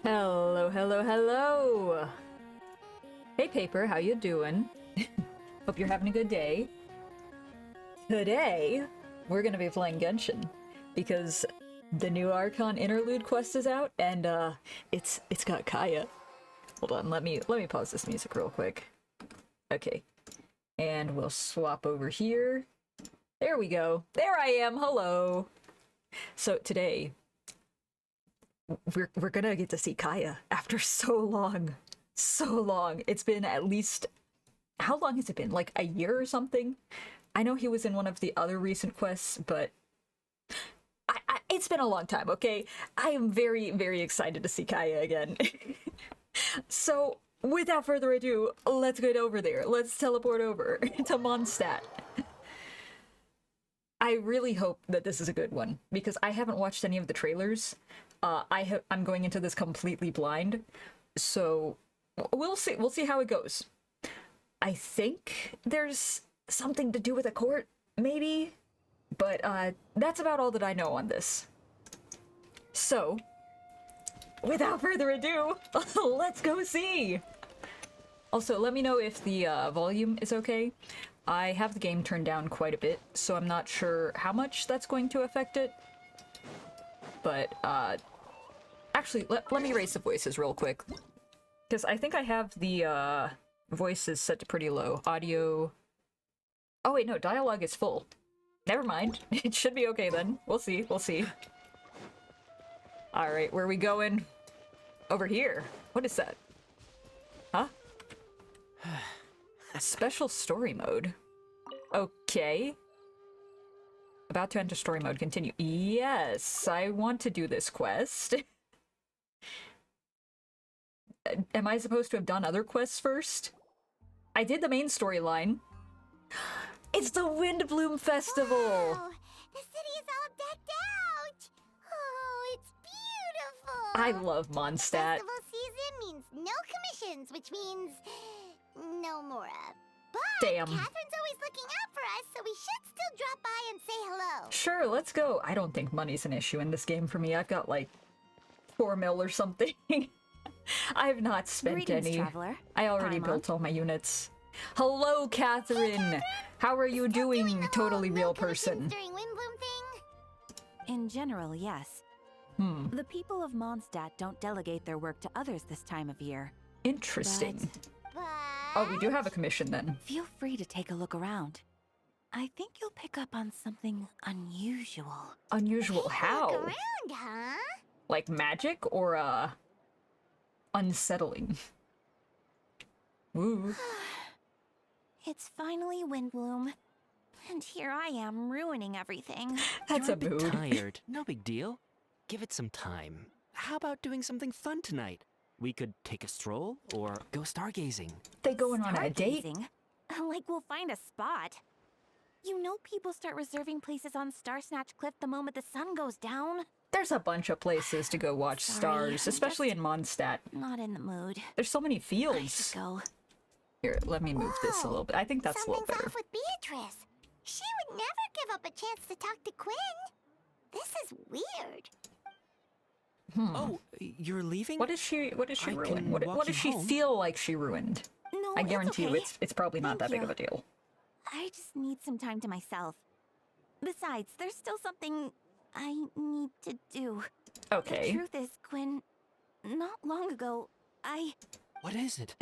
Hello, hello, hello! Hey Paper, how you doing? Hope you're having a good day. Today, we're gonna be playing Genshin, because the new Archon Interlude quest is out, and it's got KAEYA. Hold on, let me pause this music real quick. Okay. And we'll swap over here. There we go. There I am, hello! So today, we're gonna get to see KAEYA after so long. So long. It's been at least... How long has it been? Like a year or something? I know he was in one of the other recent quests, but... it's been a long time, okay? I am very, very excited to see KAEYA again. So, without further ado, let's get over there. Let's teleport over to Mondstadt. I really hope that this is a good one, because I haven't watched any of the trailers. I'm going into this completely blind, so we'll see. We'll see how it goes. I think there's something to do with a court, maybe? But that's about all that I know on this. So, without further ado, let's go see! Also, let me know if the volume is okay. I have the game turned down quite a bit, so I'm not sure how much that's going to affect it. But, actually, let me raise the voices real quick. Because I think I have the voices set to pretty low. Audio... Oh wait, no, dialogue is full. Never mind. It should be okay then. We'll see, we'll see. Alright, where are we going? Over here. What is that? Huh? Special story mode. Okay. About to enter story mode. Continue. Yes, I want to do this quest. Am I supposed to have done other quests first? I did the main storyline. It's the Windbloom Festival! Wow, the city is all decked out! Oh, it's beautiful! I love Mondstadt. Festival season means no commissions, which means no Mora. But Damn. Catherine's always looking out for us, so we should still drop by and say hello. Sure, let's go. I don't think money's an issue in this game for me. I've got like 4 mil or something. I've not spent Greetings, any. traveler. I already Paimon. built all my units. Hello, Catherine! How are you Still doing, the totally whole real no commissions person? during Windbloom thing? In general, yes. The people of Mondstadt don't delegate their work to others this time of year. Interesting. But... Oh, we do have a commission then. Feel free to take a look around. I think you'll pick up on something unusual. Unusual how? Look around, huh? Like magic or, unsettling? Ooh. It's finally Windbloom. And here I am ruining everything. That's You're a a bit mood. tired. No big deal. Give it some time. How about doing something fun tonight? We could take a stroll or go stargazing. They going on a date? Stargazing? Like we'll find a spot. You know people start reserving places on Star Snatch Cliff the moment the sun goes down? There's a bunch of places to go watch Sorry, stars, I'm especially in Mondstadt. Not in the mood. There's so many I should fields. go. Here, let me move this a little bit. I think that's a little Something's better. off with Beatrice. She would never give up a chance to talk to Quinn. This is weird. Oh, you're leaving? What is she I ruin? can What walk does you she home. feel like she ruined? No, I guarantee you okay. it's probably not that Thank big of you. a deal. I just need some time to myself. Besides, there's still something I need to do. The Okay. truth is, Quinn, not long ago, What is it?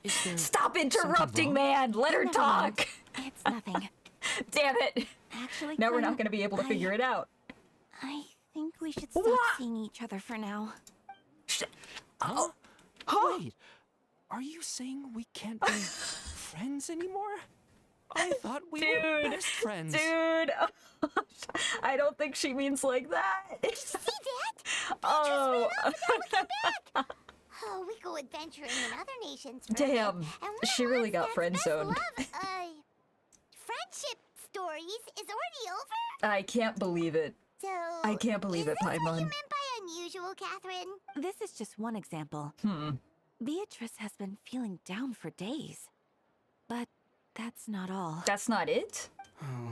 Is there Stop something interrupting, wrong? man! Let her Never mind. talk! It's nothing. Damn it! Actually, Now we're Quinn, not gonna be able to figure it out. I think we should stop What? seeing each other for now. Huh? Huh? Wait, are you saying we can't be friends anymore? I thought we were Dude, best friends. Dude! I don't think she means like that. See that? Oh. Oh, we go adventuring in other nations. for a Damn, bit, and one she of really got Mondstadt's friend-zoned. best love, friendship stories is already over. I can't believe it. So I can't believe it, is this what you Paimon. meant by unusual, Catherine? This is just one example. Beatrice has been feeling down for days. But that's not all. That's not it? Oh,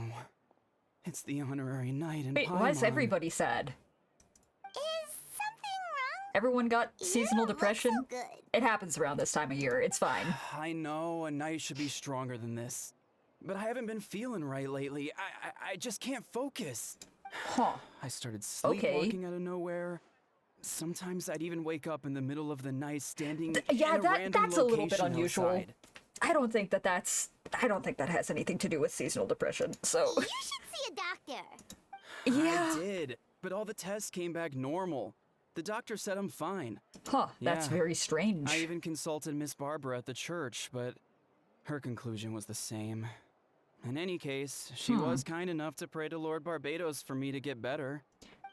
it's the honorary knight in Wait, why is Paimon. everybody sad? Is something wrong Everyone got You seasonal don't look depression. so good. It happens around this time of year. It's fine. I know a night should be stronger than this. But I haven't been feeling right lately. I just can't focus. Huh. I started Okay. sleepwalking out of nowhere. Sometimes I'd even wake up in the middle of the night standing Yeah, in a random that's a little bit location unusual. outside. I don't think that has anything to do with seasonal depression. So, You should see a doctor. yeah. I did, but all the tests came back normal. The doctor said I'm fine. Huh, that's Yeah. very strange. I even consulted Miss Barbara at the church, but her conclusion was the same. In any case, she was kind enough to pray to Lord Barbados for me to get better.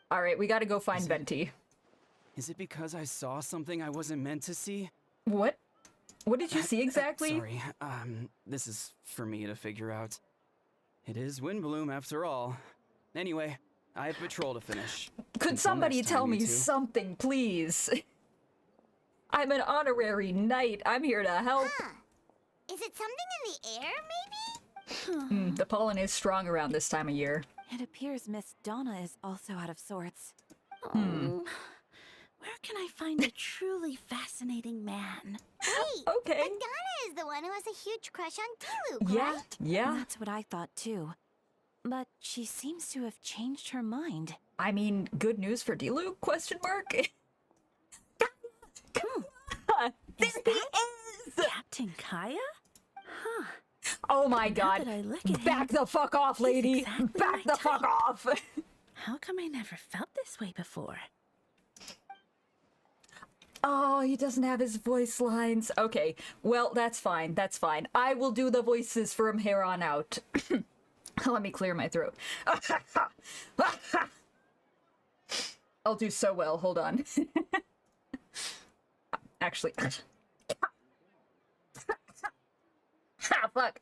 All right, we got to go find Venti. Is it because I saw something I wasn't meant to see? What? What did you see exactly? Sorry, this is for me to figure out. It is Windbloom after all. Anyway, I have patrol to finish. Could Until somebody next tell time, you me two. something, please? I'm an honorary knight. I'm here to help. Huh. Is it something in the air, maybe? The pollen is strong around this time of year. It appears Miss Donna is also out of sorts. Oh, where can I find a truly fascinating man? Wait, Okay. but Donna is the one who has a huge crush on Diluc, Yeah, right? yeah. That's what I thought too. But she seems to have changed her mind. I mean, good news for Diluc? Question mark. There he is! Captain KAEYA? Oh my god. that I look at Back him, the fuck off, lady! exactly Back my the fuck type. off! How come I never felt this way before? Oh, he doesn't have his voice lines. Okay, well, that's fine, that's fine. I will do the voices from here on out. Let me clear my throat. I'll do so well, hold on. Actually... Ah, fuck.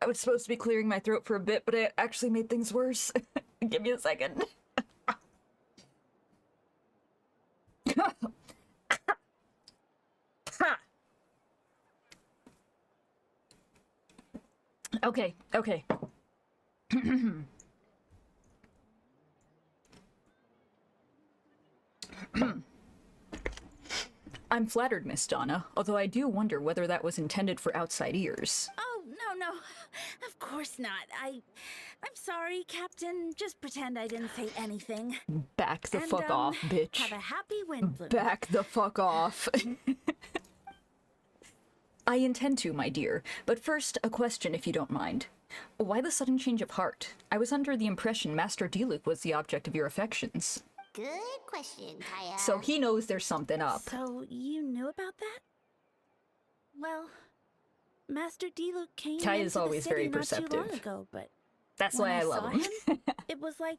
I was supposed to be clearing my throat for a bit, but it actually made things worse. Give me a second. Okay, okay. I'm flattered, Miss Donna, although I do wonder whether that was intended for outside ears. Oh, no, of course not. I'm sorry, Captain. Just pretend I didn't say anything. Back the And, fuck off, bitch. Have a happy Windbloom. Back the fuck off. I intend to, my dear. But first, a question, if you don't mind. Why the sudden change of heart? I was under the impression Master Diluc was the object of your affections. Good question, Kaya. So he knows there's something up. So you knew about that? Well, Master Diluc came Kai into is the always city very not too long perceptive. ago, but That's when why I saw love him. it was like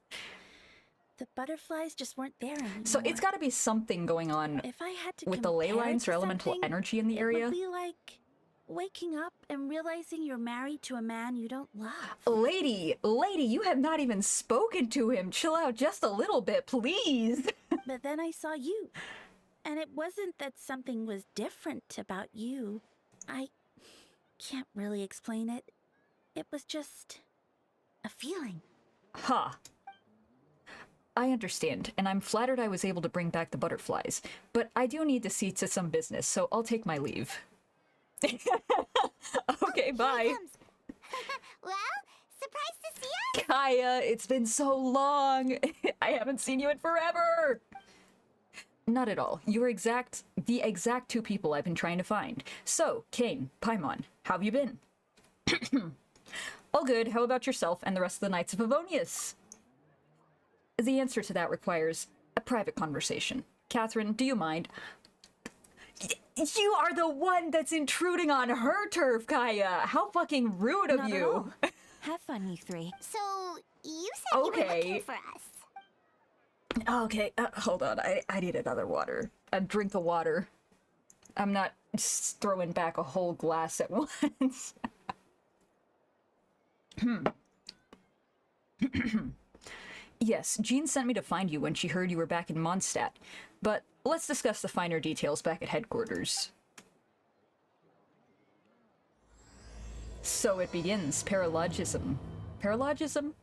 the butterflies just weren't there anymore. So it's got to be something going on If I had to with the ley compare it lines to or elemental something, energy in the it area. would be like waking up and realizing you're married to a man you don't love. Lady, you have not even spoken to him. Chill out just a little bit, please. But then I saw you. And it wasn't that something was different about you. I can't really explain it. It was just a feeling. Huh. I understand, and I'm flattered I was able to bring back the butterflies, but I do need to see to some business, so I'll take my leave. Okay, bye. Comes. Well, surprised to see us. Kaya, it's been so long. I haven't seen you in forever. Not at all. You are the exact two people I've been trying to find. So, Kane, Paimon, how have you been? All good. How about yourself and the rest of the Knights of Favonius? The answer to that requires a private conversation. Catherine, do you mind? You are the one that's intruding on her turf, Kaya. How fucking rude of Not at you. all. Have fun, you three. So, you said you were Okay. looking for us. Okay, hold on. I need another water. A drink of water. I'm not just throwing back a whole glass at once. Yes, Jean sent me to find you when she heard you were back in Mondstadt. But let's discuss the finer details back at headquarters. So it begins. Paralogism. Paralogism?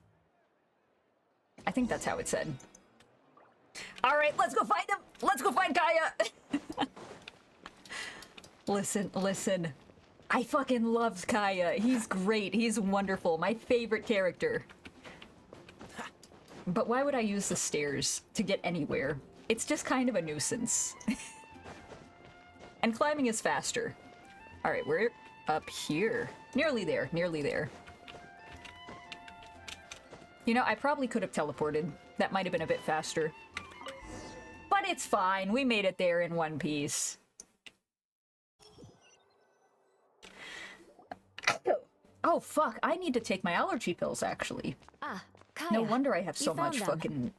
I think that's how it said. All right, let's go find him. Let's go find KAEYA. Listen. I fucking love KAEYA. He's great. He's wonderful. My favorite character. But why would I use the stairs to get anywhere? It's just kind of a nuisance. And climbing is faster. All right, we're up here. Nearly there. You know, I probably could have teleported. That might have been a bit faster. But it's fine. We made it there in one piece. Oh, fuck. I need to take my allergy pills, actually. Ah, KAEYA. No wonder I have so much found them. fucking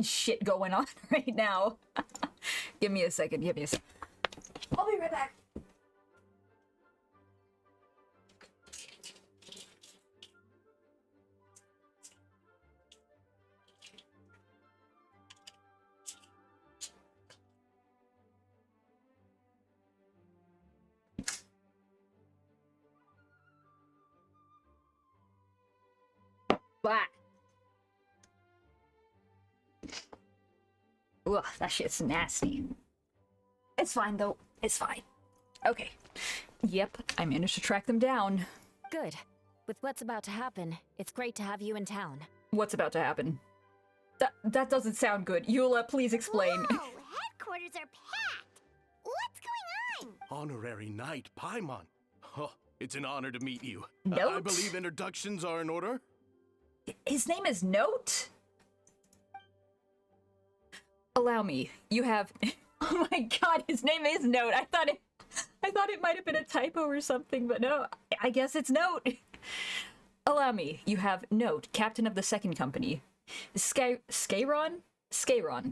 shit going on right now. Give me a second. I'll be right back. Bah. Ugh, that shit's nasty. It's fine, though. It's fine. Okay. Yep, I managed to track them down. Good. With what's about to happen, it's great to have you in town. What's about to happen? That doesn't sound good. Eula, please explain. Whoa, headquarters are packed. What's going on? Honorary Knight Paimon. Oh, it's an honor to meet you. Note? I believe introductions are in order. His name is Note? Allow me. You have... Oh my god, his name is Note. I thought it might have been a typo or something, but no. I guess it's Note. Allow me. You have Note, captain of the second company. Skyron,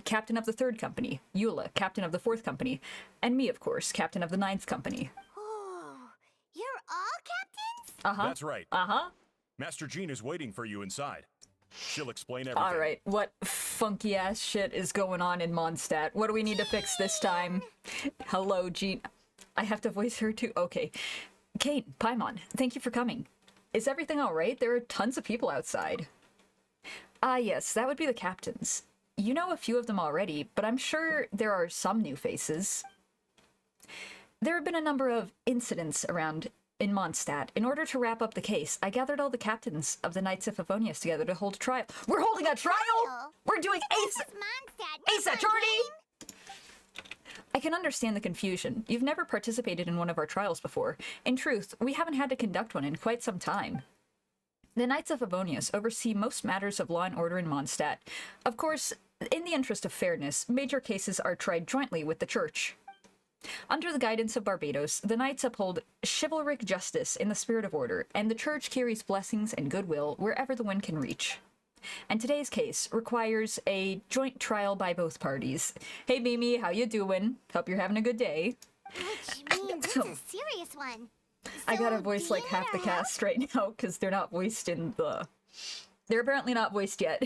captain of the third company. Eula, captain of the fourth company. And me, of course, captain of the ninth company. Oh, you're all captains? Uh-huh. That's right. Uh-huh. Master Jean is waiting for you inside. She'll explain everything. All right, what funky ass shit is going on in Mondstadt? What do we need to fix this time? Hello, Jean. I have to voice her too. Okay. Kate, Paimon, thank you for coming. Is everything all right? There are tons of people outside. Ah, yes, that would be the captains. You know a few of them already, but I'm sure there are some new faces. There have been a number of incidents around in Mondstadt. In order to wrap up the case, I gathered all the captains of the Knights of Favonius together to hold a trial. We're holding a trial? We're doing This is Mondstadt, Ace not Attorney! I can understand the confusion. You've never participated in one of our trials before. In truth, we haven't had to conduct one in quite some time. The Knights of Favonius oversee most matters of law and order in Mondstadt. Of course, in the interest of fairness, major cases are tried jointly with the Church. Under the guidance of Barbados, the Knights uphold chivalric justice in the spirit of order, and the Church carries blessings and goodwill wherever the wind can reach. And today's case requires a joint trial by both parties. Hey Mimi, how you doing? Hope you're having a good day. Which means it's a serious one. I gotta So, voice do like you half the need our help? cast right now, because they're not voiced in the... They're apparently not voiced yet.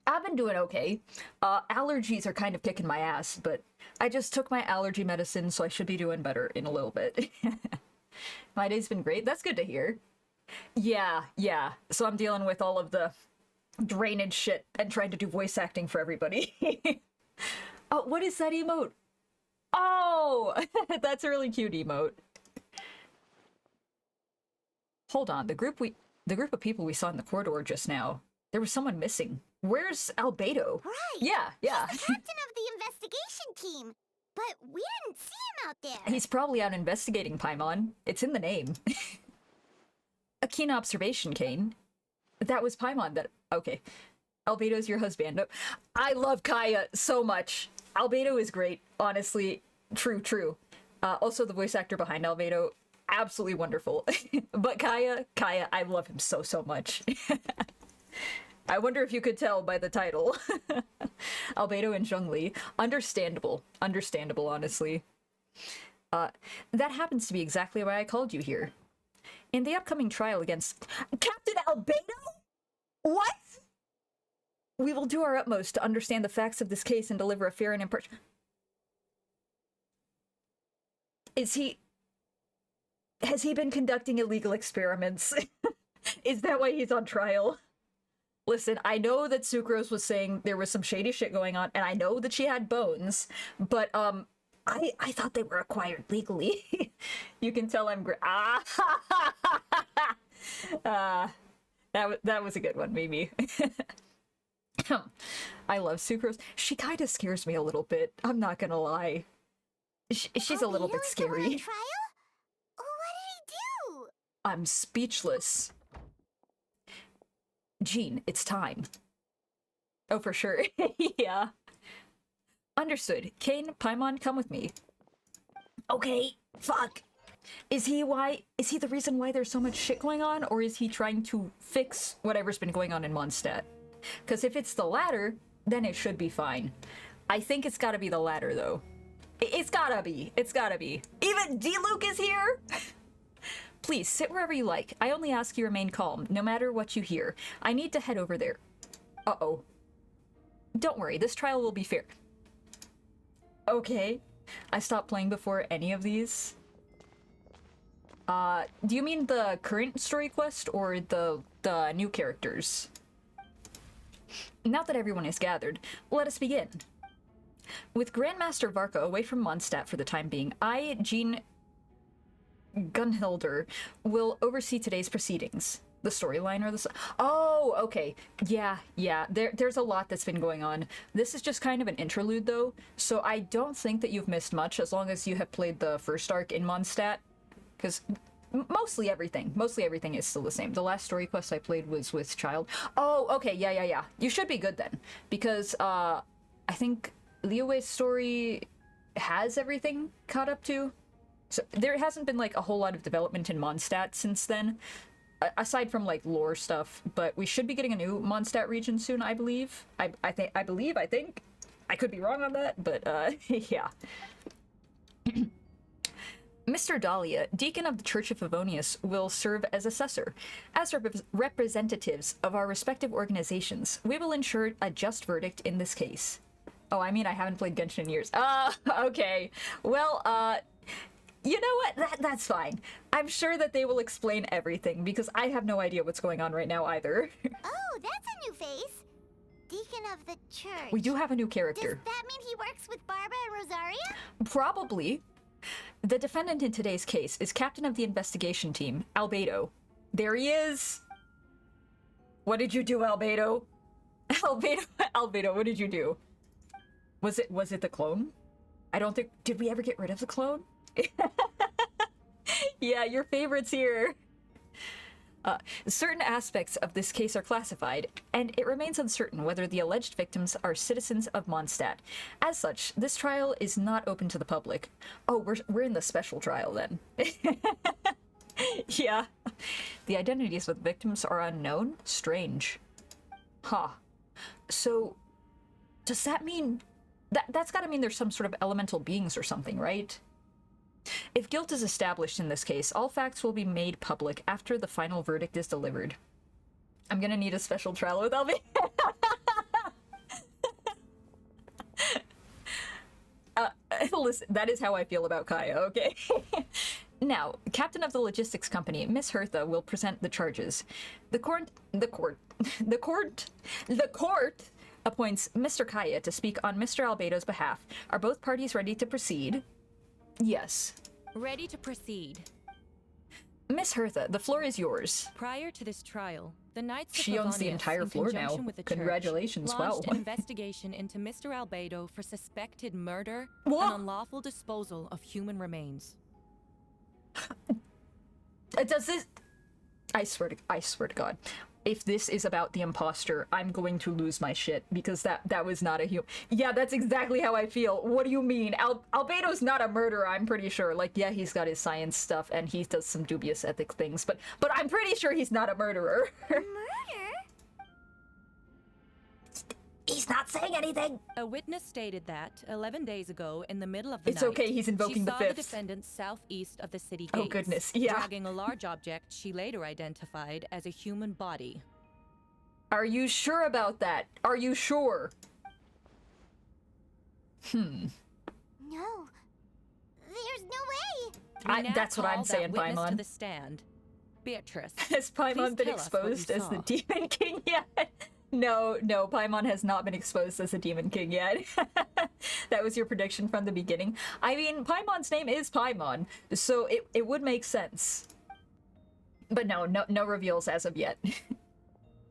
I've been doing okay. Allergies are kind of kicking my ass, but I just took my allergy medicine, so I should be doing better in a little bit. My day's been great. That's good to hear. Yeah. So I'm dealing with all of the drainage shit and trying to do voice acting for everybody. Oh, what is that emote? Oh, that's a really cute emote. Hold on, the group of people we saw in the corridor just now, there was someone missing. Where's Albedo? Right. Yeah. He's the captain of the investigation team, but we didn't see him out there. He's probably out investigating, Paimon. It's in the name. A keen observation, Kane. That was Paimon that... Okay. Albedo's your husband. I love KAEYA so much. Albedo is great, honestly. True. Also, the voice actor behind Albedo, absolutely wonderful. But KAEYA, I love him so much. I wonder if you could tell by the title. Albedo and Zhongli. Understandable, honestly. That happens to be exactly why I called you here. In the upcoming trial against Captain Albedo? What? We will do our utmost to understand the facts of this case and deliver a fair and impartial... Has he been conducting illegal experiments? Is that why he's on trial? Listen, I know that Sucrose was saying there was some shady shit going on, and I know that she had bones, but, I thought they were acquired legally. You can tell I'm that was a good one, maybe. I love Sucrose. She kind of scares me a little bit. I'm not gonna lie. She's a little bit Albedo is the one on scary. trial? What did he do? I'm speechless. Jean, it's time. Oh, for sure. Yeah. Understood. Kane, Paimon, come with me. Okay, fuck. Is he the reason why there's so much shit going on, or is he trying to fix whatever's been going on in Mondstadt? Because if it's the latter, then it should be fine. I think it's gotta be the latter, though. It's gotta be. It's gotta be. Even D-Luke is here? Please, sit wherever you like. I only ask you remain calm, no matter what you hear. I need to head over there. Uh-oh. Don't worry, this trial will be fair. Okay. I stopped playing before any of these. Do you mean the current story quest or the new characters? Now that everyone is gathered, let us begin. With Grandmaster Varka away from Mondstadt for the time being, I, Jean Gunhilder, will oversee today's proceedings. The storyline or the... Oh, okay. Yeah. There's a lot that's been going on. This is just kind of an interlude, though, so I don't think that you've missed much as long as you have played the first arc in Mondstadt, because mostly everything is still the same. The last story quest I played was with Child. Oh, okay, yeah. You should be good then, because I think Liyue's story has everything caught up to. So there hasn't been like a whole lot of development in Mondstadt since then, aside from like lore stuff, but we should be getting a new Mondstadt region soon, I believe. I think. I could be wrong on that, but yeah. Mr. Dahlia, Deacon of the Church of Favonius, will serve as assessor. As representatives of our respective organizations, we will ensure a just verdict in this case. Oh, I mean, I haven't played Genshin in years. Okay. Well, you know what? That's fine. I'm sure that they will explain everything, because I have no idea what's going on right now either. Oh, that's a new face. Deacon of the church. We do have a new character. Does that mean he works with Barbara and Rosaria? Probably. The defendant in today's case is captain of the investigation team, Albedo. There he is! What did you do, Albedo? Albedo, what did you do? Was it the clone? I don't think... Did we ever get rid of the clone? Yeah, your favorite's here. Certain aspects of this case are classified, and it remains uncertain whether the alleged victims are citizens of Mondstadt. As such, this trial is not open to the public. Oh, we're in the special trial then. Yeah. The identities of the victims are unknown? Strange. Huh. So, does that mean... That's gotta mean there's some sort of elemental beings or something, right? If guilt is established in this case, all facts will be made public after the final verdict is delivered. I'm gonna need a special trial with Albedo. Listen, that is how I feel about KAEYA, okay? Now, captain of the logistics company, Miss Hertha, will present the charges. The court appoints Mr. KAEYA to speak on Mr. Albedo's behalf. Are both parties ready to proceed? Yes. Ready to proceed. Miss Hertha, the floor is yours. Prior to this trial, the Knights of She owns the Favonius, entire in floor conjunction now. with the Congratulations, church, wow. launched an investigation into Mr. Albedo for suspected murder What? and unlawful disposal of human remains. Does this... I swear to God. If this is about the imposter, I'm going to lose my shit, because that was not a human. Yeah, that's exactly how I feel. What do you mean? Albedo's not a murderer, I'm pretty sure. Like, yeah, he's got his science stuff and he does some dubious ethics things, but I'm pretty sure he's not a murderer. Murder? He's not saying anything. A witness stated that 11 days ago, in the middle of the It's night, okay, he's invoking she the saw fifth. the defendant southeast of the city gates, Oh, goodness, yeah. dragging a large object she later identified as a human body. Are you sure about that? Are you sure? No. There's no way. We now That's what call I'm that saying, witness to Paimon. the stand. Beatrice, Has Paimon please been tell us what you exposed as the saw. Demon King yet? No, Paimon has not been exposed as a Demon King yet. That was your prediction from the beginning. I mean, Paimon's name is Paimon, so it would make sense. But no reveals as of yet.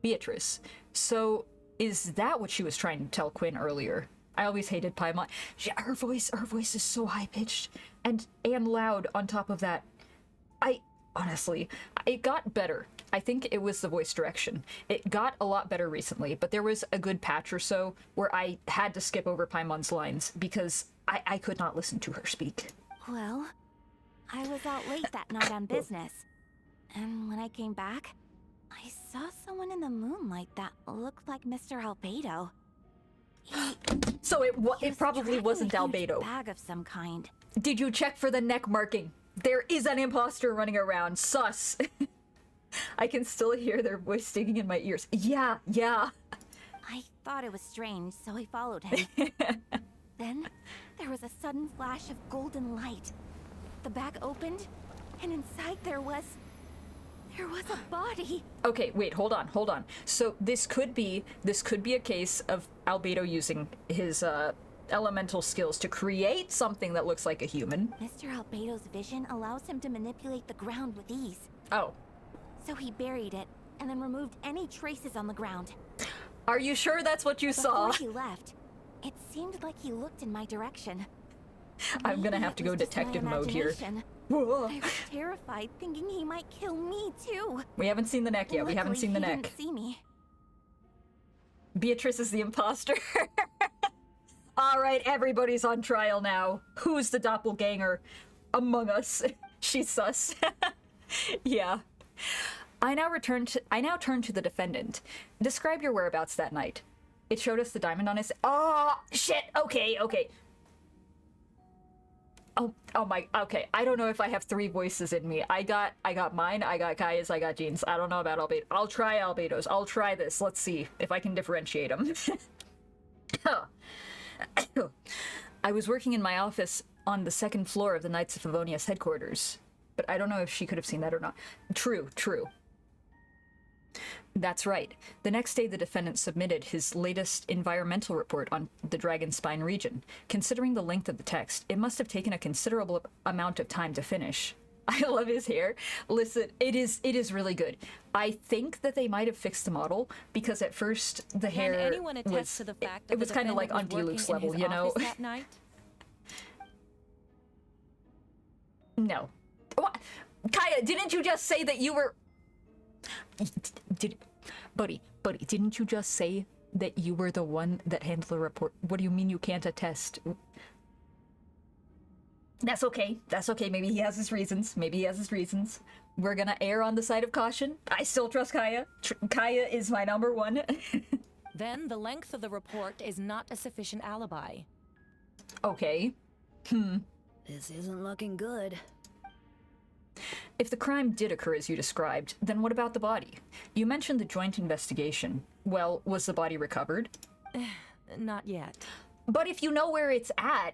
Beatrice. So, is that what she was trying to tell Quinn earlier? I always hated Paimon. Her voice is so high-pitched and loud on top of that. Honestly, it got better. I think it was the voice direction. It got a lot better recently, but there was a good patch or so where I had to skip over Paimon's lines because I could not listen to her speak. Well, I was out late that night on business. And when I came back, I saw someone in the moonlight that looked like Mr. Albedo. So it He was probably dragging wasn't a huge Albedo. bag of some kind. Did you check for the neck marking? There is an imposter running around. Sus. I can still hear their voice stinging in my ears. Yeah. I thought it was strange, so I followed him. Then, there was a sudden flash of golden light. The bag opened, and inside there was a body. Okay, wait, hold on. So this could be a case of Albedo using his elemental skills to create something that looks like a human. Mr. Albedo's vision allows him to manipulate the ground with ease. Oh. So he buried it, and then removed any traces on the ground. Are you sure that's what you saw? Before he left, it seemed like he looked in my direction. I'm gonna Maybe have it to go was just my detective mode here. imagination. Whoa. I was terrified, thinking he might kill me too. We haven't seen the neck yet. We haven't Luckily, seen the he neck. didn't see me. Beatrice is the imposter. All right, everybody's on trial now. Who's the doppelganger among us? She's sus. Yeah. I now turn to the defendant. Describe your whereabouts that night. It showed us the diamond on his. Oh shit. Okay. Oh my. Okay. I don't know if I have three voices in me. I got mine. I got KAEYA's. I got Jean's. I don't know about Albedo. I'll try Albedo's. I'll try this. Let's see if I can differentiate them. I was working in my office on the second floor of the Knights of Favonius headquarters, but I don't know if she could have seen that or not. True. That's right. The next day, the defendant submitted his latest environmental report on the Dragonspine region. Considering the length of the text, it must have taken a considerable amount of time to finish. I love his hair. Listen, it is really good. I think that they might have fixed the model because at first the hair Can anyone attest was to the fact it that was the kind of like on defendant was Diluc's working in level, his you know? office that night? No. What? KAEYA, didn't you just say that you were... Buddy, didn't you just say that you were the one that handled the report? What do you mean you can't attest? That's okay. Maybe he has his reasons. We're gonna err on the side of caution. I still trust KAEYA. KAEYA is my number one. Then the length of the report is not a sufficient alibi. Okay. This isn't looking good. If the crime did occur as you described, then what about the body? You mentioned the joint investigation. Well, was the body recovered? Not yet. But if you know where it's at,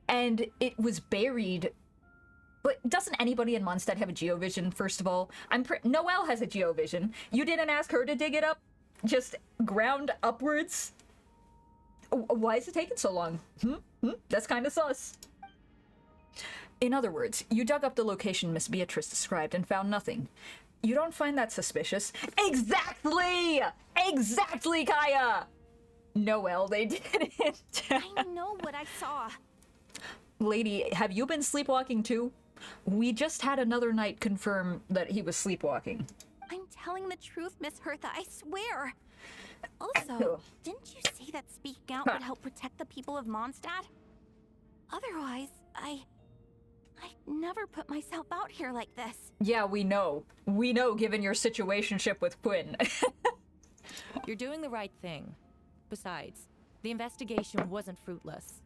and it was buried... But doesn't anybody in Mondstadt have a geovision, first of all? Noelle has a geovision. You didn't ask her to dig it up? Just ground upwards? Why is it taking so long? That's kind of sus. In other words, you dug up the location Miss Beatrice described and found nothing. You don't find that suspicious? Exactly, KAEYA! Noelle, they didn't. I know what I saw. Lady, have you been sleepwalking too? We just had another knight confirm that he was sleepwalking. I'm telling the truth, Miss Hertha, I swear. Also, didn't you say that speaking out would help protect the people of Mondstadt? Otherwise, I'd never put myself out here like this. Yeah, we know. We know, given your situationship with Quinn. You're doing the right thing. Besides, the investigation wasn't fruitless.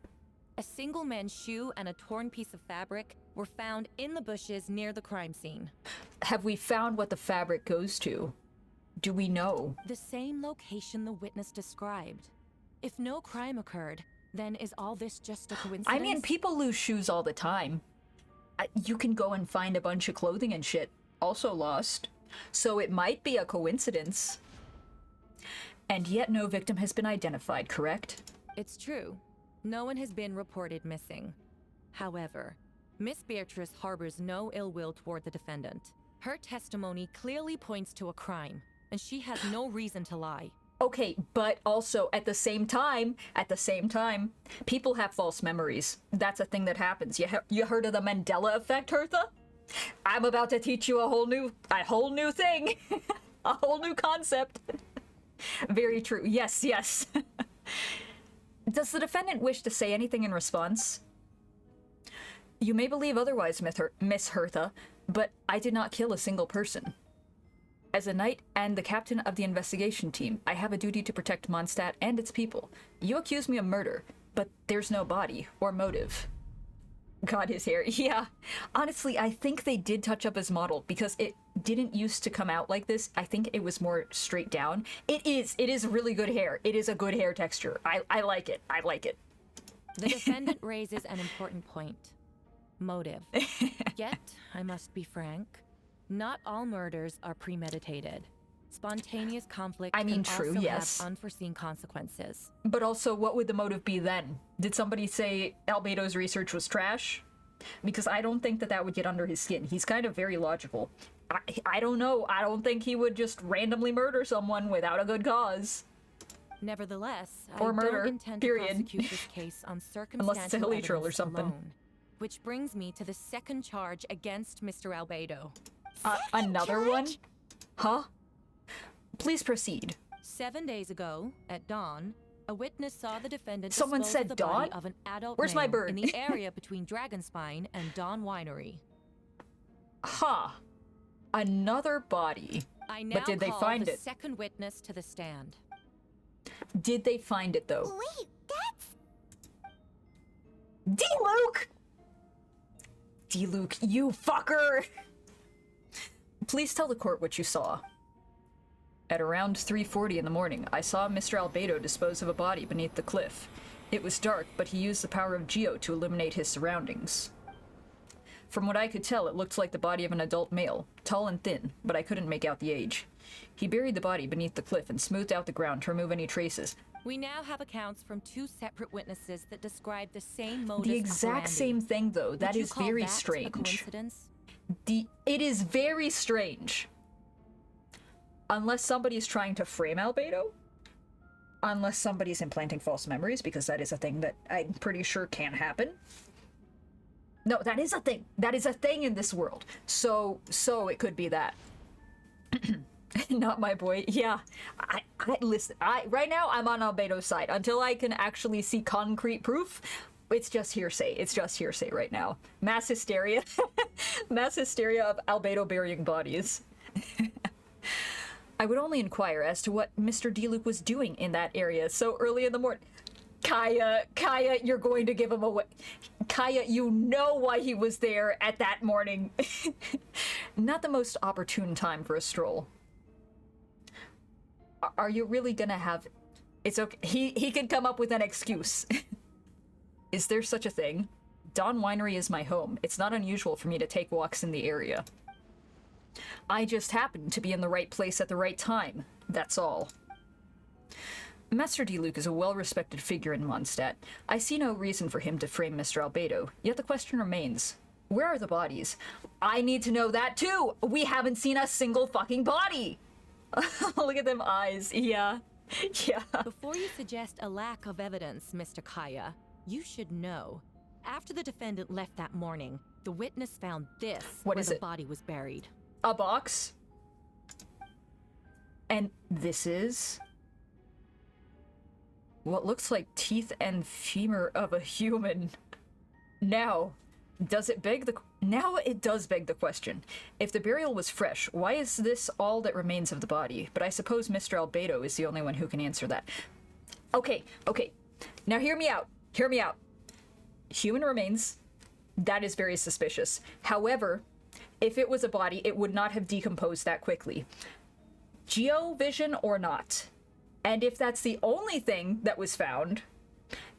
A single man's shoe and a torn piece of fabric were found in the bushes near the crime scene. Have we found what the fabric goes to? Do we know? The same location the witness described. If no crime occurred, then is all this just a coincidence? I mean, people lose shoes all the time. You can go and find a bunch of clothing and shit also lost. So it might be a coincidence. And yet no victim has been identified, correct? It's true. No one has been reported missing. However, Miss Beatrice harbors no ill will toward the defendant. Her testimony clearly points to a crime, and she has no reason to lie. Okay, but also at the same time, people have false memories. That's a thing that happens. You heard of the Mandela effect, Hertha? I'm about to teach you a whole new thing. A whole new concept. Very true. Yes, yes. Does the defendant wish to say anything in response? You may believe otherwise, Miss Hertha, but I did not kill a single person. As a knight and the captain of the investigation team, I have a duty to protect Mondstadt and its people. You accuse me of murder, but there's no body or motive. God, his hair. Yeah. Honestly, I think they did touch up his model because it didn't used to come out like this. I think it was more straight down. It is really good hair. It is a good hair texture. I like it. I like it. The defendant raises an important point. Motive. Yet, I must be frank, not all murders are premeditated. Spontaneous conflict can true, also yes. have unforeseen consequences. But also, what would the motive be then? Did somebody say Albedo's research was trash? Because I don't think that would get under his skin. He's kind of very logical. I don't know. I don't think he would just randomly murder someone without a good cause. Nevertheless, or I murder, don't intend period. to prosecute this case on Unless it's a circumstantial Hilichurl or evidence something. alone. Which brings me to the second charge against Mr. Albedo. Another one? Huh? Please proceed. 7 days ago, at dawn, a witness saw the defendant Someone dispose said of the dawn? body of an adult Where's male my bird? in the area between Dragonspine and Dawn Winery. Huh. Another body. I now But did they call find the it? second witness to the stand. Did they find it, though? Wait, that's... D-Luke! D-Luke, you fucker! Please tell the court what you saw. At around 3:40 in the morning, I saw Mr. Albedo dispose of a body beneath the cliff. It was dark, but he used the power of Geo to illuminate his surroundings. From what I could tell, it looked like the body of an adult male, tall and thin, but I couldn't make out the age. He buried the body beneath the cliff and smoothed out the ground to remove any traces. We now have accounts from two separate witnesses that describe the same modus The exact operandi. same thing, though. That Would you is call very that strange. A coincidence? It is very strange. Unless somebody's trying to frame Albedo. Unless somebody's implanting false memories, because that is a thing that I'm pretty sure can happen. No, that is a thing. That is a thing in this world. So it could be that. Not my boy. Yeah. Listen, right now I'm on Albedo's side. Until I can actually see concrete proof, it's just hearsay. It's just hearsay right now. Mass hysteria. Mass hysteria of Albedo burying bodies. I would only inquire as to what Mr. D-Luke was doing in that area so early in the morning. KAEYA, you're going to give him away. KAEYA, you know why he was there at that morning. Not the most opportune time for a stroll. Are you really gonna have... It's okay. He could come up with an excuse. Is there such a thing? Dawn Winery is my home. It's not unusual for me to take walks in the area. I just happened to be in the right place at the right time. That's all. Master D-Luke is a well-respected figure in Mondstadt. I see no reason for him to frame Mr. Albedo, yet the question remains. Where are the bodies? I need to know that too! We haven't seen a single fucking body! Look at them eyes. Yeah. Yeah. Before you suggest a lack of evidence, Mr. KAEYA, you should know. After the defendant left that morning, the witness found this What where is the it? body was buried. A box? And this is... what looks like teeth and femur of a human. Now it does beg the question. If the burial was fresh, why is this all that remains of the body? But I suppose Mr. Albedo is the only one who can answer that. Okay. Now hear me out. Hear me out. Human remains. That is very suspicious. However, if it was a body, it would not have decomposed that quickly. Geovision or not. And if that's the only thing that was found,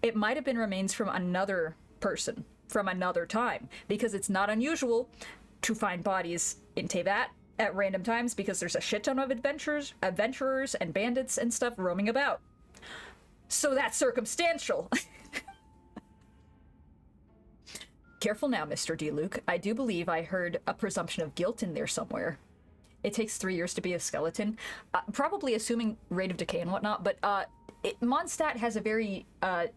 it might have been remains from another person, from another time, because it's not unusual to find bodies in Teyvat at random times because there's a shit ton of adventurers and bandits and stuff roaming about. So that's circumstantial. Careful now, Mr. D. Luke. I do believe I heard a presumption of guilt in there somewhere. It takes 3 years to be a skeleton. Probably assuming rate of decay and whatnot, but Mondstadt has a very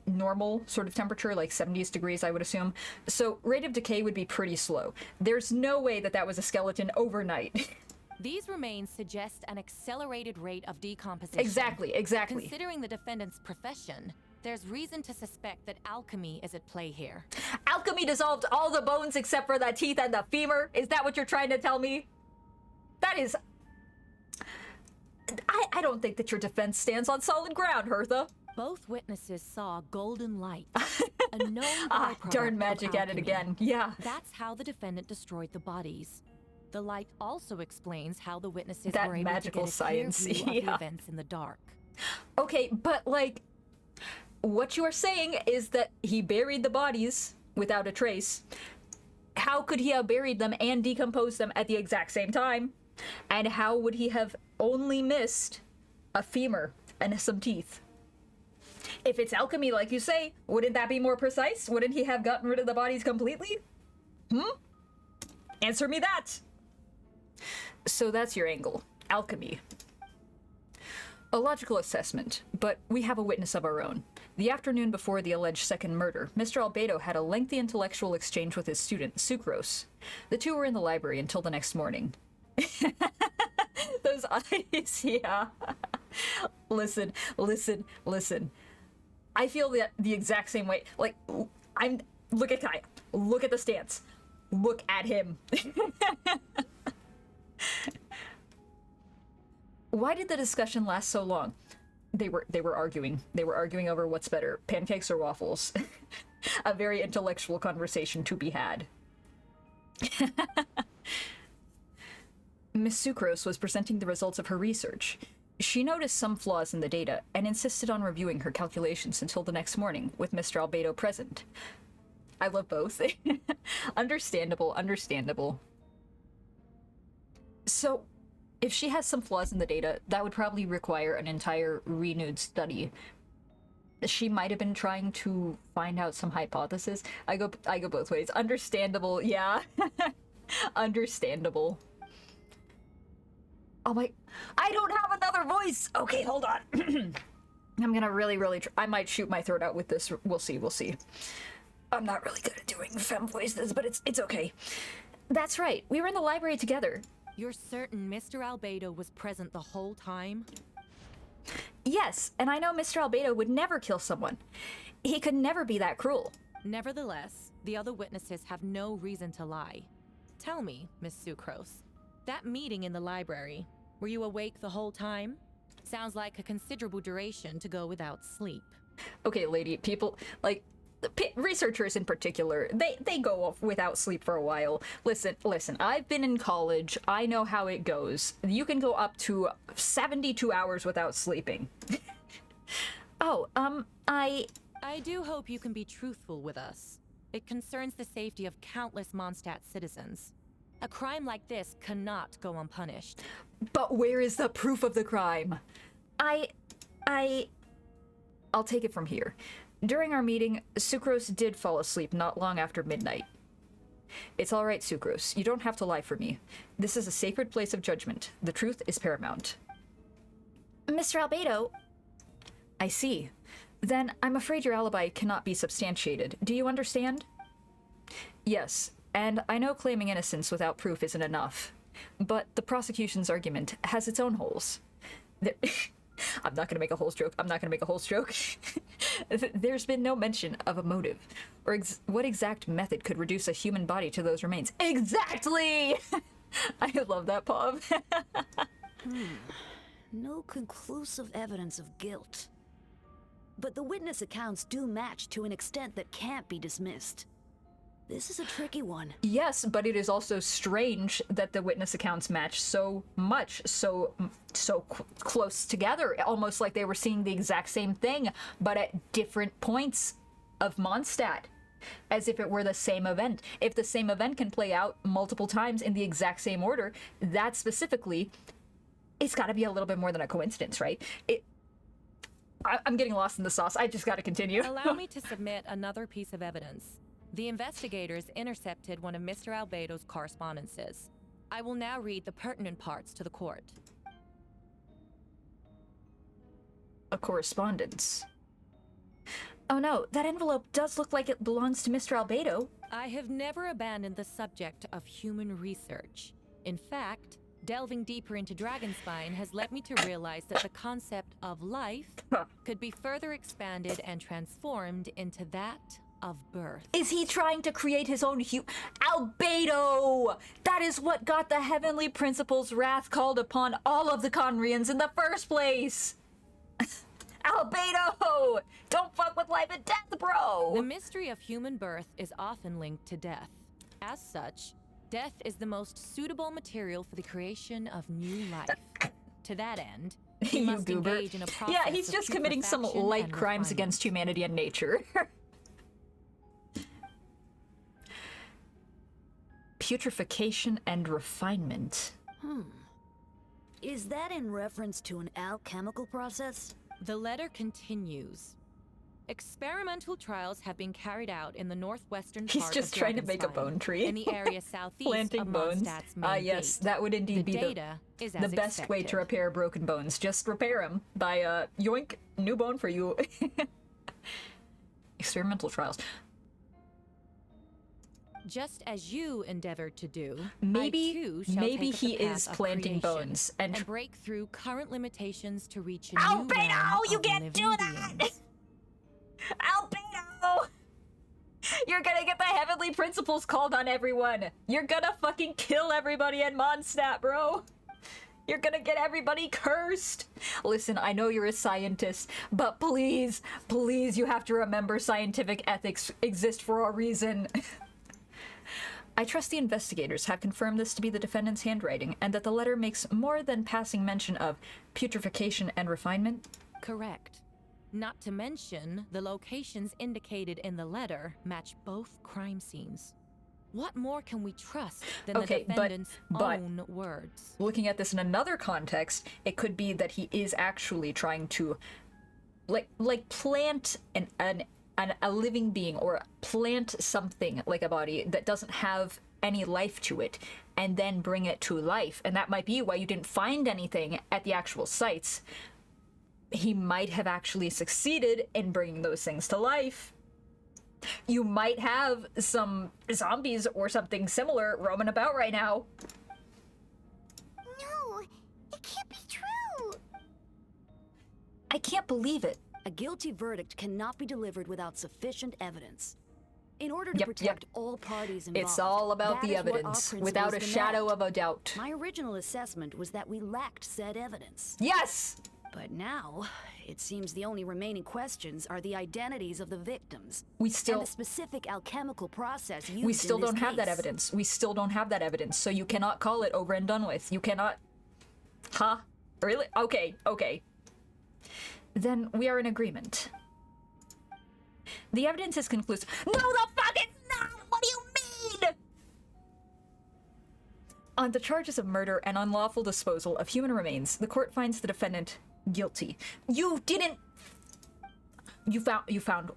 normal sort of temperature, like 70s degrees, I would assume. So rate of decay would be pretty slow. There's no way that that was a skeleton overnight. These remains suggest an accelerated rate of decomposition. Exactly. Considering the defendant's profession, there's reason to suspect that alchemy is at play here. Alchemy dissolved all the bones except for the teeth and the femur? Is that what you're trying to tell me? That is... I don't think that your defense stands on solid ground, Hertha. Both witnesses saw golden light, a known byproduct darn magic of at it alchemy. again. Yeah. That's how the defendant destroyed the bodies. The light also explains how the witnesses That were able magical to get a clear science, view of yeah. the events in the dark. Okay, but like, what you are saying is that he buried the bodies without a trace. How could he have buried them and decomposed them at the exact same time? And how would he have only missed a femur and some teeth? If it's alchemy, like you say, wouldn't that be more precise? Wouldn't he have gotten rid of the bodies completely? Answer me that! So that's your angle. Alchemy. A logical assessment, but we have a witness of our own. The afternoon before the alleged second murder, Mr. Albedo had a lengthy intellectual exchange with his student, Sucrose. The two were in the library until the next morning. Those eyes, yeah. Listen. I feel that the exact same way. Like, look at KAEYA. Look at the stance. Look at him. Why did the discussion last so long? They were arguing. They were arguing over what's better, pancakes or waffles. A very intellectual conversation to be had. Miss Sucrose was presenting the results of her research. She noticed some flaws in the data and insisted on reviewing her calculations until the next morning, with Mr. Albedo present. I love both. Understandable. So, if she has some flaws in the data, that would probably require an entire renewed study. She might have been trying to find out some hypothesis. I go both ways. Understandable, yeah. Understandable. Oh my... I don't have another voice! Okay, hold on. I'm gonna really I might shoot my throat out with this. We'll see. I'm not really good at doing femme voices, but it's okay. That's right. We were in the library together. You're certain Mr. Albedo was present the whole time? Yes, and I know Mr. Albedo would never kill someone. He could never be that cruel. Nevertheless, the other witnesses have no reason to lie. Tell me, Miss Sucrose, that meeting in the library, were you awake the whole time? Sounds like a considerable duration to go without sleep. Okay, lady, people, like, researchers in particular, they go off without sleep for a while. Listen, I've been in college. I know how it goes. You can go up to 72 hours without sleeping. I do hope you can be truthful with us. It concerns the safety of countless Mondstadt citizens. A crime like this cannot go unpunished. But where is the proof of the crime? I'll take it from here. During our meeting, Sucrose did fall asleep not long after midnight. It's all right, Sucrose. You don't have to lie for me. This is a sacred place of judgment. The truth is paramount. Mr. Albedo... I see. Then I'm afraid your alibi cannot be substantiated. Do you understand? Yes, and I know claiming innocence without proof isn't enough. But the prosecution's argument has its own holes. I'm not gonna make a whole stroke. There's been no mention of a motive, or what exact method could reduce a human body to those remains. Exactly! I love that, Pav. No conclusive evidence of guilt. But the witness accounts do match to an extent that can't be dismissed. This is a tricky one. Yes, but it is also strange that the witness accounts match so much, so close together, almost like they were seeing the exact same thing, but at different points of Mondstadt. as if it were the same event. If the same event can play out multiple times in the exact same order, that specifically, it's got to be a little bit more than a coincidence, right? I'm getting lost in the sauce. I just got to continue. Allow me to submit another piece of evidence. The investigators intercepted one of Mr. Albedo's correspondences. I will now read the pertinent parts to the court. A correspondence. Oh no, that envelope does look like it belongs to Mr. Albedo. I have never abandoned the subject of human research. In fact, delving deeper into Dragonspine has led me to realize that the concept of life could be further expanded and transformed into that of birth. Is he trying to create his own Albedo! That is what got the Heavenly Principle's wrath called upon all of the Conrians in the first place! Albedo! Don't fuck with life and death, bro! The mystery of human birth is often linked to death. As such, death is the most suitable material for the creation of new life. To that end, we You must goober. engage in a process Yeah, he's of just committing some putrefaction light and crimes refinement. against humanity and nature. Putrefaction and refinement. Is that in reference to an alchemical process? The letter continues. Experimental trials have been carried out in the northwestern He's part just of trying to make a Dragonspine, bone tree. in the area southeast Planting of bones. Mondstadt's main Yes, gate. that would indeed be The data is the as best way to expected. repair broken bones. Just repair them by, yoink, new bone for you. Experimental trials. Just as you endeavored to do, Maybe- I too shall maybe take up the he path is of planting creation bones and break through current limitations to reach a new Albedo, realm you of can't living do that! beings. Albedo! You're gonna get the Heavenly Principles called on everyone! You're gonna fucking kill everybody in Mondstadt, bro! You're gonna get everybody cursed! Listen, I know you're a scientist, but please, please, you have to remember scientific ethics exist for a reason. I trust the investigators have confirmed this to be the defendant's handwriting, and that the letter makes more than passing mention of putrefaction and refinement. Correct. Not to mention, the locations indicated in the letter match both crime scenes. What more can we trust than Okay, the defendant's but- own words? Looking at this in another context, it could be that he is actually trying to, like plant a living being, or plant something like a body that doesn't have any life to it, and then bring it to life. And that might be why you didn't find anything at the actual sites. He might have actually succeeded in bringing those things to life. You might have some zombies or something similar roaming about right now. No, it can't be true. I can't believe it. A guilty verdict cannot be delivered without sufficient evidence. In order to Yep, protect all parties involved, It's all about that the is what our evidence, principles without a shadow demand. of a doubt. My original assessment was that we lacked said evidence. Yes! But now, it seems the only remaining questions are the identities of the victims. We And still the specific alchemical process used we still in this don't have that case. evidence. We still don't have that evidence, so you cannot call it over and done with. You cannot. Huh? Really? Okay, okay. Then we are in agreement. The evidence is conclusive. No, the fuck it's not! What do you mean? On the charges of murder and unlawful disposal of human remains, the court finds the defendant guilty. You didn't. You found.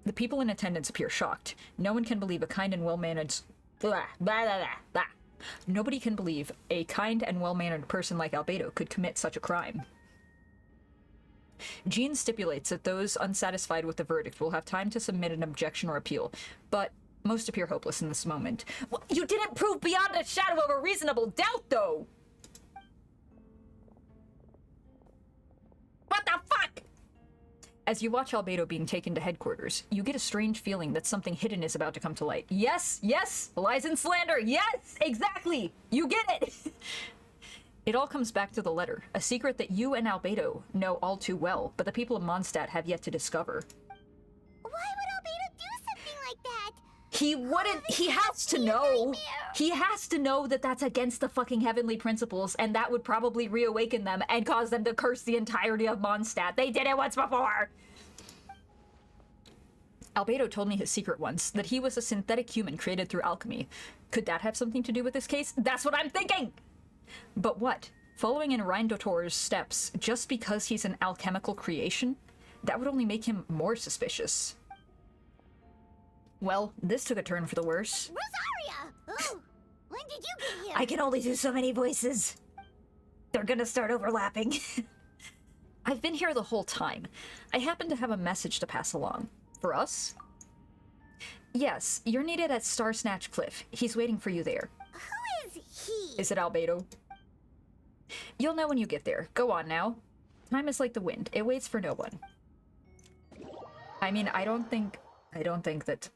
The people in attendance appear shocked. No one can believe a kind and well-managed. Blah, blah, blah, blah, blah. Nobody can believe a kind and well-mannered person like Albedo could commit such a crime. Jean stipulates that those unsatisfied with the verdict will have time to submit an objection or appeal, but most appear hopeless in this moment. Well, you didn't prove beyond a shadow of a reasonable doubt, though! What the fuck? As you watch Albedo being taken to headquarters, you get a strange feeling that something hidden is about to come to light. Yes, yes, lies and slander, yes, exactly! You get it! It all comes back to the letter, a secret that you and Albedo know all too well, but the people of Mondstadt have yet to discover. Why would Albedo do something like that? He wouldn't, he has to know. He has to know that that's against the fucking Heavenly Principles, and that would probably reawaken them and cause them to curse the entirety of Mondstadt. They did it once before! Albedo told me his secret once, that he was a synthetic human created through alchemy. Could that have something to do with this case? That's what I'm thinking! But what? Following in Reindotor's steps just because he's an alchemical creation? That would only make him more suspicious. Well, this took a turn for the worse. Rosaria! Oh, when did you get here? I can only do so many voices. They're gonna start overlapping. I've been here the whole time. I happen to have a message to pass along. For us? Yes, you're needed at Star Snatch Cliff. He's waiting for you there. Who is he? Is it Albedo? You'll know when you get there. Go on now. Time is like the wind. It waits for no one. I mean, I don't think that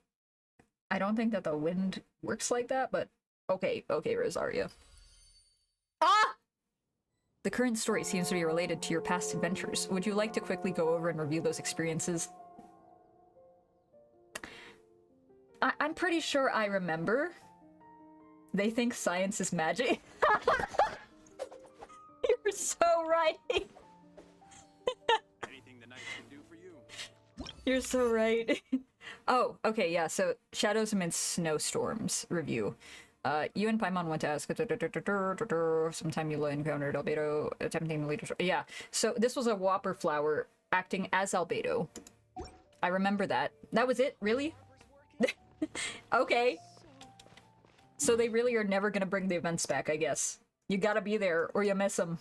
the wind works like that, but okay, Rosaria. Ah! The current story seems to be related to your past adventures. Would you like to quickly go over and review those experiences? I'm pretty sure I remember. They think science is magic. You're so right. Anything the knights can do for you. You're so right. Oh, okay, yeah, so Shadows Amidst Snowstorms review. You and Paimon went to ask sometime you encountered Albedo attempting to lead a... Yeah, so this was a Whopper Flower acting as Albedo. I remember that. That was it? Really? Okay. So they really are never gonna bring the events back, I guess. You gotta be there, or you miss them.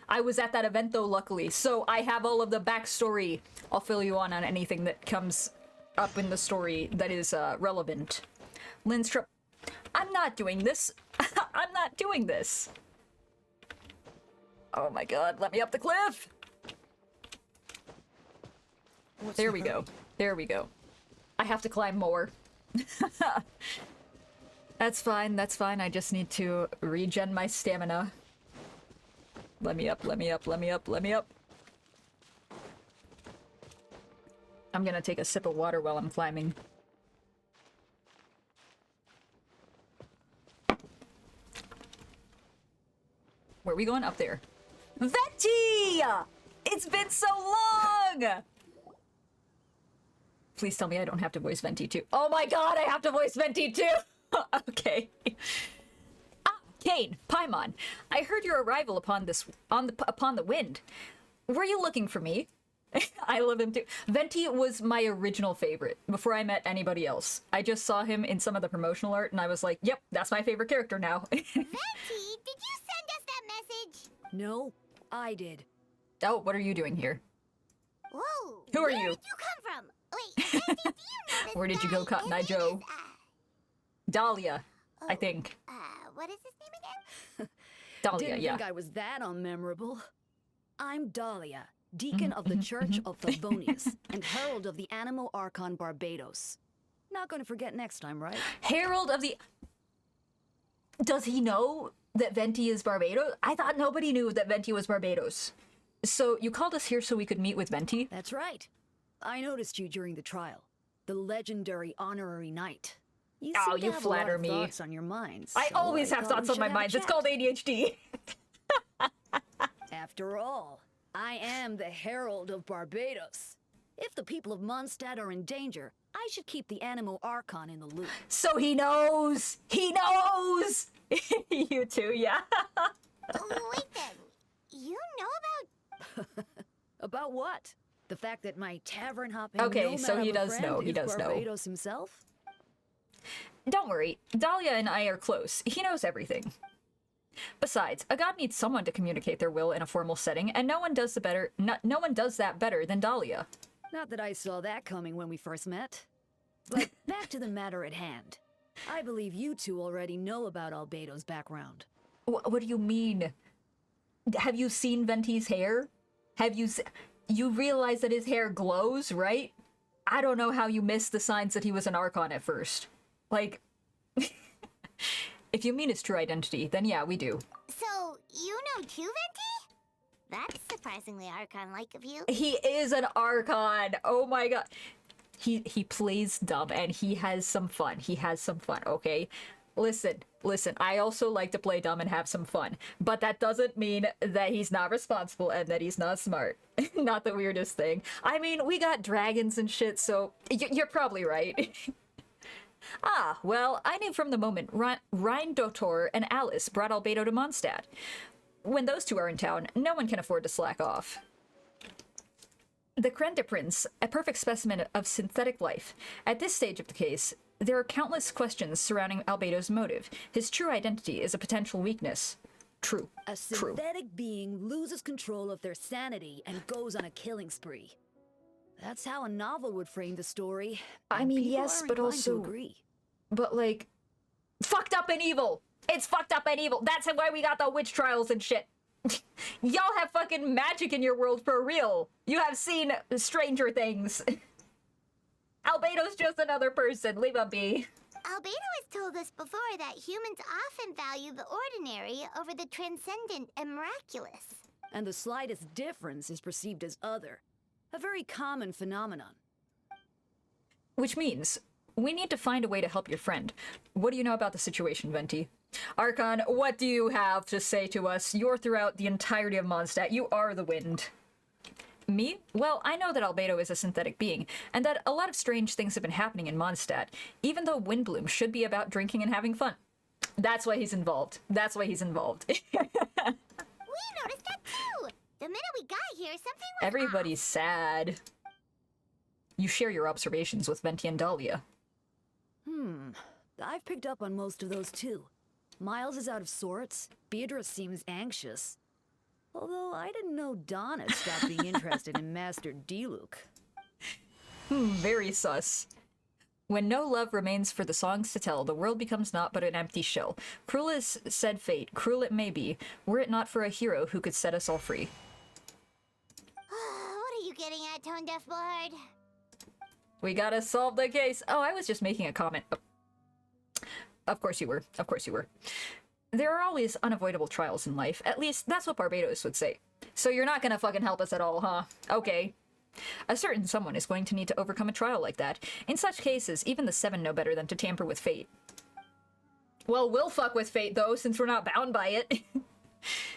I was at that event though, luckily, so I have all of the backstory. I'll fill you on anything that comes up in the story that is relevant. Lindstrom, I'm not doing this. I'm not doing this. Oh my god, let me up the cliff! There we go. There we go. I have to climb more. That's fine, that's fine. I just need to regen my stamina. Let me up, let me up, let me up, let me up. I'm gonna take a sip of water while I'm climbing. Where are we going? Up there. Venti! It's been so long! Please tell me I don't have to voice Venti too. Oh my god, I have to voice Venti too! Okay. Kane, Paimon, I heard your arrival upon the wind. Were you looking for me? I love him too. Venti was my original favorite before I met anybody else. I just saw him in some of the promotional art and I was like, yep, that's my favorite character now. Venti, did you send us that message? No, I did. Oh, what are you doing here? Whoa. Who are Where you? did you come from? Wait, Venti, do you notice Where did you go, that Cotton Eye his name Joe? is, Dahlia, I oh, think. what is his name again? Dahlia, Didn't yeah. think I was that unmemorable. I'm Dahlia, Deacon of the Church of Favonius and Herald of the Animo Archon Barbados. Not gonna forget next time, right? Herald of the... Does he know that Venti is Barbados? I thought nobody knew that Venti was Barbados. So you called us here so we could meet with Venti? That's right. I noticed you during the trial. The legendary honorary knight. You Oh, seem to you have flatter a lot of me. thoughts on your minds. I so always have thought thoughts we on my should have a mind. It's chat. called ADHD. After all, I am the Herald of Barbados. If the people of Mondstadt are in danger, I should keep the Animo Archon in the loop. So he knows! He knows! You too, yeah. Wait then, you know about... About what? The fact that my tavern hopping Okay, nomad so he of a does friend know, he is does know. Barbados himself? Don't worry, Dahlia and I are close. He knows everything. Besides, a god needs someone to communicate their will in a formal setting, and no one does that better than Dahlia. Not that I saw that coming when we first met. But back to the matter at hand. I believe you two already know about Albedo's background. What do you mean? Have you seen Venti's hair? Have you you realize that his hair glows, right? I don't know how you missed the signs that he was an Archon at first. Like, if you mean his true identity, then yeah, we do. So, you know too, Venti? That's surprisingly Archon-like of you. He is an Archon! Oh my god. He plays dumb and he has some fun. He has some fun, okay? listen, I also like to play dumb and have some fun, but that doesn't mean that he's not responsible and that he's not smart. Not the weirdest thing. I mean, we got dragons and shit, so you're probably right. Ah, well, I knew from the moment Rheindotor and Alice brought Albedo to Mondstadt. When those two are in town, no one can afford to slack off. The Krenda Prince, a perfect specimen of synthetic life. At this stage of the case, there are countless questions surrounding Albedo's motive. His true identity is a potential weakness. True. A True. synthetic being loses control of their sanity and goes on a killing spree. That's how a novel would frame the story. I and mean, people yes, are but inclined to also... agree. But, like, fucked up and evil! It's fucked up and evil! That's why we got the witch trials and shit! Y'all have fucking magic in your world for real! You have seen Stranger Things! Albedo's just another person, leave him be. Albedo has told us before that humans often value the ordinary over the transcendent and miraculous. And the slightest difference is perceived as other. A very common phenomenon. Which means, we need to find a way to help your friend. What do you know about the situation, Venti? Archon, what do you have to say to us? You're throughout the entirety of Mondstadt. You are the wind. Me? Well, I know that Albedo is a synthetic being, and that a lot of strange things have been happening in Mondstadt, even though Windbloom should be about drinking and having fun. That's why he's involved. That's why he's involved. We noticed that too! The minute we got here, something was Everybody's sad. You share your observations with Venti and Dahlia. I've picked up on most of those too. Miles is out of sorts. Beatrice seems anxious. Although I didn't know Dawn had stopped being interested in Master Diluc. Very sus. When no love remains for the songs to tell, the world becomes naught but an empty shell. Cruel is said fate, cruel it may be, were it not for a hero who could set us all free. What are you getting at, Tone Deaf Bard? We gotta solve the case. Oh, I was just making a comment. Oh. Of course you were. Of course you were. There are always unavoidable trials in life. At least, that's what Barbados would say. So you're not gonna fucking help us at all, huh? Okay. A certain someone is going to need to overcome a trial like that. In such cases, even the Seven know better than to tamper with fate. Well, we'll fuck with fate, though, since we're not bound by it.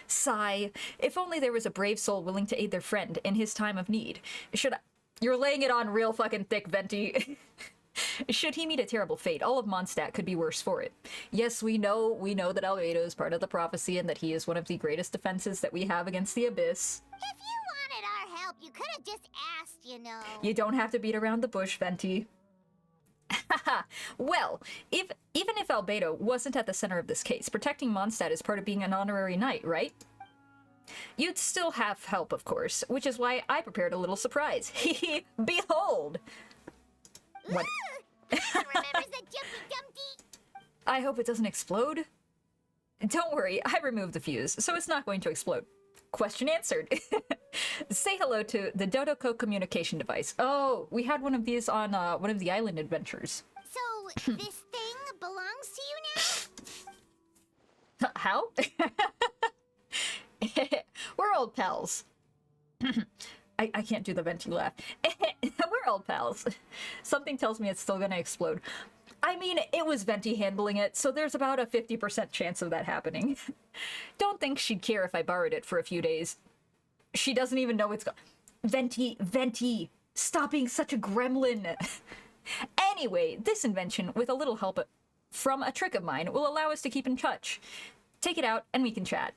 Sigh. If only there was a brave soul willing to aid their friend in his time of need. You're laying it on real fucking thick, Venti. Should he meet a terrible fate, all of Mondstadt could be worse for it. Yes, we know that Albedo is part of the prophecy and that he is one of the greatest defenses that we have against the Abyss. If you wanted our help, you could have just asked, you know. You don't have to beat around the bush, Venti. Well, even if Albedo wasn't at the center of this case, protecting Mondstadt is part of being an honorary knight, right? You'd still have help, of course, which is why I prepared a little surprise. Behold! What? Remembers that Jumpy Dumpty? I hope it doesn't explode. Don't worry, I removed the fuse, so it's not going to explode. Question answered. Say hello to the Dodoko communication device. Oh, we had one of these on one of the island adventures. So, this thing belongs to you now? How? We're old pals. I can't do the Venti laugh. We're old pals. Something tells me it's still gonna explode. I mean, it was Venti handling it, so there's about a 50% chance of that happening. Don't think she'd care if I borrowed it for a few days. She doesn't even know it's Venti, stop being such a gremlin. Anyway, this invention, with a little help from a trick of mine, will allow us to keep in touch. Take it out, and we can chat.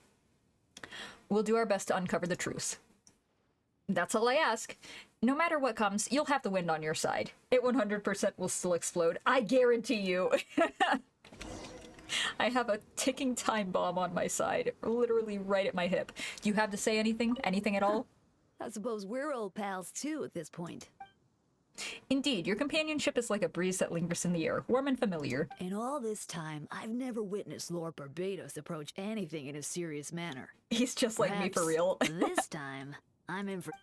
We'll do our best to uncover the truth. That's all I ask. No matter what comes, you'll have the wind on your side. It 100% will still explode. I guarantee you. I have a ticking time bomb on my side, literally right at my hip. Do you have to say anything? Anything at all? I suppose we're old pals too at this point. Indeed, your companionship is like a breeze that lingers in the air, warm and familiar. In all this time, I've never witnessed Lord Barbados approach anything in a serious manner. He's just like me for real. This time, I'm in for...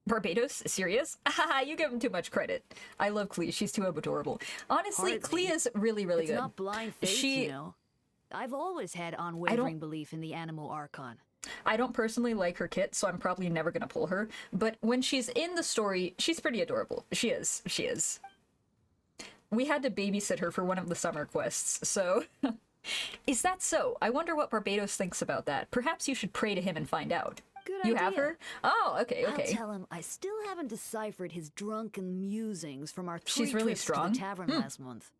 Barbados? Serious? Haha, you give him too much credit. I love Klee. She's too adorable. Honestly, Klee is really, really it's good. It's not blind faith, you know. I've always had unwavering belief in the animal Archon. I don't personally like her kit, so I'm probably never gonna pull her. But when she's in the story, she's pretty adorable. She is. we had to babysit her for one of the summer quests, so... Is that so? I wonder what Barbados thinks about that. Perhaps you should pray to him and find out. Good You idea. have her? Oh, okay. I'll tell him I still haven't deciphered his drunken musings from our three She's really trips strong. to the tavern last month.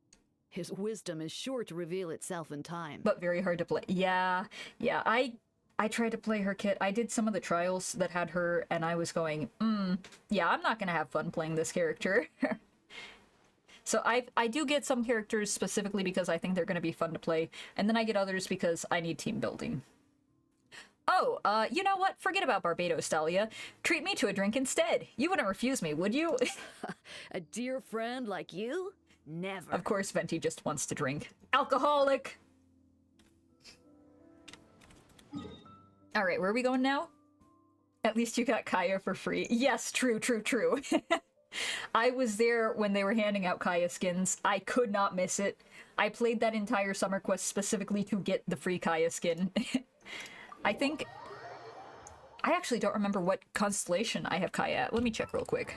His wisdom is sure to reveal itself in time. But very hard to play. Yeah. I tried to play her kit. I did some of the trials that had her, and I was going, yeah, I'm not gonna have fun playing this character. So I do get some characters specifically because I think they're gonna be fun to play, and then I get others because I need team building. Oh, you know what? Forget about Barbados, Dahlia. Treat me to a drink instead. You wouldn't refuse me, would you? A dear friend like you? Never. Of course, Venti just wants to drink. Alcoholic! Alright, where are we going now? At least you got KAEYA for free. Yes, true. I was there when they were handing out KAEYA skins. I could not miss it. I played that entire summer quest specifically to get the free KAEYA skin. I actually don't remember what constellation I have KAEYA at. Let me check real quick.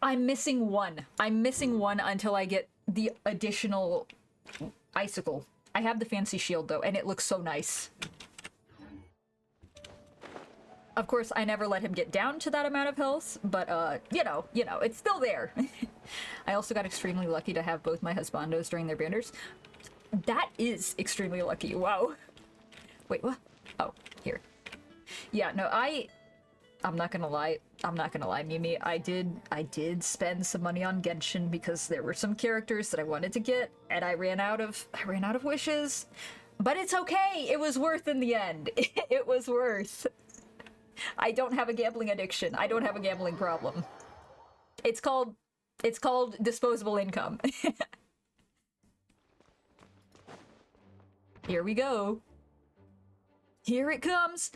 I'm missing one. I'm missing one until I get the additional icicle. I have the fancy shield though, and it looks so nice. Of course, I never let him get down to that amount of health, but, you know, it's still there. I also got extremely lucky to have both my husbandos during their banners. That is extremely lucky. Wow. Wait, what? Oh, here. Yeah, no, I'm not gonna lie. Mimi. I did spend some money on Genshin because there were some characters that I wanted to get, and I ran out of wishes. But it's okay. It was worth in the end. It was worth. I don't have a gambling addiction. I don't have a gambling problem. It's called disposable income. Here we go. Here it comes.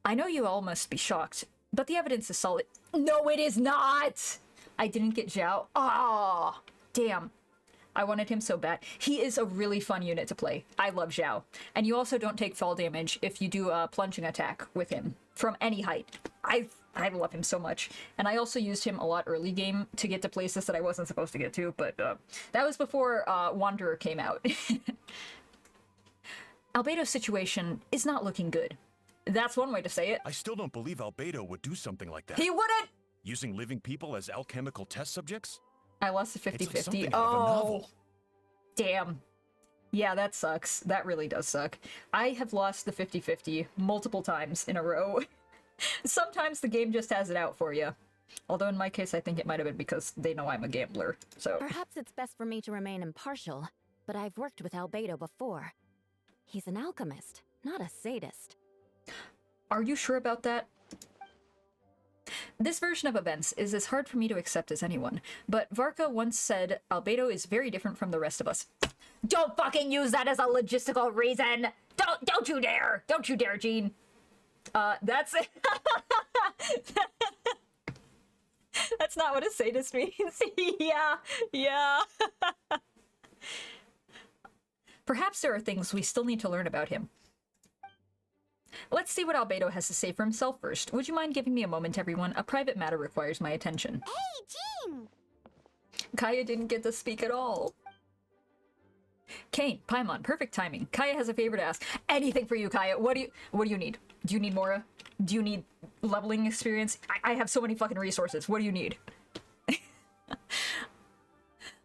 I know you all must be shocked, but the evidence is solid. No, it is not! I didn't get Zhao. Ah, damn. I wanted him so bad. He is a really fun unit to play. I love Zhao. And you also don't take fall damage if you do a plunging attack with him from any height. I love him so much. And I also used him a lot early game to get to places that I wasn't supposed to get to, but that was before Wanderer came out. Albedo's situation is not looking good. That's one way to say it. I still don't believe Albedo would do something like that. He wouldn't! Using living people as alchemical test subjects? I lost the 50-50. It's like something out of a novel. Damn. Yeah, that sucks. That really does suck. I have lost the 50-50 multiple times in a row. Sometimes the game just has it out for you. Although in my case, I think it might have been because they know I'm a gambler, so... Perhaps it's best for me to remain impartial, but I've worked with Albedo before. He's an alchemist, not a sadist. Are you sure about that? This version of events is as hard for me to accept as anyone, but Varka once said Albedo is very different from the rest of us. Don't fucking use that as a logistical reason! Don't you dare! Don't you dare, Jean! That's it. That's not what a sadist means. Yeah. Perhaps there are things we still need to learn about him. Let's see what Albedo has to say for himself first. Would you mind giving me a moment, everyone? A private matter requires my attention. Hey, Jean! KAEYA didn't get to speak at all. Kane, Paimon, perfect timing. KAEYA has a favor to ask. Anything for you, KAEYA. What do you need? Do you need Mora? Do you need leveling experience? I have so many fucking resources. What do you need?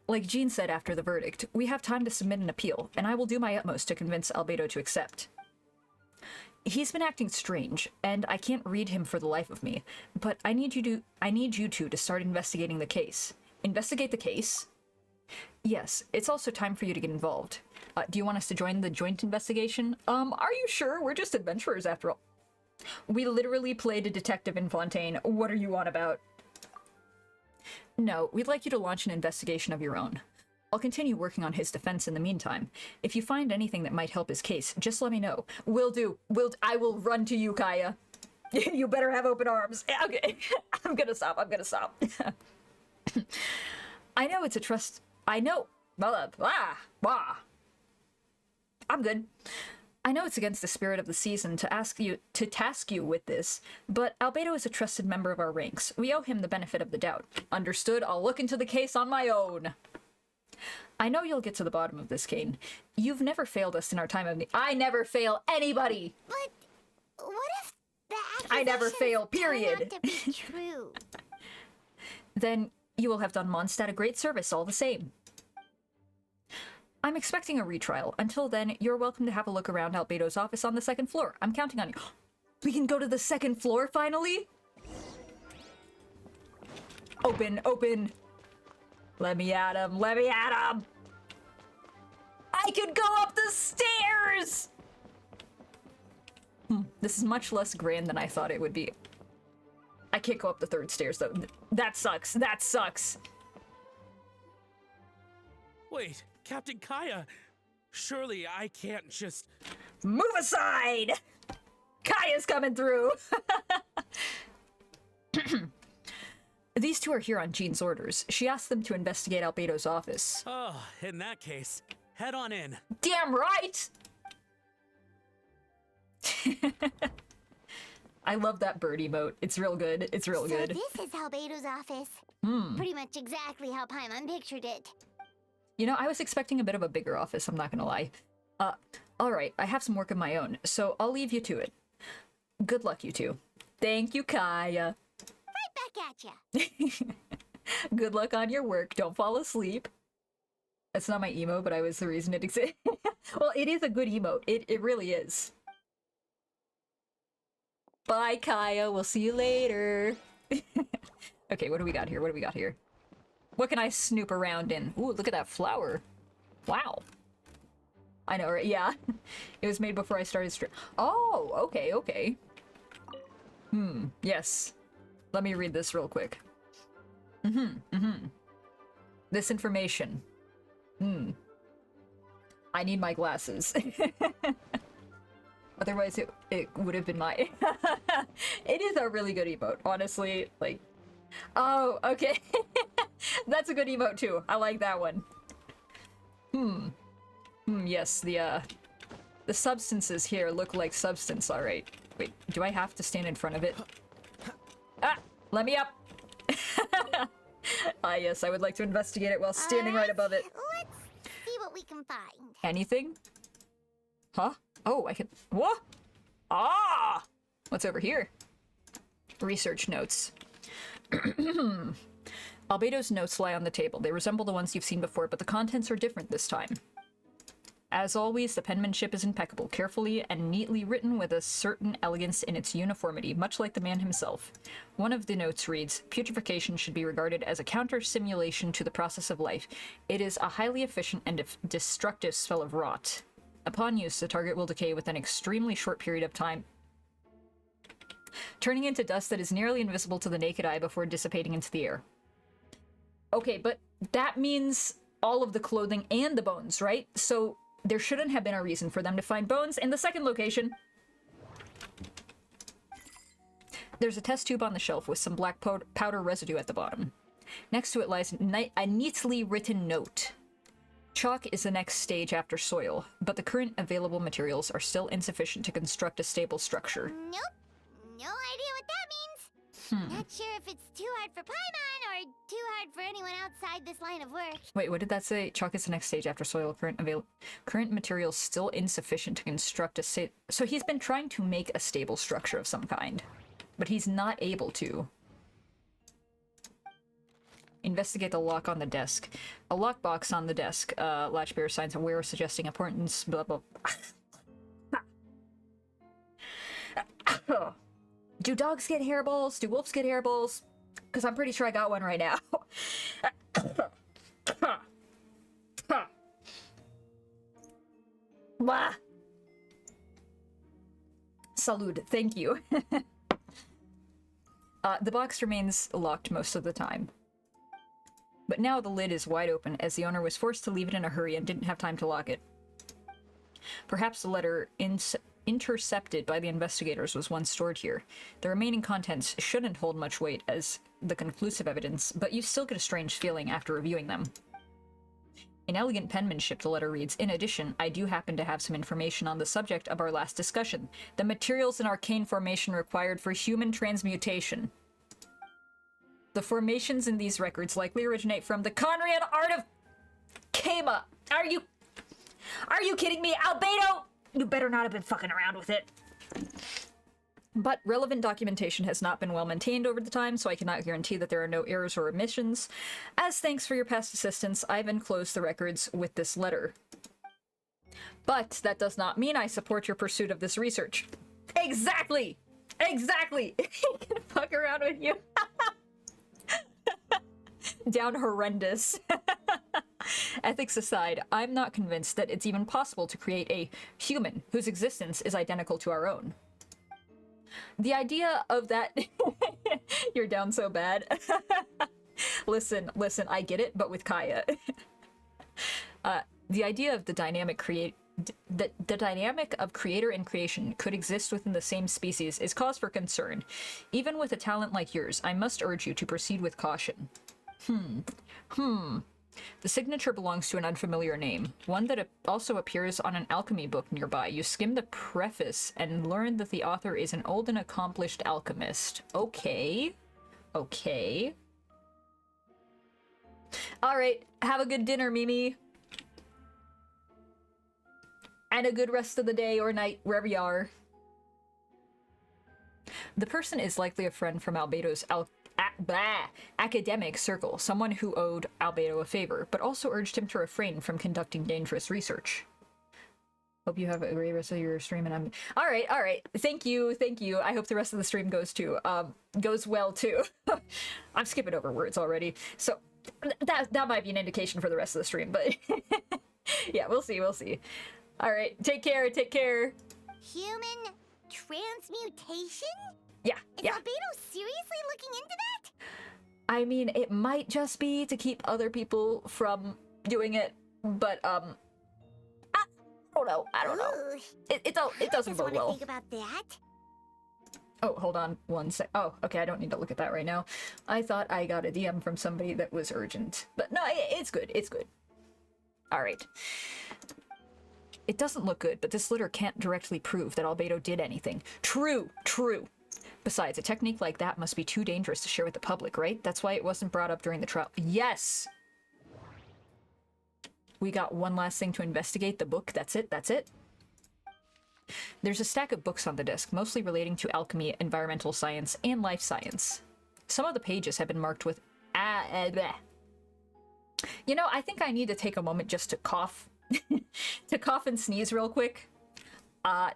Like Jean said after the verdict, we have time to submit an appeal, and I will do my utmost to convince Albedo to accept. He's been acting strange, and I can't read him for the life of me, but I need you two to start investigating the case. Investigate the case? Yes, it's also time for you to get involved. Do you want us to join the joint investigation? Are you sure? We're just adventurers after all. We literally played a detective in Fontaine. What are you on about? No, we'd like you to launch an investigation of your own. I'll continue working on his defense in the meantime. If you find anything that might help his case, just let me know. Will do. I will run to you, KAEYA. You better have open arms. Okay. I'm gonna stop. I know it's a trust... I know... I'm good. I know it's against the spirit of the season to task you with this, but Albedo is a trusted member of our ranks. We owe him the benefit of the doubt. Understood, I'll look into the case on my own. I know you'll get to the bottom of this, Kane. You've never failed us in our time of need. I never fail anybody! But what if the I never fail, accusations turn period. out to be true? Then you will have done Mondstadt a great service all the same. I'm expecting a retrial. Until then, you're welcome to have a look around Albedo's office on the 2nd floor. I'm counting on you. We can go to the 2nd floor, finally? Open, open. Let me at him, let me at him! I could go up the stairs! This is much less grand than I thought it would be. I can't go up the 3rd stairs, though. That sucks, that sucks. Wait, Captain KAEYA, surely I can't just... Move aside! KAEYA's coming through! These two are here on Jean's orders. She asked them to investigate Albedo's office. Oh, in that case, head on in. Damn right! I love that bird emote. It's real good. It's real good. This is Albedo's office. Pretty much exactly how Paimon pictured it. You know, I was expecting a bit of a bigger office, I'm not gonna lie. Alright, I have some work of my own, so I'll leave you to it. Good luck, you two. Thank you, KAEYA. Right back at ya. Good luck on your work. Don't fall asleep. That's not my emo, but I was the reason it exists. Well, it is a good emote. It really is. Bye, KAEYA. We'll see you later. Okay, what do we got here? What do we got here? What can I snoop around in? Ooh, look at that flower. Wow. I know, right? Yeah. It was made before I started Oh, okay, okay. Yes. Let me read this real quick. This information. I need my glasses. Otherwise, it would have been my... It is a really good emote, honestly. Like, oh, okay. That's a good emote, too. I like that one. Yes, the substances here look like substance, alright. Wait, do I have to stand in front of it? Ah! Let me up! Ah, yes, I would like to investigate it while standing right above it. Let's see what we can find. Anything? Huh? Oh, I can... What? Ah! What's over here? Research notes. Albedo's notes lie on the table. They resemble the ones you've seen before, but the contents are different this time. As always, the penmanship is impeccable, carefully and neatly written with a certain elegance in its uniformity, much like the man himself. One of the notes reads, "Putrefaction should be regarded as a counter-simulation to the process of life. It is a highly efficient and destructive spell of rot. Upon use, the target will decay within an extremely short period of time, turning into dust that is nearly invisible to the naked eye before dissipating into the air." Okay, but that means all of the clothing and the bones, right? So there shouldn't have been a reason for them to find bones in the second location. There's a test tube on the shelf with some black powder residue at the bottom. Next to it lies a neatly written note. Chalk is the next stage after soil, but the current available materials are still insufficient to construct a stable structure. Nope. No idea what that means. Not sure if it's too hard for Paimon or too hard for anyone outside this line of work. Wait, what did that say? Chalk is the next stage after soil. Current materials still insufficient to construct a So he's been trying to make a stable structure of some kind, but he's not able to. Investigate the lock on the desk. A lockbox on the desk. Latch bearer signs aware, suggesting importance. Blah blah. Do dogs get hairballs? Do wolves get hairballs? Because I'm pretty sure I got one right now. Blah. Salud, thank you. The box remains locked most of the time. But now the lid is wide open, as the owner was forced to leave it in a hurry and didn't have time to lock it. Perhaps the letter intercepted by the investigators was once stored here. The remaining contents shouldn't hold much weight as the conclusive evidence, but you still get a strange feeling after reviewing them. In elegant penmanship, the letter reads, "In addition, I do happen to have some information on the subject of our last discussion. The materials in arcane formation required for human transmutation. The formations in these records likely originate from the Conrian art of KAEYA. Are you kidding me, Albedo? You better not have been fucking around with it." But relevant documentation has not been well maintained over the time, so I cannot guarantee that there are no errors or omissions. As thanks for your past assistance, I've enclosed the records with this letter. But that does not mean I support your pursuit of this research. Exactly! Exactly! He can fuck around with you. Down horrendous. Ethics aside, I'm not convinced that it's even possible to create a human whose existence is identical to our own. The idea of that... You're down so bad. Listen, I get it, but with KAEYA. The idea of the dynamic the dynamic of creator and creation could exist within the same species is cause for concern. Even with a talent like yours, I must urge you to proceed with caution. The signature belongs to an unfamiliar name, one that also appears on an alchemy book nearby. You skim the preface and learn that the author is an old and accomplished alchemist. Okay. Okay. Alright, have a good dinner, Mimi. And a good rest of the day or night, wherever you are. The person is likely a friend from Albedo's academic circle, someone who owed Albedo a favor, but also urged him to refrain from conducting dangerous research. Hope you have a great rest of your stream, and I'm... Alright. Thank you. I hope the rest of the stream goes well, too. I'm skipping over words already, so that might be an indication for the rest of the stream, but... yeah, we'll see. Alright, take care. Human transmutation? Yeah. Is Albedo seriously looking into that? I mean, it might just be to keep other people from doing it, but, I don't know. It doesn't bode well. Think about that. Oh, hold on one sec. Oh, okay, I don't need to look at that right now. I thought I got a DM from somebody that was urgent. But no, it's good. Alright. It doesn't look good, but this letter can't directly prove that Albedo did anything. True. Besides, a technique like that must be too dangerous to share with the public, right? That's why it wasn't brought up during the trial. Yes! We got one last thing to investigate, the book. That's it. There's a stack of books on the desk, mostly relating to alchemy, environmental science, and life science. Some of the pages have been marked with You know, I think I need to take a moment just to cough. To cough and sneeze real quick. I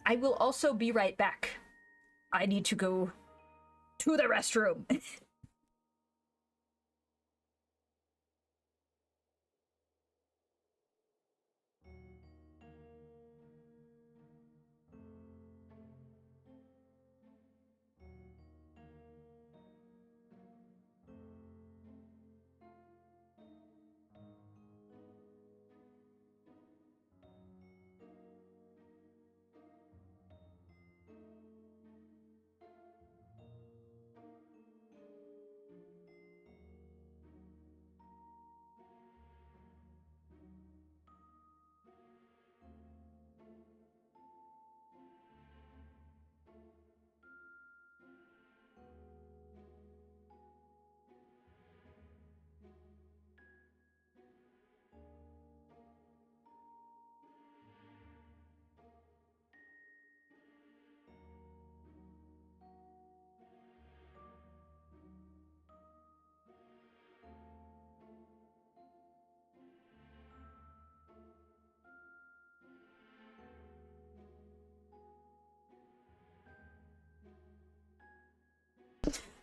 will also be right back. I need to go to the restroom.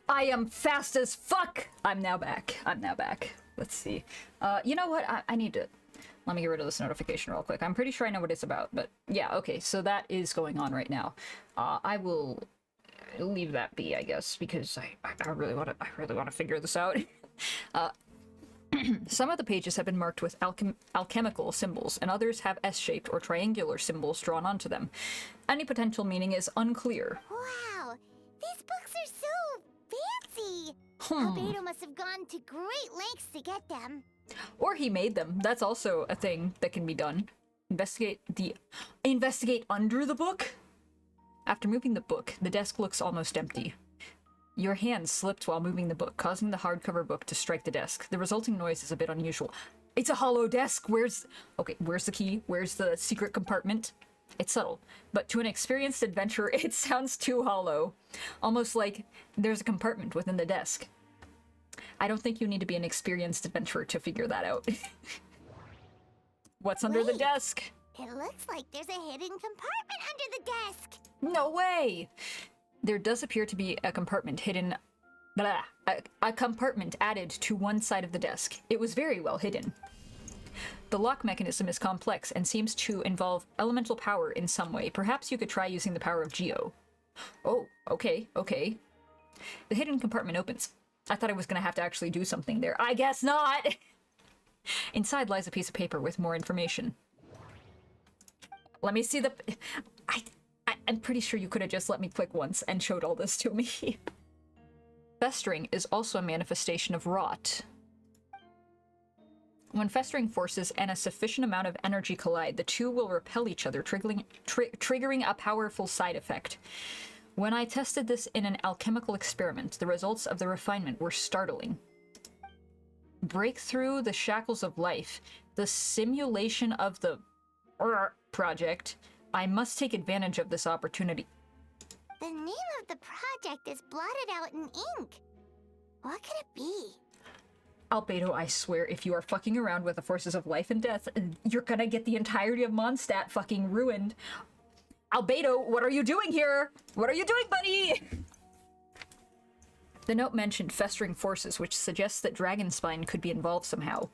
I am fast as fuck! I'm now back. Let's see. You know what? I need to... Let me get rid of this notification real quick. I'm pretty sure I know what it's about, but yeah, okay, so that is going on right now. I will leave that be, I guess, because I really want to figure this out. Some of the pages have been marked with alchemical symbols, and others have S-shaped or triangular symbols drawn onto them. Any potential meaning is unclear. Wow, these books are so fancy. Albedo must have gone to great lengths to get them. Or he made them. That's also a thing that can be done. Investigate under the book? After moving the book, the desk looks almost empty. Your hand slipped while moving the book, causing the hardcover book to strike the desk. The resulting noise is a bit unusual. It's a hollow desk! Where's the key? Where's the secret compartment? It's subtle, but to an experienced adventurer, it sounds too hollow. Almost like there's a compartment within the desk. I don't think you need to be an experienced adventurer to figure that out. What's under the desk? It looks like there's a hidden compartment under the desk. No way! There does appear to be a compartment hidden... a compartment added to one side of the desk. It was very well hidden. The lock mechanism is complex and seems to involve elemental power in some way. Perhaps you could try using the power of Geo. Oh, okay. The hidden compartment opens. I thought I was gonna have to actually do something there. I guess not! Inside lies a piece of paper with more information. Let me see the... I'm pretty sure you could have just let me click once and showed all this to me. Festering is also a manifestation of rot. When festering forces and a sufficient amount of energy collide, the two will repel each other, triggering a powerful side effect. When I tested this in an alchemical experiment, the results of the refinement were startling. Break through the shackles of life, the simulation of the project. I must take advantage of this opportunity. The name of the project is blotted out in ink. What could it be? Albedo, I swear, if you are fucking around with the forces of life and death, you're gonna get the entirety of Mondstadt fucking ruined. Albedo, what are you doing here? What are you doing, buddy? The note mentioned festering forces, which suggests that Dragonspine could be involved somehow.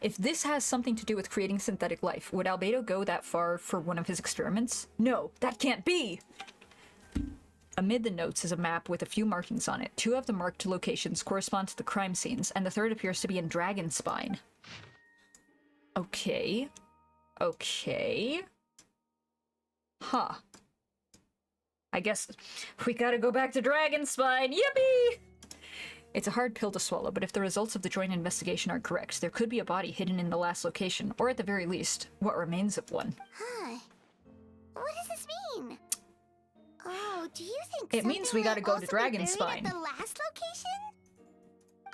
If this has something to do with creating synthetic life, would Albedo go that far for one of his experiments? No, that can't be! Amid the notes is a map with a few markings on it. 2 of the marked locations correspond to the crime scenes, and the 3rd appears to be in Dragonspine. Okay. Huh. I guess we gotta go back to Dragonspine. Yippee! It's a hard pill to swallow, but if the results of the joint investigation are correct, there could be a body hidden in the last location, or at the very least, what remains of one. Huh. What does this mean? Oh, do you think it means we gotta go to Dragonspine? At the last location?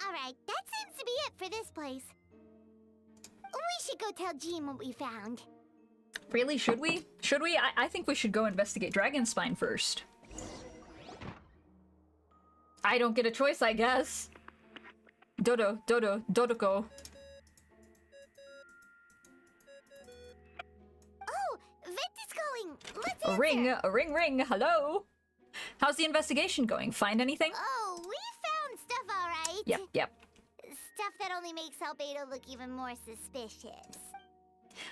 Alright, that seems to be it for this place. We should go tell Jean what we found. Really? Should we? Should we? I think we should go investigate Dragonspine first. I don't get a choice, I guess. Dodoko. Oh, Venti's calling. Let's answer. A ring. Hello. How's the investigation going? Find anything? Oh, we found stuff, all right. Yep. Stuff that only makes Albedo look even more suspicious.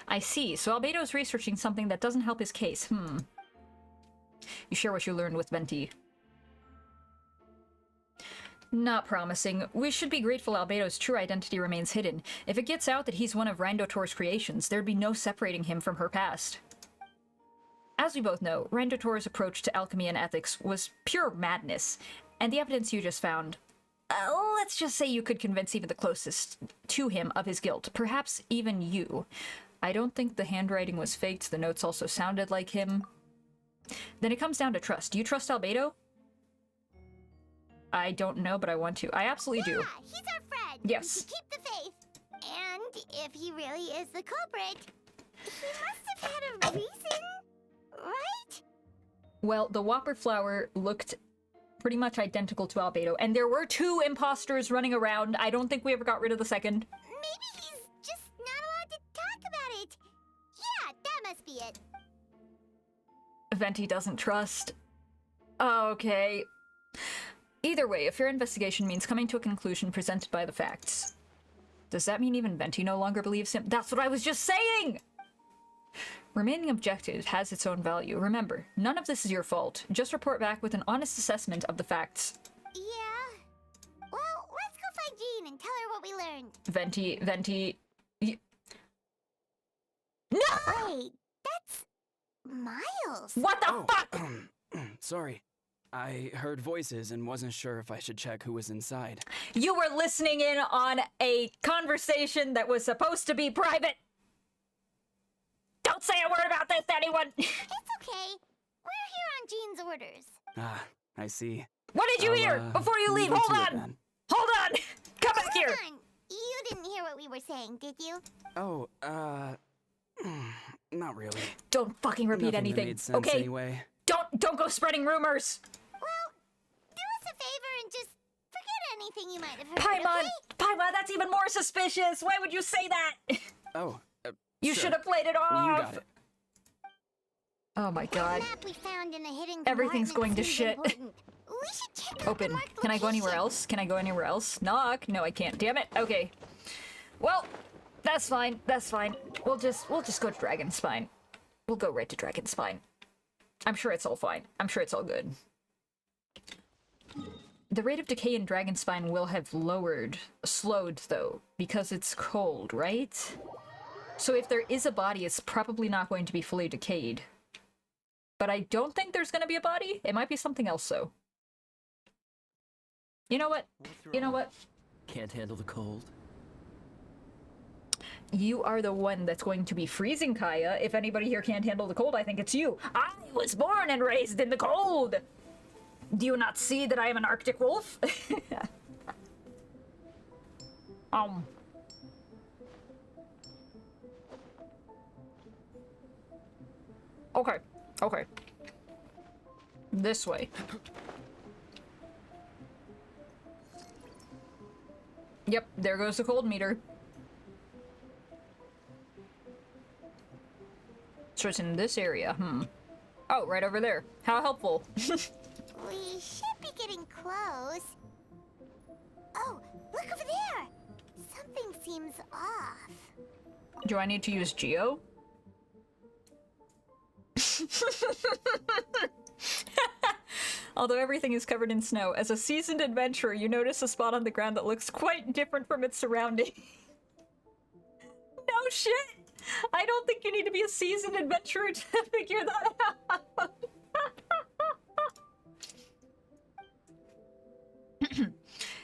I see. So Albedo's researching something that doesn't help his case. You share what you learned with Venti. Not promising. We should be grateful Albedo's true identity remains hidden. If it gets out that he's one of Randotor's creations, there'd be no separating him from her past. As we both know, Randotor's approach to alchemy and ethics was pure madness, and the evidence you just found... let's just say you could convince even the closest to him of his guilt, perhaps even you. I don't think the handwriting was faked, the notes also sounded like him. Then it comes down to trust. Do you trust Albedo? I don't know, but I want to. I absolutely do. Yeah, he's our friend. Yes. We should keep the faith. And if he really is the culprit, he must have had a reason, right? Well, the Whopper flower looked pretty much identical to Albedo, and there were 2 imposters running around. I don't think we ever got rid of the second. Maybe he's just not allowed to talk about it. Yeah, that must be it. Venti doesn't trust. Okay. Either way, a fair investigation means coming to a conclusion presented by the facts. Does that mean even Venti no longer believes him? That's what I was just saying! Remaining objective has its own value. Remember, none of this is your fault. Just report back with an honest assessment of the facts. Yeah. Well, let's go find Jean and tell her what we learned. Venti... No! Wait, that's... Miles! What the fuck?! Sorry. I heard voices and wasn't sure if I should check who was inside. You were listening in on a conversation that was supposed to be private. Don't say a word about this to anyone. It's okay. We're here on Jean's orders. Ah, I see. What did you hear before you leave? leave you Hold to it on. then. Hold on. Come back here. Hold on. You didn't hear what we were saying, did you? Oh, not really. Don't fucking repeat Nothing that anything. made sense Okay. Anyway. Don't go spreading rumors. Well, do us a favor and just forget anything you might have heard, Paimon, okay? Paimon, that's even more suspicious. Why would you say that? Oh, You sure. should have played it off. You got it. Oh my god. The map we found in the hidden Everything's going compartment to seems shit. important. We should check out the Open. marked Can I go anywhere location. else? Can I go anywhere else? Knock. No, I can't. Damn it. Okay. Well, that's fine. That's fine. We'll just go to Dragonspine. We'll go right to Dragonspine. I'm sure it's all fine. I'm sure it's all good. The rate of decay in Dragonspine will have slowed though, because it's cold, right? So if there is a body, it's probably not going to be fully decayed. But I don't think there's gonna be a body. It might be something else though. You know what? You know what? Can't handle the cold. You are the one that's going to be freezing, KAEYA. If anybody here can't handle the cold, I think it's you. I was born and raised in the cold! Do you not see that I am an Arctic wolf? Okay. Okay. This way. Yep, there goes the cold meter. So it's in this area, Oh, right over there. How helpful. We should be getting close. Oh, look over there! Something seems off. Do I need to use Geo? Although everything is covered in snow, as a seasoned adventurer, you notice a spot on the ground that looks quite different from its surroundings. No shit! I don't think you need to be a seasoned adventurer to figure that out.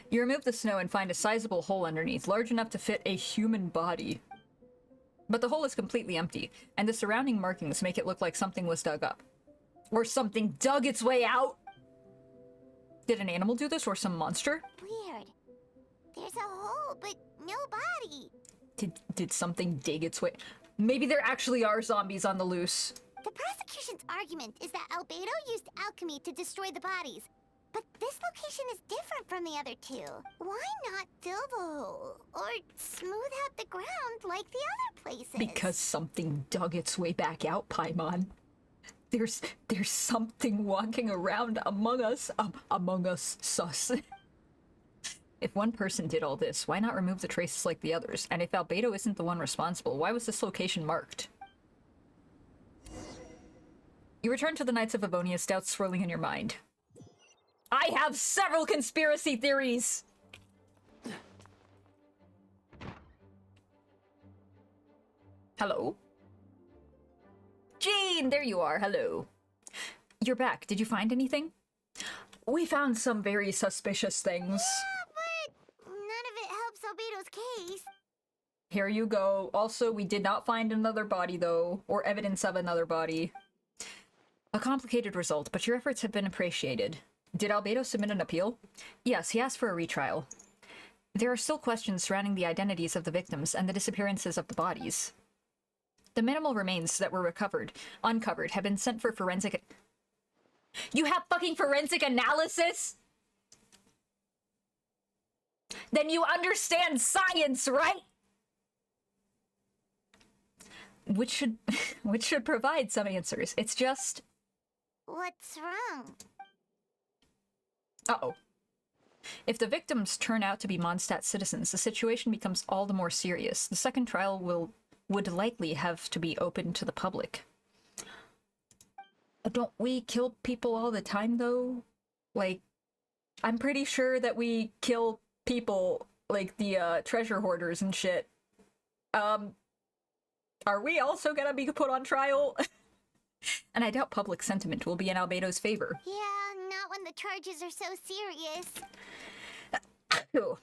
You remove the snow and find a sizable hole underneath, large enough to fit a human body. But the hole is completely empty, and the surrounding markings make it look like something was dug up. Or something dug its way out! Did an animal do this, or some monster? Weird. There's a hole, but no body. Did something dig its way? Maybe there actually are zombies on the loose. The prosecution's argument is that Albedo used alchemy to destroy the bodies. But this location is different from the other two. Why not fill the hole? Or smooth out the ground like the other places? Because something dug its way back out, Paimon. There's something walking around among us. Among us, sus. If one person did all this, why not remove the traces like the others? And if Albedo isn't the one responsible, why was this location marked? You return to the Knights of Avonia's doubts swirling in your mind. I have several conspiracy theories! Hello? Jean, there you are, hello. You're back. Did you find anything? We found some very suspicious things. Yeah, but none of it helps Albedo's case. Here you go. Also, we did not find another body, though, or evidence of another body. A complicated result, but your efforts have been appreciated. Did Albedo submit an appeal? Yes, he asked for a retrial. There are still questions surrounding the identities of the victims and the disappearances of the bodies. The minimal remains that were uncovered, have been sent for forensic... You have fucking forensic analysis?! Then you understand science, right? Which should provide some answers. It's just... What's wrong? Uh-oh. If the victims turn out to be Mondstadt citizens, the situation becomes all the more serious. The second trial would likely have to be open to the public. Don't we kill people all the time, though? Like, I'm pretty sure that we kill people, like the treasure hoarders and shit. Are we also gonna be put on trial? And I doubt public sentiment will be in Albedo's favor. Yeah, not when the charges are so serious. Ooh.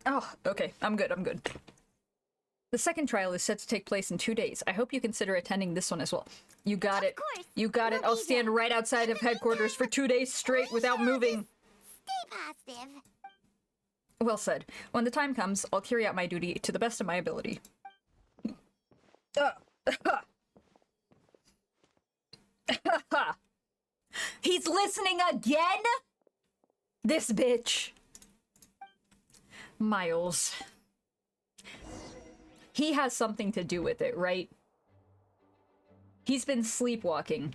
Oh, okay. I'm good. I'm good. The second trial is set to take place in 2 days. I hope you consider attending this one as well. You got it. Of course. You got it. I'll stand right outside of headquarters for 2 days straight without moving. Stay positive. Well said. When the time comes, I'll carry out my duty to the best of my ability. He's listening again? This bitch. Miles. He has something to do with it, right? He's been sleepwalking.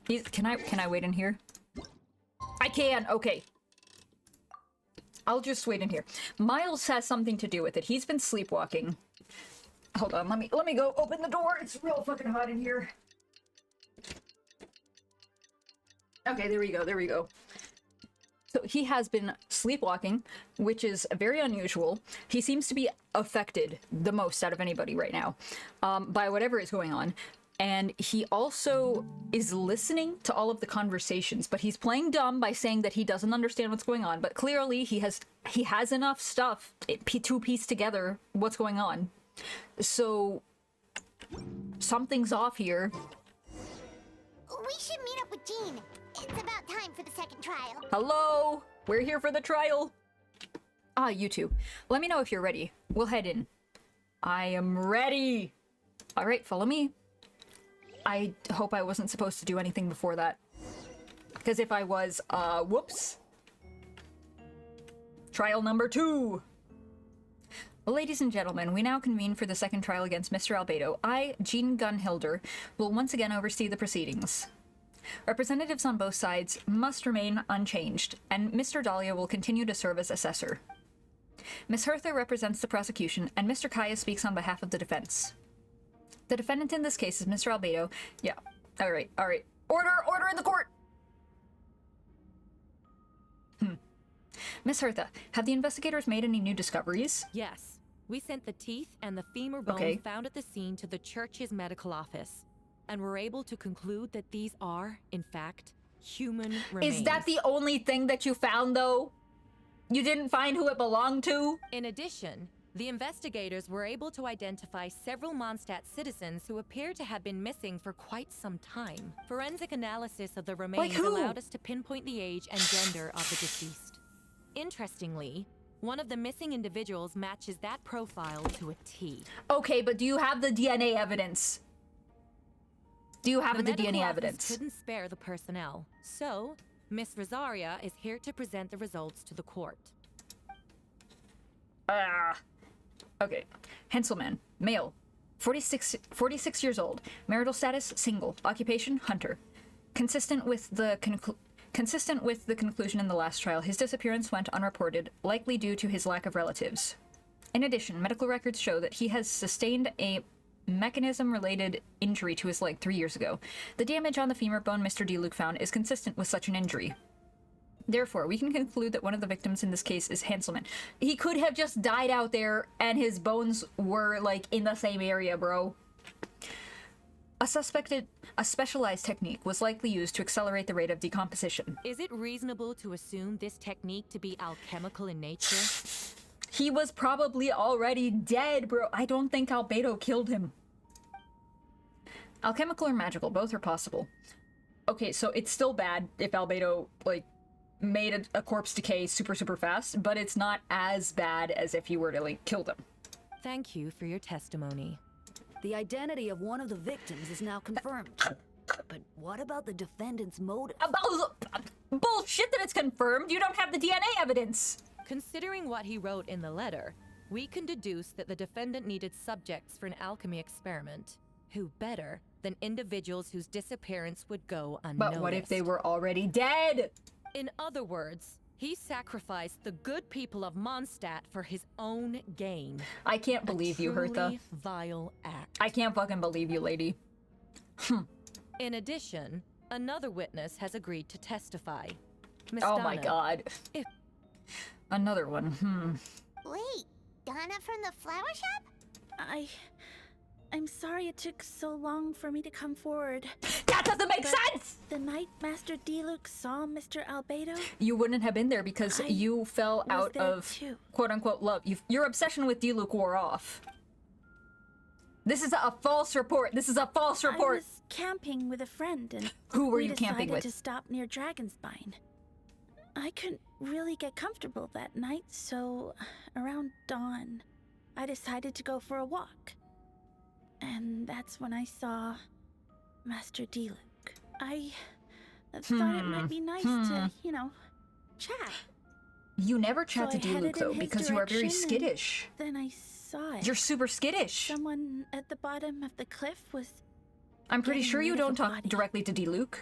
Can I wait in here? I can. Okay. I'll just wait in here. Miles has something to do with it. He's been sleepwalking. Hold on, let me go open the door. It's real fucking hot in here. Okay, there we go, there we go. So he has been sleepwalking, which is very unusual. He seems to be affected the most out of anybody right now by whatever is going on. And he also is listening to all of the conversations, but he's playing dumb by saying that he doesn't understand what's going on. But clearly he has enough stuff to piece together what's going on. So something's off here. We should meet up with Jean. It's about time for the second trial. Hello? We're here for the trial. Ah, you two. Let me know if you're ready. We'll head in. I am ready. All right, follow me. I hope I wasn't supposed to do anything before that. Because if I was, whoops. Trial number 2. Ladies and gentlemen, we now convene for the second trial against Mr. Albedo. I, Jean Gunhilder, will once again oversee the proceedings. Representatives on both sides must remain unchanged, and Mr. Dahlia will continue to serve as assessor. Ms. Hertha represents the prosecution, and Mr. KAEYA speaks on behalf of the defense. The defendant in this case is Mr. Albedo. Yeah. All right. Order in the court! Ms. Hertha, have the investigators made any new discoveries? Yes. We sent the teeth and the femur bone found at the scene to the church's medical office, and were able to conclude that these are, in fact, human remains. Is that the only thing that you found, though? You didn't find who it belonged to? In addition, the investigators were able to identify several Mondstadt citizens who appear to have been missing for quite some time. Forensic analysis of the remains allowed us to pinpoint the age and gender of the deceased. Interestingly, one of the missing individuals matches that profile to a T. Okay, but do you have the DNA evidence? Do you have the DNA medical evidence? office couldn't spare the personnel, so Miss Rosaria is here to present the results to the court. Okay. Henselman, male, 46 years old, marital status, single, occupation, hunter. Consistent with the conclusion in the last trial, his disappearance went unreported, likely due to his lack of relatives. In addition, medical records show that he has sustained a mechanism-related injury to his leg 3 years ago. The damage on the femur bone Mr. D. Luke found is consistent with such an injury. Therefore, we can conclude that one of the victims in this case is Henselman. He could have just died out there and his bones were, like, in the same area, bro. A specialized technique was likely used to accelerate the rate of decomposition. Is it reasonable to assume this technique to be alchemical in nature? He was probably already dead, bro. I don't think Albedo killed him. Alchemical or magical, both are possible. Okay, so it's still bad if Albedo, like, made a corpse decay super fast, but it's not as bad as if you were to, like, kill them. Thank you for your testimony. The identity of one of the victims is now confirmed. But what about the defendant's motive? Bullshit that it's confirmed! You don't have the DNA evidence! Considering what he wrote in the letter, we can deduce that the defendant needed subjects for an alchemy experiment. Who better than individuals whose disappearance would go unnoticed? But what if they were already dead? In other words, he sacrificed the good people of Mondstadt for his own gain. I can't believe you, Hertha. Truly vile act. I can't fucking believe you, lady. In addition, another witness has agreed to testify. Miss Oh Donna, my god. Another one, Wait, Donna from the flower shop? I'm sorry it took so long for me to come forward. That doesn't make sense! The night Master Diluc saw Mr. Albedo, You wouldn't have been there because you fell out there of too. quote-unquote love. Your obsession with Diluc wore off. This is a false report. This is a false I report. was camping with a friend and Who were we you camping decided with? to stop near Dragonspine. I couldn't really get comfortable that night, so around dawn, I decided to go for a walk. And that's when I saw Master Diluc. I thought it might be nice to, you know, chat. You never chat So to I headed Diluc though, in his because you are very direction, and skittish. Then I saw it. You're super skittish. Someone at the bottom of the cliff was... I'm pretty getting sure you rid of don't a talk body. directly to Diluc.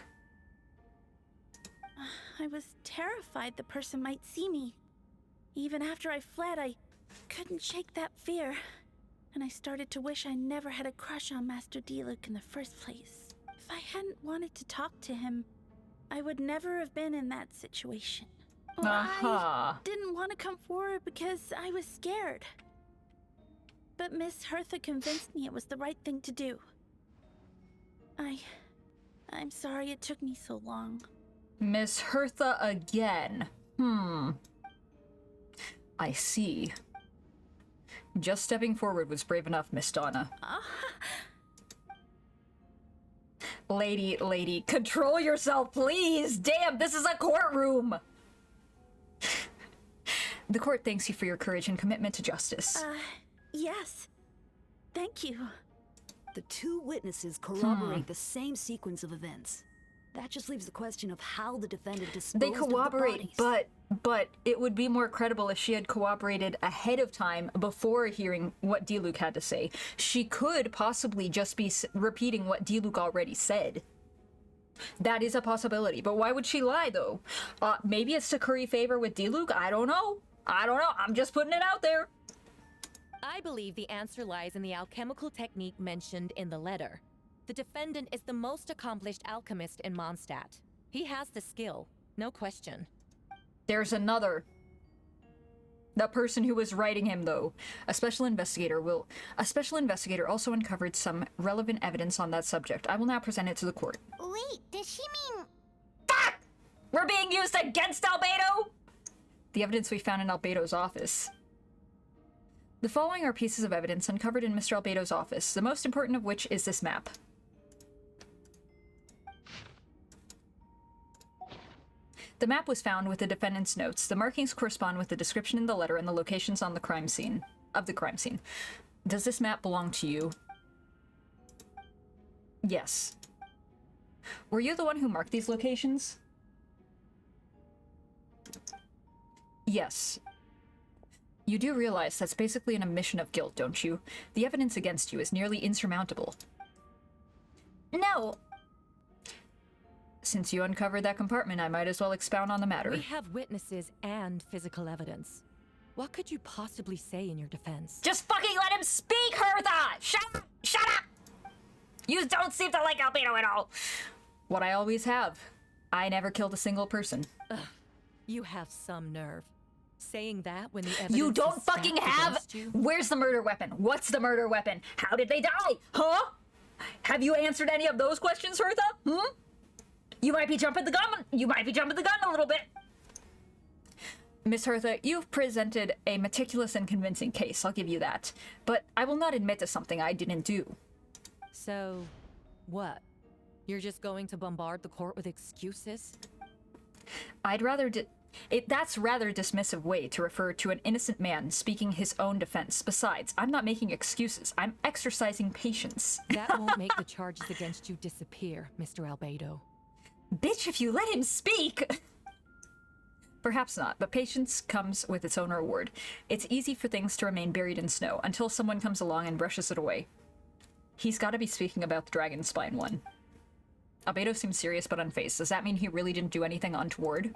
I was terrified the person might see me. Even after I fled, I couldn't shake that fear. And I started to wish I never had a crush on Master Diluc in the first place. If I hadn't wanted to talk to him, I would never have been in that situation. Well, I didn't want to come forward because I was scared. But Miss Hertha convinced me it was the right thing to do. I'm sorry it took me so long. Miss Hertha again. I see. Just stepping forward was brave enough, Miss Donna. Lady, control yourself, please! Damn, this is a courtroom! The court thanks you for your courage and commitment to justice. Yes. Thank you. The two witnesses corroborate the same sequence of events. That just leaves the question of how the defendant disposed They of the corroborate, bodies. but it would be more credible if she had cooperated ahead of time before hearing what Diluc had to say. She could possibly just be repeating what Diluc already said. That is a possibility, but why would she lie, though? Maybe it's to curry favor with Diluc? I don't know. I'm just putting it out there. I believe the answer lies in the alchemical technique mentioned in the letter. The defendant is the most accomplished alchemist in Mondstadt. He has the skill, no question. There's another. The person who was writing him, though. A special investigator also uncovered some relevant evidence on that subject. I will now present it to the court. Wait, does she mean... Fuck! We're being used against Albedo? The evidence we found in Albedo's office. The following are pieces of evidence uncovered in Mr. Albedo's office, the most important of which is this map. The map was found with the defendant's notes. The markings correspond with the description in the letter and the locations on the crime scene. Does this map belong to you? Yes. Were you the one who marked these locations? Yes. You do realize that's basically an admission of guilt, don't you? The evidence against you is nearly insurmountable. No. Since you uncovered that compartment, I might as well expound on the matter. We have witnesses and physical evidence. What could you possibly say in your defense? Just fucking let him speak, Hertha! Shut up! Shut up! You don't seem to like Albedo at all. What I always have. I never killed a single person. Ugh, you have some nerve. Saying that when the evidence You don't is fucking stacked have... against you? Where's the murder weapon? What's the murder weapon? How did they die? Huh? Have you answered any of those questions, Hertha? You might be jumping the gun. You might be jumping the gun a little bit. Miss Hertha, you've presented a meticulous and convincing case, I'll give you that. But I will not admit to something I didn't do. So, what? You're just going to bombard the court with excuses? I'd rather that's rather a dismissive way to refer to an innocent man speaking his own defense. Besides, I'm not making excuses. I'm exercising patience. That won't make the charges against you disappear, Mr. Albedo. Bitch, if you let him speak! Perhaps not, but patience comes with its own reward. It's easy for things to remain buried in snow until someone comes along and brushes it away. He's gotta be speaking about the Dragon Spine one. Albedo seems serious but unfazed. Does that mean he really didn't do anything untoward?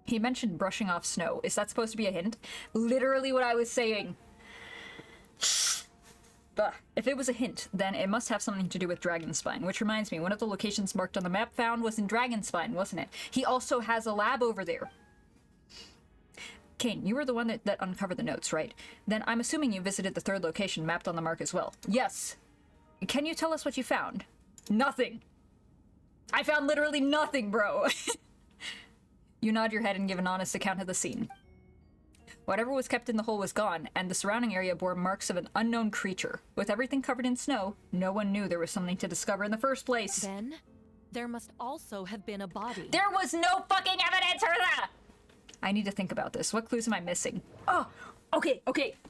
He mentioned brushing off snow. Is that supposed to be a hint? Literally what I was saying. Ugh. If it was a hint, then it must have something to do with Dragonspine, which reminds me, one of the locations marked on the map found was in Dragonspine, wasn't it? He also has a lab over there. Kane, you were the one that uncovered the notes, right? Then I'm assuming you visited the third location mapped on the mark as well. Yes. Can you tell us what you found? Nothing. I found literally nothing, bro. You nod your head and give an honest account of the scene. Whatever was kept in the hole was gone, and the surrounding area bore marks of an unknown creature. With everything covered in snow, no one knew there was something to discover in the first place. Then, there must also have been a body. There was no fucking evidence for that! I need to think about this. What clues am I missing? Oh, okay.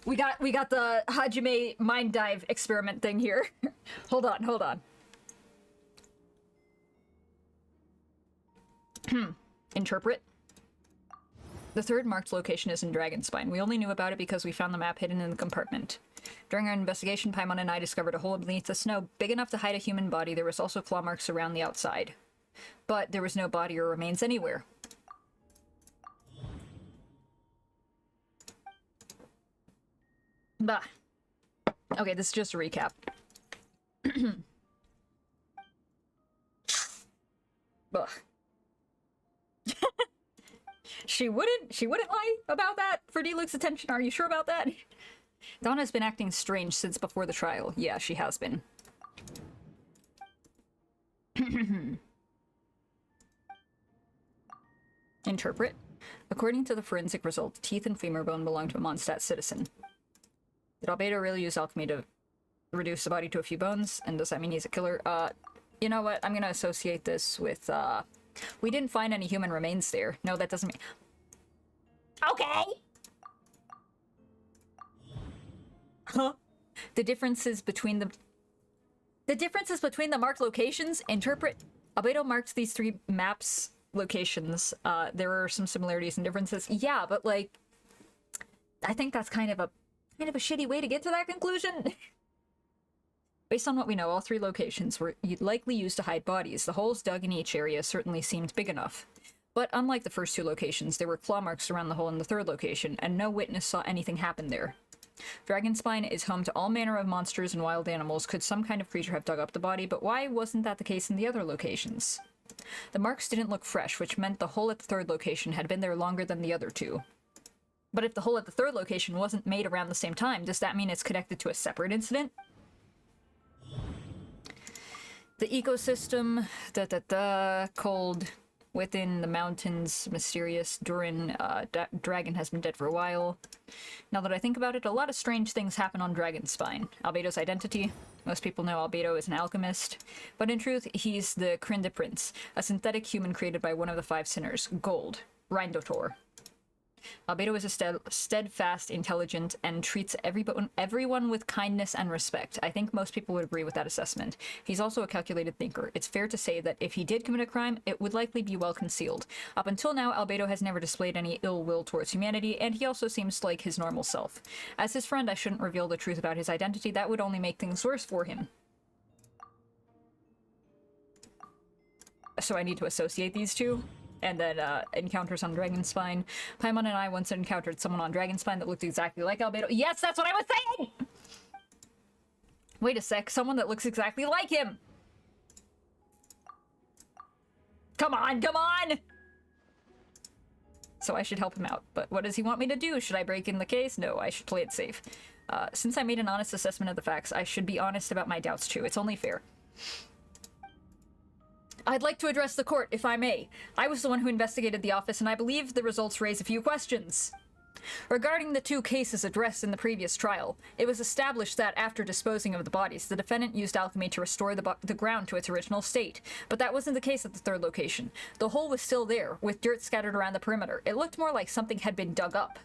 We got the Hajime mind dive experiment thing here. Hold on. Interpret. The third marked location is in Dragonspine. We only knew about it because we found the map hidden in the compartment. During our investigation, Paimon and I discovered a hole beneath the snow big enough to hide a human body. There was also claw marks around the outside. But there was no body or remains anywhere. Bah. Okay, this is just a recap. Ugh. She wouldn't lie about that for D-Luke's attention. Are you sure about that? Donna's been acting strange since before the trial. Yeah, she has been. Interpret. According to the forensic result, teeth and femur bone belong to a Mondstadt citizen. Did Albedo really use alchemy to reduce the body to a few bones? And does that mean he's a killer? You know what? I'm gonna associate this with, we didn't find any human remains there. No, that doesn't mean... Okay! Huh? The differences between the marked locations. Interpret. Albedo marked these 3 maps locations. There are some similarities and differences. Yeah, but like, I think that's kind of a shitty way to get to that conclusion. Based on what we know, all 3 locations were likely used to hide bodies. The holes dug in each area certainly seemed big enough. But unlike the first 2 locations, there were claw marks around the hole in the 3rd location, and no witness saw anything happen there. Dragonspine is home to all manner of monsters and wild animals. Could some kind of creature have dug up the body? But why wasn't that the case in the other locations? The marks didn't look fresh, which meant the hole at the 3rd location had been there longer than the other 2. But if the hole at the 3rd location wasn't made around the same time, does that mean it's connected to a separate incident? The ecosystem, cold, within the mountains, mysterious, Durin, dragon has been dead for a while. Now that I think about it, a lot of strange things happen on Dragonspine. Albedo's identity. Most people know Albedo is an alchemist, but in truth, he's the Krinde Prince, a synthetic human created by one of the 5 sinners, Gold, Reindotor. Albedo is a steadfast, intelligent, and treats everyone with kindness and respect. I think most people would agree with that assessment. He's also a calculated thinker. It's fair to say that if he did commit a crime, it would likely be well concealed. Up until now, Albedo has never displayed any ill will towards humanity, and he also seems like his normal self. As his friend, I shouldn't reveal the truth about his identity. That would only make things worse for him. So I need to associate these 2? And then, encounters on Dragonspine. Paimon and I once encountered someone on Dragonspine that looked exactly like Albedo. Yes, that's what I was saying! Wait a sec, someone that looks exactly like him! Come on! So I should help him out. But what does he want me to do? Should I break in the case? No, I should play it safe. Since I made an honest assessment of the facts, I should be honest about my doubts too. It's only fair. I'd like to address the court, if I may. I was the one who investigated the office, and I believe the results raise a few questions. Regarding the 2 cases addressed in the previous trial, it was established that after disposing of the bodies, the defendant used alchemy to restore the ground to its original state. But that wasn't the case at the 3rd location. The hole was still there, with dirt scattered around the perimeter. It looked more like something had been dug up.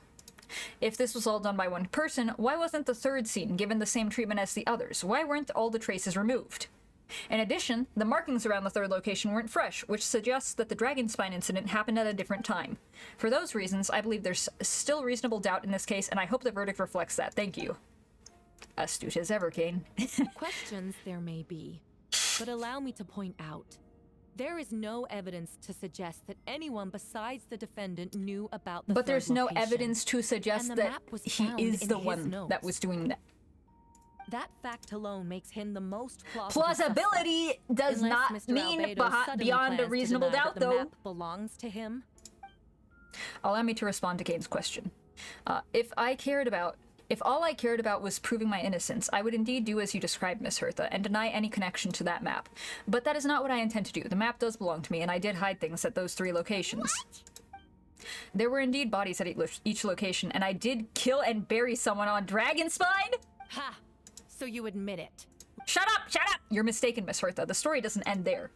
If this was all done by one person, why wasn't the 3rd scene given the same treatment as the others? Why weren't all the traces removed? In addition, the markings around the 3rd location weren't fresh, which suggests that the Dragonspine incident happened at a different time. For those reasons, I believe there's still reasonable doubt in this case, and I hope the verdict reflects that. Thank you. Astute as ever, Kane. Questions there may be, but allow me to point out. There is no evidence to suggest that anyone besides the defendant knew about the But there's no location. evidence to suggest that he is the one that was doing that. That fact alone makes him the most plausibility suspect. does Unless not Mr. mean Albedo suddenly beyond a plans to reasonable deny doubt, that the though. map belongs to him. Allow me to respond to Kane's question. If all I cared about was proving my innocence, I would indeed do as you described, Miss Hertha, and deny any connection to that map. But that is not what I intend to do. The map does belong to me, and I did hide things at those 3 locations. What? There were indeed bodies at each location, and I did kill and bury someone on Dragonspine? Ha! So you admit it. Shut up! Shut up! You're mistaken, Miss Hertha. The story doesn't end there.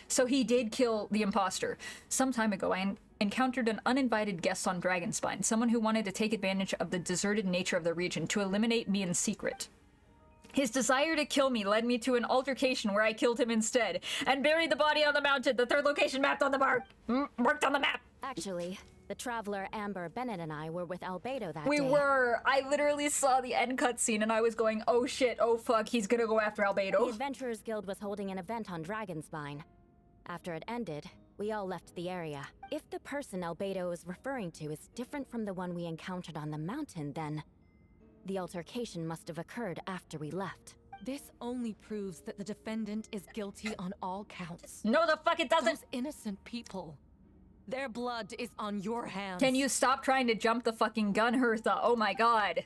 So he did kill the imposter. Some time ago, I encountered an uninvited guest on Dragonspine, someone who wanted to take advantage of the deserted nature of the region to eliminate me in secret. His desire to kill me led me to an altercation where I killed him instead, and buried the body on the mountain, the 3rd location marked on the map. Actually, the traveler Amber, Bennett, and I were with Albedo that day. We were! I literally saw the end cutscene and I was going, oh shit, oh fuck, he's gonna go after Albedo. The Adventurers Guild was holding an event on Dragonspine. After it ended, we all left the area. If the person Albedo is referring to is different from the one we encountered on the mountain, then the altercation must have occurred after we left. This only proves that the defendant is guilty on all counts. No, the fuck it doesn't! Those innocent people. Their blood is on your hands. Can you stop trying to jump the fucking gun, Hertha? Oh my god.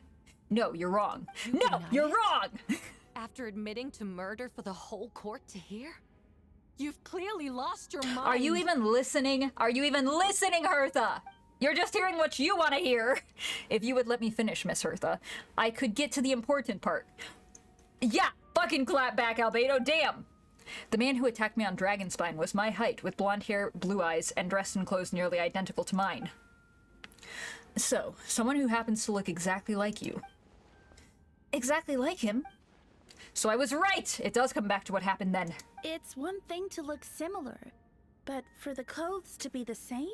No, you're wrong. No, you're wrong! After admitting to murder for the whole court to hear? You've clearly lost your mind. Are you even listening? Are you even listening, Hertha? You're just hearing what you want to hear. If you would let me finish, Miss Hertha, I could get to the important part. Yeah, fucking clap back, Albedo, damn! The man who attacked me on Dragonspine was my height, with blonde hair, blue eyes, and dressed in clothes nearly identical to mine. So, someone who happens to look exactly like you. Exactly like him? So I was right! It does come back to what happened then. It's one thing to look similar, but for the clothes to be the same?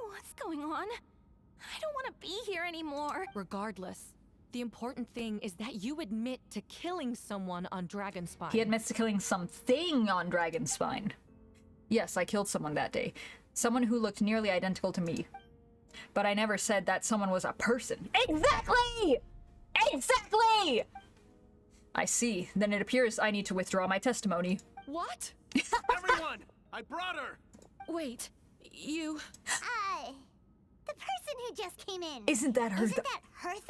What's going on? I don't want to be here anymore. Regardless, the important thing is that you admit to killing someone on Dragonspine. He admits to killing something on Dragonspine. Yes, I killed someone that day. Someone who looked nearly identical to me. But I never said that someone was a person. Exactly! Exactly! I see. Then it appears I need to withdraw my testimony. What? Everyone! I brought her! Wait, you... The person who just came in. Isn't that Hertha? Isn't that Hertha?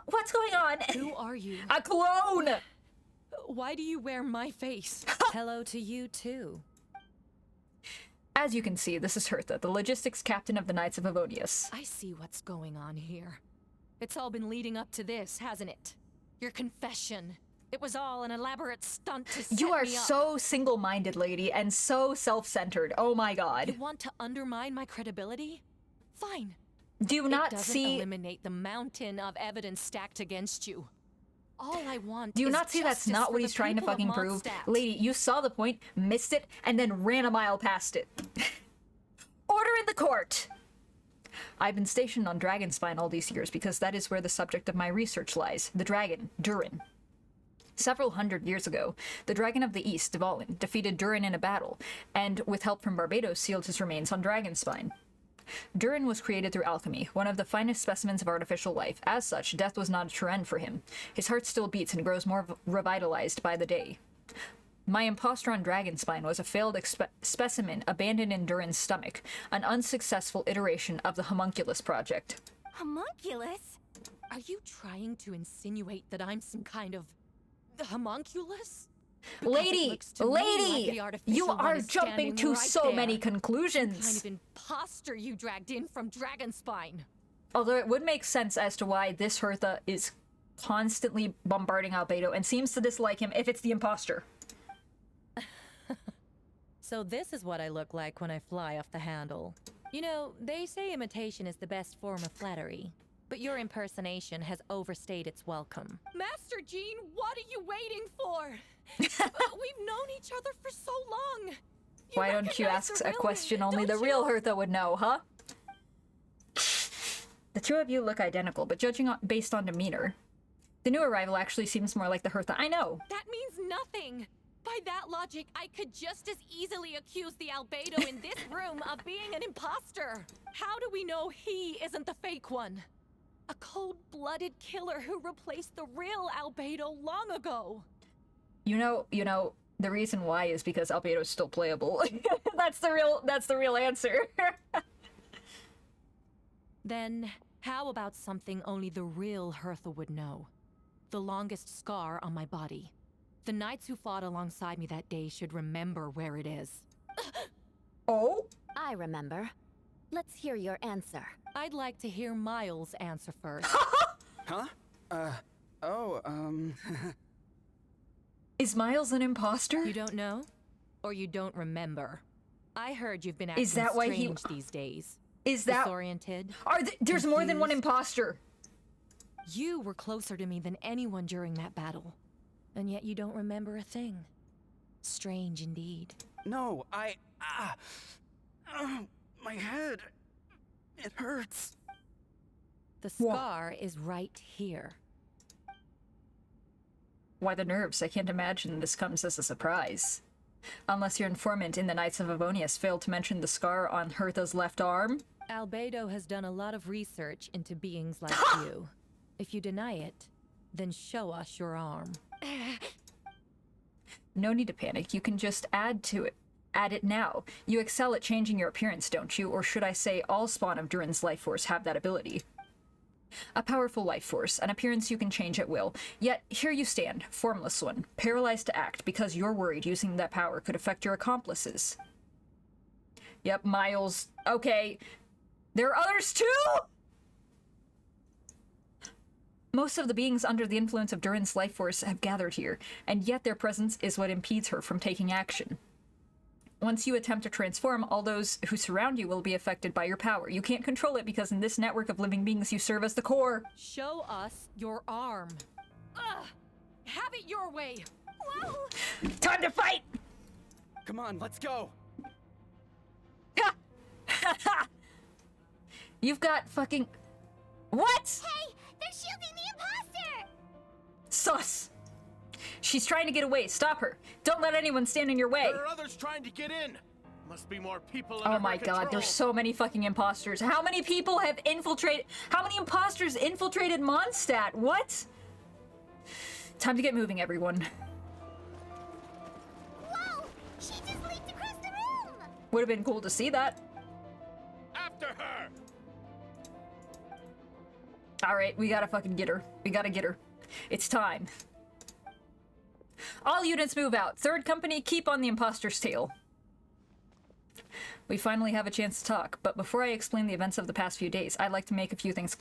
What's going on? Who are you? A clone! Why do you wear my face? Hello to you, too. As you can see, this is Hertha, the logistics captain of the Knights of Avonius. I see what's going on here. It's all been leading up to this, hasn't it? Your confession. It was all an elaborate stunt to set You are me up. so single-minded, lady, and so self-centered. Oh my god. You want to undermine my credibility? Fine. Do you not it doesn't see... eliminate the mountain of evidence stacked against you. All I want Do you is not see that's not what he's trying to fucking prove? Lady, you saw the point, missed it, and then ran a mile past it. Order in the court! I've been stationed on Dragonspine all these years because that is where the subject of my research lies, the dragon, Durin. Several hundred years ago, the Dragon of the East, Dvalin, defeated Durin in a battle, and with help from Barbados sealed his remains on Dragonspine. Durin was created through alchemy, one of the finest specimens of artificial life. As such, death was not a true end for him. His heart still beats and grows more revitalized by the day. My imposter on Dragonspine was a failed specimen abandoned in Durin's stomach, an unsuccessful iteration of the Homunculus project. Homunculus? Are you trying to insinuate that I'm some kind of homunculus? Lady! Lady! You are jumping to so many conclusions! What kind of imposter you dragged in from Dragonspine? Although it would make sense as to why this Hertha is constantly bombarding Albedo and seems to dislike him if it's the imposter. So this is what I look like when I fly off the handle. You know, they say imitation is the best form of flattery, but your impersonation has overstayed its welcome. Master Jean, what are you waiting for? We've known each other for so long. Why don't you ask a question only the real Hertha would know, huh? The two of you look identical, but judging based on demeanor, the new arrival actually seems more like the Hertha I know. That means nothing. By that logic, I could just as easily accuse the Albedo in this room of being an imposter. How do we know he isn't the fake one? A cold-blooded killer who replaced the real Albedo long ago. You know, The reason why is because Albedo's still playable. That's the real answer. Then, how about something only the real Hertha would know? The longest scar on my body. The knights who fought alongside me that day should remember where it is. Oh? I remember. Let's hear your answer. I'd like to hear Miles' answer first. Huh? Is Miles an imposter? You don't know? Or you don't remember? I heard you've been acting Is that why strange these days. Is that... Disoriented? There's more than one confused? imposter. You were closer to me than anyone during that battle. And yet you don't remember a thing. Strange indeed. No, my head. It hurts. The scar is right here. Why the nerves? I can't imagine this comes as a surprise. Unless your informant in the Knights of Avonius failed to mention the scar on Hertha's left arm. Albedo has done a lot of research into beings like you. If you deny it, then show us your arm. No need to panic. You can just add to it. Add it now. You excel at changing your appearance, don't you? Or should I say all spawn of Durin's life force have that ability? A powerful life force, an appearance you can change at will. Yet, here you stand, formless one, paralyzed to act because you're worried using that power could affect your accomplices. Yep, Miles. Okay. There are others too?! Most of the beings under the influence of Durin's life force have gathered here, and yet their presence is what impedes her from taking action. Once you attempt to transform, all those who surround you will be affected by your power. You can't control it because in this network of living beings you serve as the core. Show us your arm. Ugh! Have it your way! Whoa! Time to fight! Come on, let's go! You've got fucking... What?! Hey, they're shielding the imposter! Sus! She's trying to get away. Stop her. Don't let anyone stand in your way. There are others trying to get in. Must be more people Oh under my her god, control. there's so many fucking imposters. How many people have infiltrated... How many imposters infiltrated Mondstadt? What? Time to get moving, everyone. Whoa! She just leaped across the room! Would have been cool to see that. After her! Alright, we gotta fucking get her. We gotta get her. It's time. All units move out. Third company, keep on the imposter's tail. We finally have a chance to talk, but before I explain the events of the past few days, I'd like to make a few things...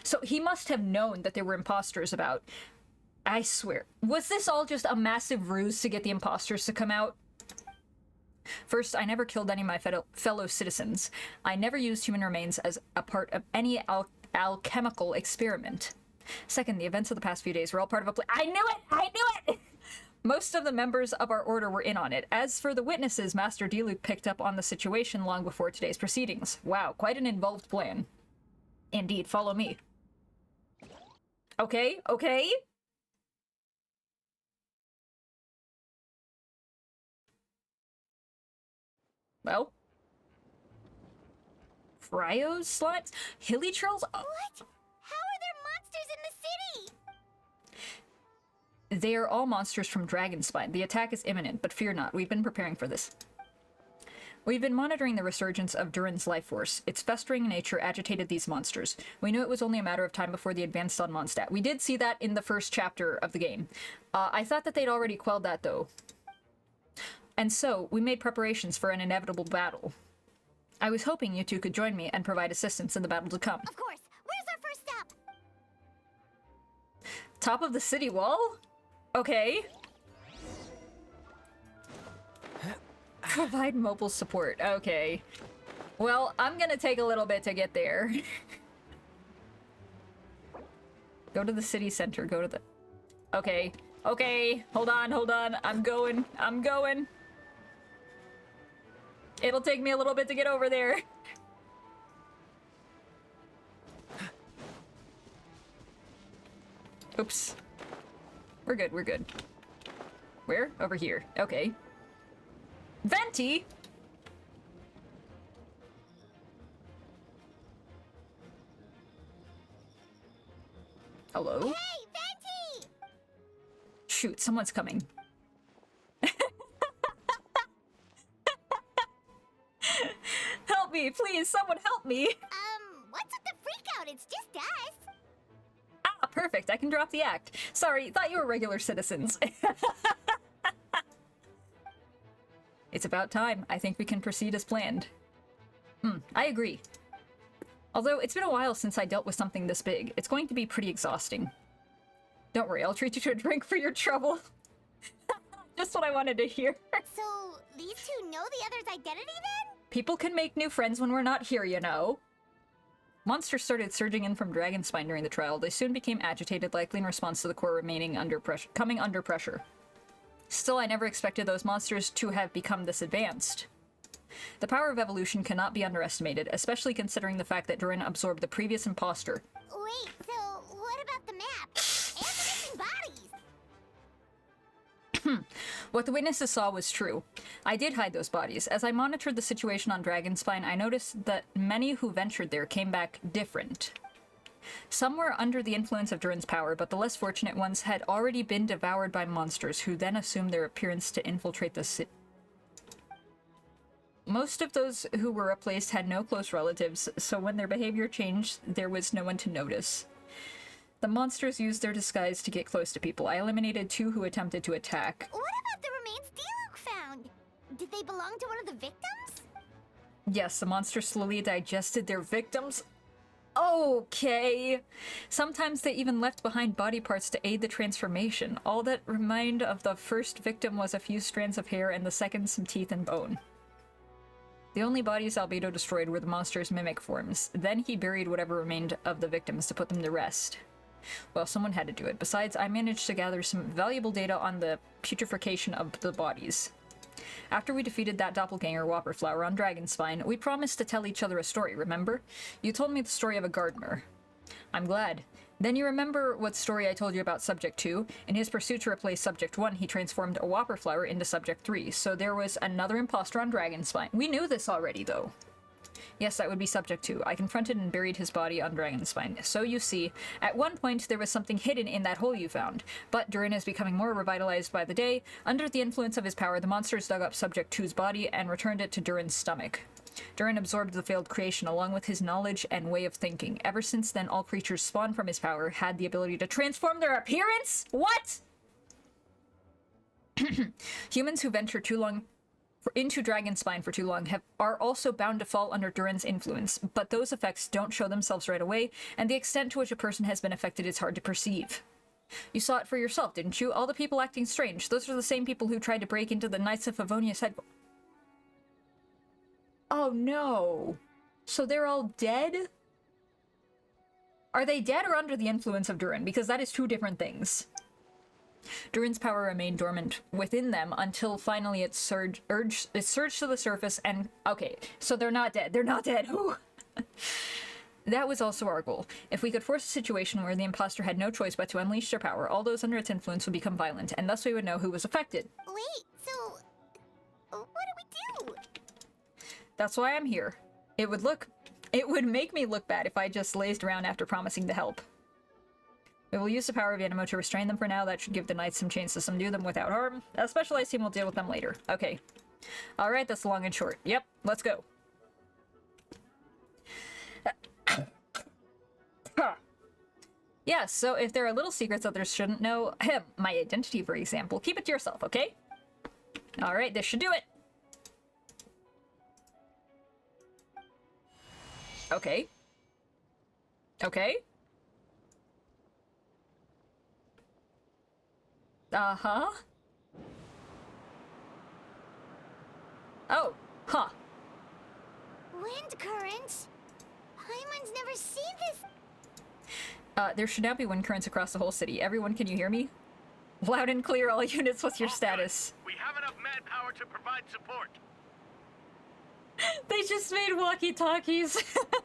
So he must have known that there were imposters about. I swear. Was this all just a massive ruse to get the imposters to come out? First, I never killed any of my fellow citizens. I never used human remains as a part of any alchemical experiment. Second, the events of the past few days were all part of a plan. I knew it! I knew it! Most of the members of our order were in on it. As for the witnesses, Master Diluc picked up on the situation long before today's proceedings. Wow, quite an involved plan. Indeed, follow me. Okay, okay? Well? Fryos slots? Hilly trolls? What? How are there monsters in the city? They are all monsters from Dragonspine. The attack is imminent, but fear not. We've been preparing for this. We've been monitoring the resurgence of Durin's life force. Its festering nature agitated these monsters. We knew it was only a matter of time before they advanced on Mondstadt. We did see that in the first chapter of the game. I thought that they'd already quelled that, though. And so, we made preparations for an inevitable battle. I was hoping you two could join me and provide assistance in the battle to come. Of course. Where's our first stop? Top of the city wall? Okay. Provide mobile support. Okay. Well, I'm gonna take a little bit to get there. Go to the city center. Go to the... Okay. Okay. Hold on, hold on. I'm going. I'm going. It'll take me a little bit to get over there. Oops. We're good, we're good. Where? Over here. Okay. Venti! Hello? Hey, Venti! Shoot, someone's coming. help me! Please, someone help me! What's with the freak out? It's just us. Ah, perfect. I can drop the act. Sorry, thought you were regular citizens. It's about time. I think we can proceed as planned. I agree. Although, it's been a while since I dealt with something this big. It's going to be pretty exhausting. Don't worry, I'll treat you to a drink for your trouble. Just what I wanted to hear. So, these two know the other's identity then? People can make new friends when we're not here, you know. Monsters started surging in from Dragonspine during the trial. They soon became agitated, likely in response to the core coming under pressure. Still, I never expected those monsters to have become this advanced. The power of evolution cannot be underestimated, especially considering the fact that Durin absorbed the previous imposter. Wait, so what about the map? And the missing bodies? What the witnesses saw was true. I did hide those bodies. As I monitored the situation on Dragonspine, I noticed that many who ventured there came back different. Some were under the influence of Durin's power, but the less fortunate ones had already been devoured by monsters, who then assumed their appearance to infiltrate the city. Most of those who were replaced had no close relatives, so when their behavior changed, there was no one to notice. The monsters used their disguise to get close to people. I eliminated 2 who attempted to attack. What about the remains Diluc found? Did they belong to one of the victims? Yes, the monsters slowly digested their victims. Okay. Sometimes they even left behind body parts to aid the transformation. All that remained of the first victim was a few strands of hair, and the second some teeth and bone. The only bodies Albedo destroyed were the monster's mimic forms. Then he buried whatever remained of the victims to put them to rest. Well, someone had to do it. Besides, I managed to gather some valuable data on the putrefaction of the bodies. After we defeated that doppelganger Whopperflower on Dragonspine, we promised to tell each other a story, remember? You told me the story of a gardener. I'm glad. Then you remember what story I told you about Subject 2? In his pursuit to replace Subject 1, he transformed a Whopperflower into Subject 3, so there was another imposter on Dragonspine. We knew this already, though. Yes, that would be Subject 2. I confronted and buried his body on Dragonspine. So you see, at one point there was something hidden in that hole you found. But Durin is becoming more revitalized by the day. Under the influence of his power, the monsters dug up Subject 2's body and returned it to Durin's stomach. Durin absorbed the failed creation along with his knowledge and way of thinking. Ever since then, all creatures spawned from his power had the ability to transform their appearance? What? Humans who venture too long into Dragonspine for too long are also bound to fall under Durin's influence, but those effects don't show themselves right away, and the extent to which a person has been affected is hard to perceive. You saw it for yourself, didn't you? All the people acting strange. Those are the same people who tried to break into the Knights of Favonia's head. Oh no. So they're all dead? Are they dead or under the influence of Durin? Because that is 2 different things. Durin's power remained dormant within them until finally it surged to the surface and... Okay, so they're not dead. They're not dead. That was also our goal. If we could force a situation where the imposter had no choice but to unleash their power, all those under its influence would become violent, and thus we would know who was affected. Wait, so... what do we do? That's why I'm here. It would make me look bad if I just lazed around after promising to help. We will use the power of Animo to restrain them for now. That should give the knights some chance to subdue them without harm. A specialized team will deal with them later. Okay. Alright, that's long and short. Yep, let's go. Yeah, so if there are little secrets others shouldn't know, my identity, for example, keep it to yourself, okay? Alright, this should do it. Okay. Okay. Uh-huh. Oh, huh. Wind currents? Paimon's never seen this. There should now be wind currents across the whole city. Everyone, can you hear me? Loud and clear, all units, what's your status? We have enough manpower to provide support. They just made walkie-talkies.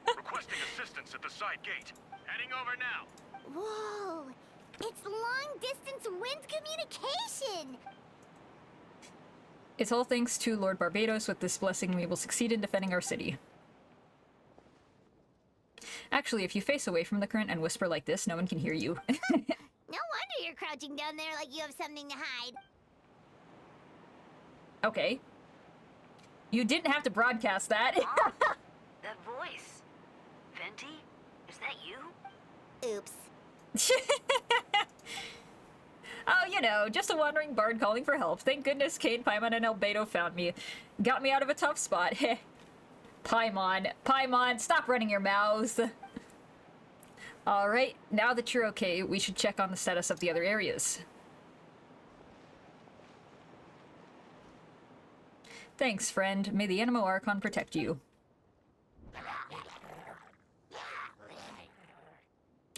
Requesting assistance at the side gate. Heading over now. Whoa! It's long-distance wind communication! It's all thanks to Lord Barbados. With this blessing, we will succeed in defending our city. Actually, if you face away from the current and whisper like this, no one can hear you. No wonder you're crouching down there like you have something to hide. Okay. You didn't have to broadcast that. voice. Venti? Is that you? Oops. Oh, you know, just a wandering bard calling for help. Thank goodness Cade, Paimon, and Albedo found me. Got me out of a tough spot. Heh. Paimon, stop running your mouths. Alright, now that you're okay, we should check on the status of the other areas. Thanks, friend. May the Animo Archon protect you.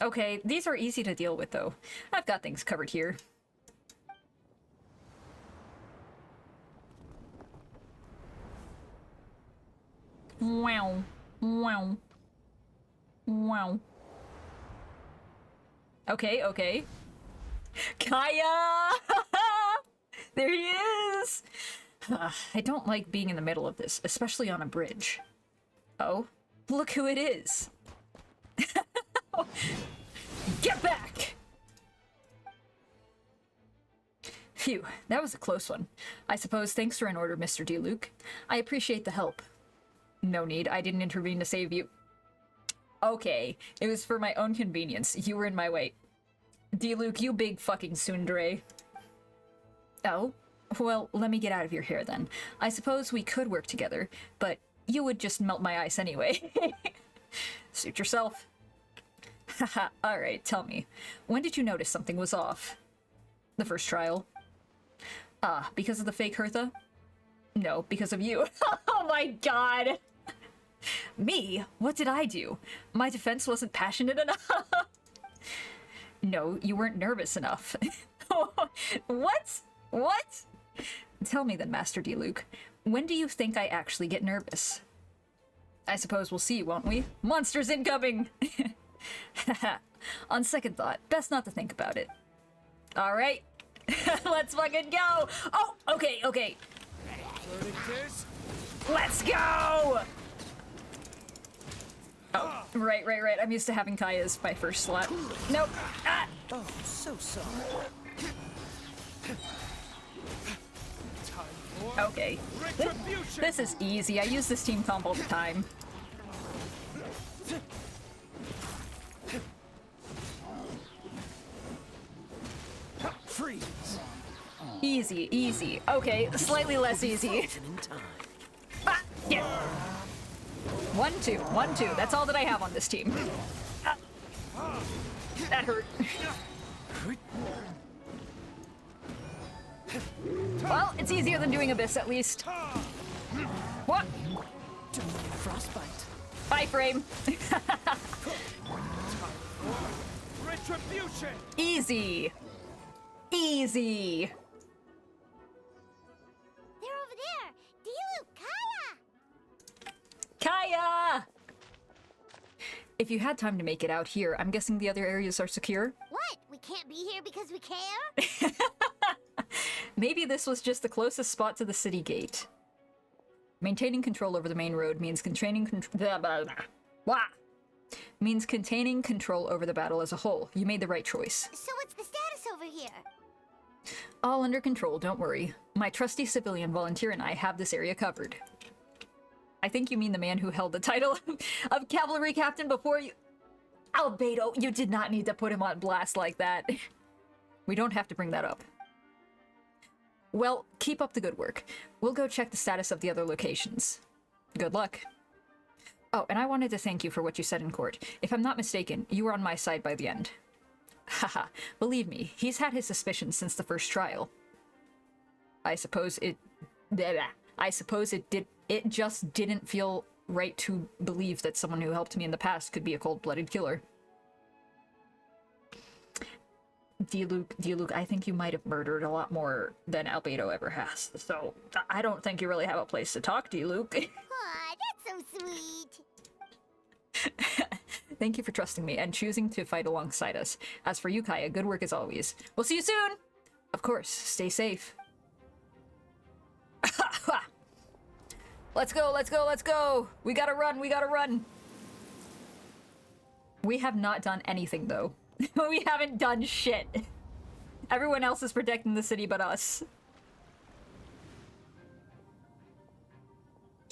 Okay, these are easy to deal with, though. I've got things covered here. Wow. Wow. Wow. Okay. KAEYA! There he is! I don't like being in the middle of this, especially on a bridge. Oh, look who it is! Get back! Phew, that was a close one. I suppose thanks are in order, Mr. D-Luke. I appreciate the help. No need, I didn't intervene to save you. Okay, it was for my own convenience. You were in my way. D-Luke, you big fucking tsundere. Oh? Well, let me get out of your hair then. I suppose we could work together, but you would just melt my ice anyway. Suit yourself. Haha, alright, tell me. When did you notice something was off? The first trial. Ah, because of the fake Hertha? No, because of you. Oh my god! Me? What did I do? My defense wasn't passionate enough? No, you weren't nervous enough. What? What? Tell me then, Master D-Luke. When do you think I actually get nervous? I suppose we'll see, won't we? Monsters incoming! On second thought, best not to think about it. Alright. Let's fucking go! Oh, okay. Let's go! Oh, right. I'm used to having KAEYA as my first slot. Nope. Ah! Oh, so sorry. Okay. This is easy. I use this team comp all the time. Freeze. Easy. Okay, slightly less easy. Ah, yeah. 1-2. That's all that I have on this team. Ah. That hurt. Well, it's easier than doing Abyss at least. What? Frostbite. Bye, frame. Retribution. Easy. They're over there! D-Luke, KAEYA! KAEYA! If you had time to make it out here, I'm guessing the other areas are secure? What? We can't be here because we care? Maybe this was just the closest spot to the city gate. Maintaining control over the main road means containing control over the battle as a whole. You made the right choice. So what's the status over here? All under control, don't worry. My trusty civilian volunteer and I have this area covered. I think you mean the man who held the title of cavalry captain before you... Albedo, you did not need to put him on blast like that. We don't have to bring that up. Well, keep up the good work. We'll go check the status of the other locations. Good luck. Oh, and I wanted to thank you for what you said in court. If I'm not mistaken, you were on my side by the end. Haha, believe me, he's had his suspicions since the first trial. I suppose it just didn't feel right to believe that someone who helped me in the past could be a cold-blooded killer. D-Luke, I think you might have murdered a lot more than Albedo ever has, so I don't think you really have a place to talk, D-Luke. Aw, that's so sweet! Thank you for trusting me and choosing to fight alongside us. As for you, KAEYA, good work as always. We'll see you soon! Of course, stay safe. Let's go! We gotta run! We have not done anything, though. We haven't done shit. Everyone else is protecting the city but us.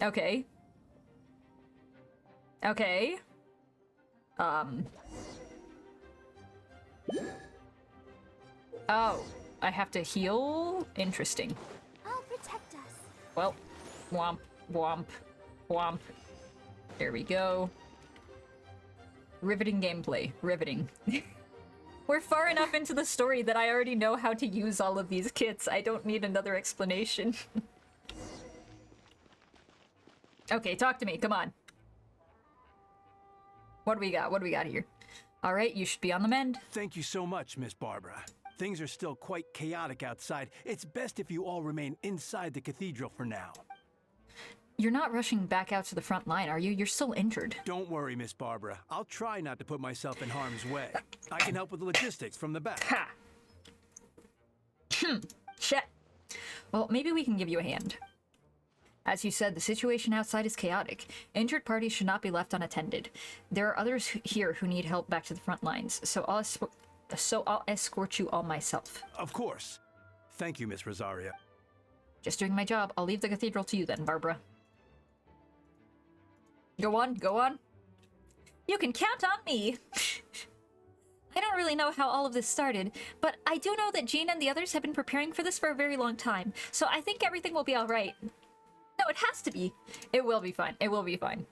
Okay. Okay. Oh, I have to heal? Interesting. I'll protect us. Well, womp, womp, womp. There we go. Riveting gameplay. Riveting. We're far enough into the story that I already know how to use all of these kits. I don't need another explanation. Okay, talk to me. Come on. What do we got? What do we got here? All right, you should be on the mend. Thank you so much, Miss Barbara. Things are still quite chaotic outside. It's best if you all remain inside the cathedral for now. You're not rushing back out to the front line, are you? You're still injured. Don't worry, Miss Barbara. I'll try not to put myself in harm's way. I can help with the logistics from the back. Ha! Shit. Well, maybe we can give you a hand. As you said, the situation outside is chaotic. Injured parties should not be left unattended. There are others here who need help back to the front lines, so I'll escort you all myself. Of course. Thank you, Miss Rosaria. Just doing my job. I'll leave the cathedral to you then, Barbara. Go on, go on. You can count on me. I don't really know how all of this started, but I do know that Jean and the others have been preparing for this for a very long time, so I think everything will be all right. No, it has to be. It will be fine. It will be fine.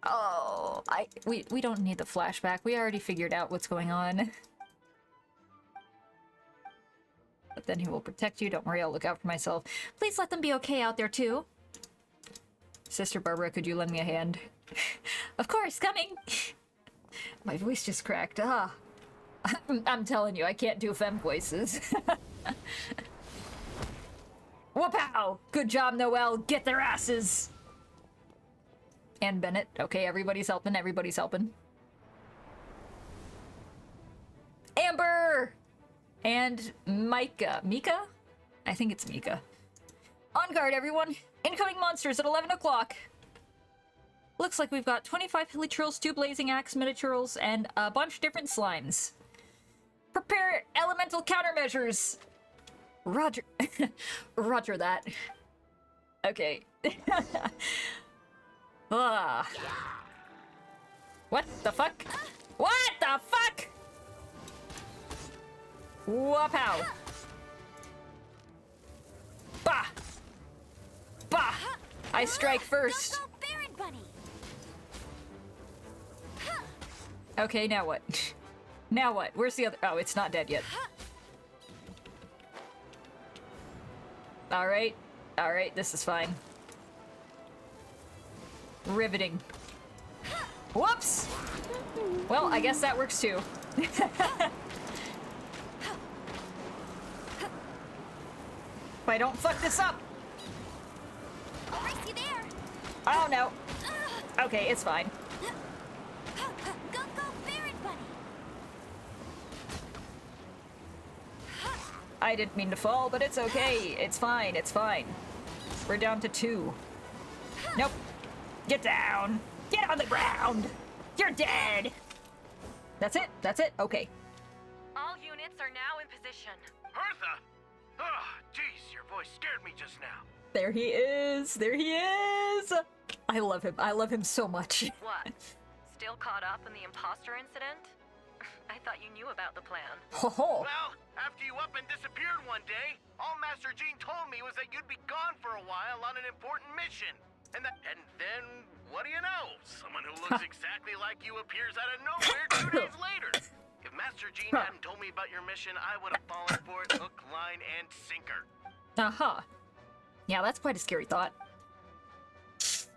Oh, we don't need the flashback. We already figured out what's going on. But then he will protect you. Don't worry, I'll look out for myself. Please let them be okay out there too. Sister Barbara, could you lend me a hand? Of course, coming. My voice just cracked. Ah. I'm telling you, I can't do femme voices. Whoop-ow! Good job, Noelle. Get their asses. And Bennett. Okay, everybody's helping. Everybody's helping. Amber! And Micah. Mika? I think it's Mika. On guard, everyone. Incoming monsters at 11 o'clock. Looks like we've got 25 hilichurls, 2 blazing axe miniaturals, and a bunch of different slimes. Prepare elemental countermeasures. Roger. Roger that. Okay. Ah. What the fuck? What the fuck? Whoop-ow. Bah! Bah! I strike first. Okay, now what? Now what? Where's the other? Oh, it's not dead yet. Alright. Alright, this is fine. Riveting. Whoops! Well, I guess that works too. If I don't fuck this up! Oh no. Okay, it's fine. I didn't mean to fall, but it's okay. It's fine, it's fine. We're down to 2. Nope. Get down! Get on the ground! You're dead! That's it? That's it? Okay. All units are now in position. Hertha! Oh, jeez, your voice scared me just now. There he is! There he is! I love him. I love him so much. What? Still caught up in the imposter incident? I thought you knew about the plan. Ho ho! Well, after you up and disappeared one day, all Master Jean told me was that you'd be gone for a while on an important mission. And then, what do you know? Someone who looks exactly like you appears out of nowhere 2 days later. If Master Jean hadn't told me about your mission, I would have fallen for it hook, line, and sinker. Uh-huh. Yeah, that's quite a scary thought.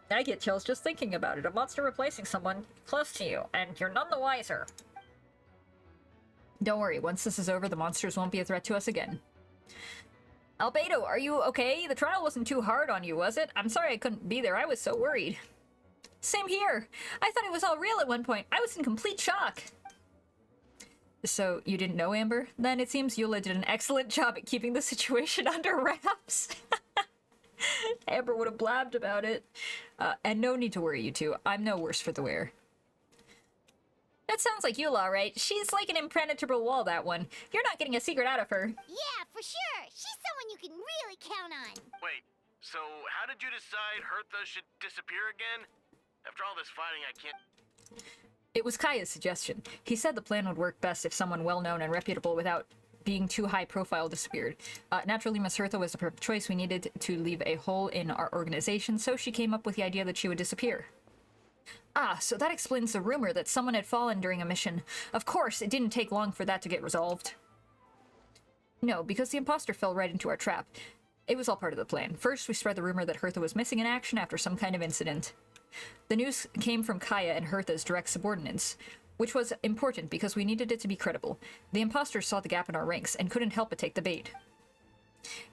I get chills just thinking about it. A monster replacing someone close to you, and you're none the wiser. Don't worry, once this is over, the monsters won't be a threat to us again. Albedo, are you okay? The trial wasn't too hard on you, was it? I'm sorry I couldn't be there. I was so worried. Same here. I thought it was all real at one point. I was in complete shock. So, you didn't know, Amber? Then it seems Eula did an excellent job at keeping the situation under wraps. Amber would have blabbed about it. And no need to worry, you two. I'm no worse for the wear. That sounds like Eula, right? She's like an impenetrable wall, that one. You're not getting a secret out of her. Yeah, for sure. She's someone you can really count on. Wait, so how did you decide Hertha should disappear again? After all this fighting, I can't... It was KAEYA's suggestion. He said the plan would work best if someone well-known and reputable without being too high-profile disappeared. Naturally, Miss Hertha was the perfect choice. We needed to leave a hole in our organization, so she came up with the idea that she would disappear. Ah, so that explains the rumor that someone had fallen during a mission. Of course, it didn't take long for that to get resolved. No, because the imposter fell right into our trap. It was all part of the plan. First, we spread the rumor that Hertha was missing in action after some kind of incident. The news came from KAEYA and Hertha's direct subordinates, which was important because we needed it to be credible. The imposters saw the gap in our ranks and couldn't help but take the bait.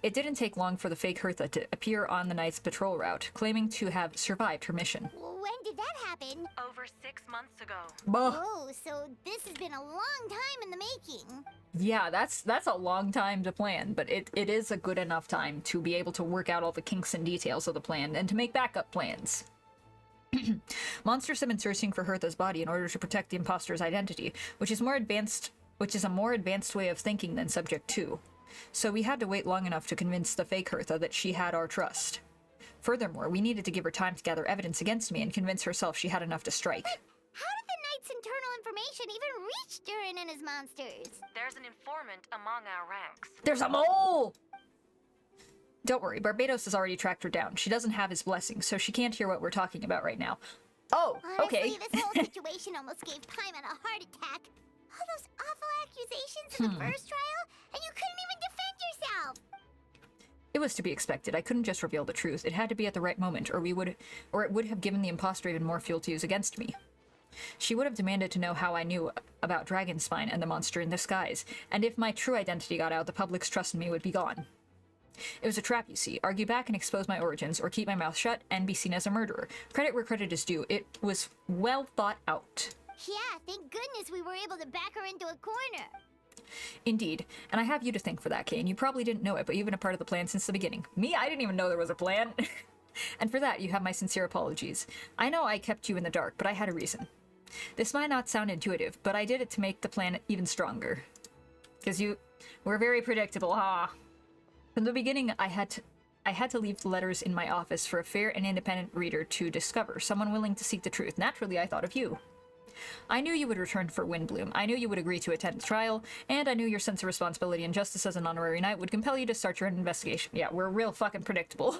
It didn't take long for the fake Hertha to appear on the night's patrol route, claiming to have survived her mission. When did that happen? Over 6 months ago. Oh, so this has been a long time in the making. Yeah, that's a long time to plan, but it is a good enough time to be able to work out all the kinks and details of the plan and to make backup plans. Monsters have been searching for Hertha's body in order to protect the imposter's identity, which is a more advanced way of thinking than Subject 2. So we had to wait long enough to convince the fake Hertha that she had our trust. Furthermore, we needed to give her time to gather evidence against me and convince herself she had enough to strike. But how did the Knight's internal information even reach Durin and his monsters? There's an informant among our ranks. There's a mole! Don't worry, Barbados has already tracked her down. She doesn't have his blessing, so she can't hear what we're talking about right now. Oh, okay. Honestly, this whole situation almost gave Paimon a heart attack. All those awful accusations in the first trial, and you couldn't even defend yourself! It was to be expected. I couldn't just reveal the truth. It had to be at the right moment, or it would have given the imposter even more fuel to use against me. She would have demanded to know how I knew about Dragonspine and the monster in disguise, and if my true identity got out, the public's trust in me would be gone. It was a trap, you see. Argue back and expose my origins, or keep my mouth shut and be seen as a murderer. Credit where credit is due. It was well thought out. Yeah, thank goodness we were able to back her into a corner. Indeed, and I have you to thank for that, Kane. You probably didn't know it, but you've been a part of the plan since the beginning. Me? I didn't even know there was a plan. And for that, you have my sincere apologies. I know I kept you in the dark, but I had a reason. This might not sound intuitive, but I did it to make the plan even stronger. Because you were very predictable, huh? From the beginning, I had to leave the letters in my office for a fair and independent reader to discover, someone willing to seek the truth. Naturally, I thought of you. I knew you would return for Windbloom. I knew you would agree to attend the trial, and I knew your sense of responsibility and justice as an honorary knight would compel you to start your own investigation. Yeah, we're real fucking predictable.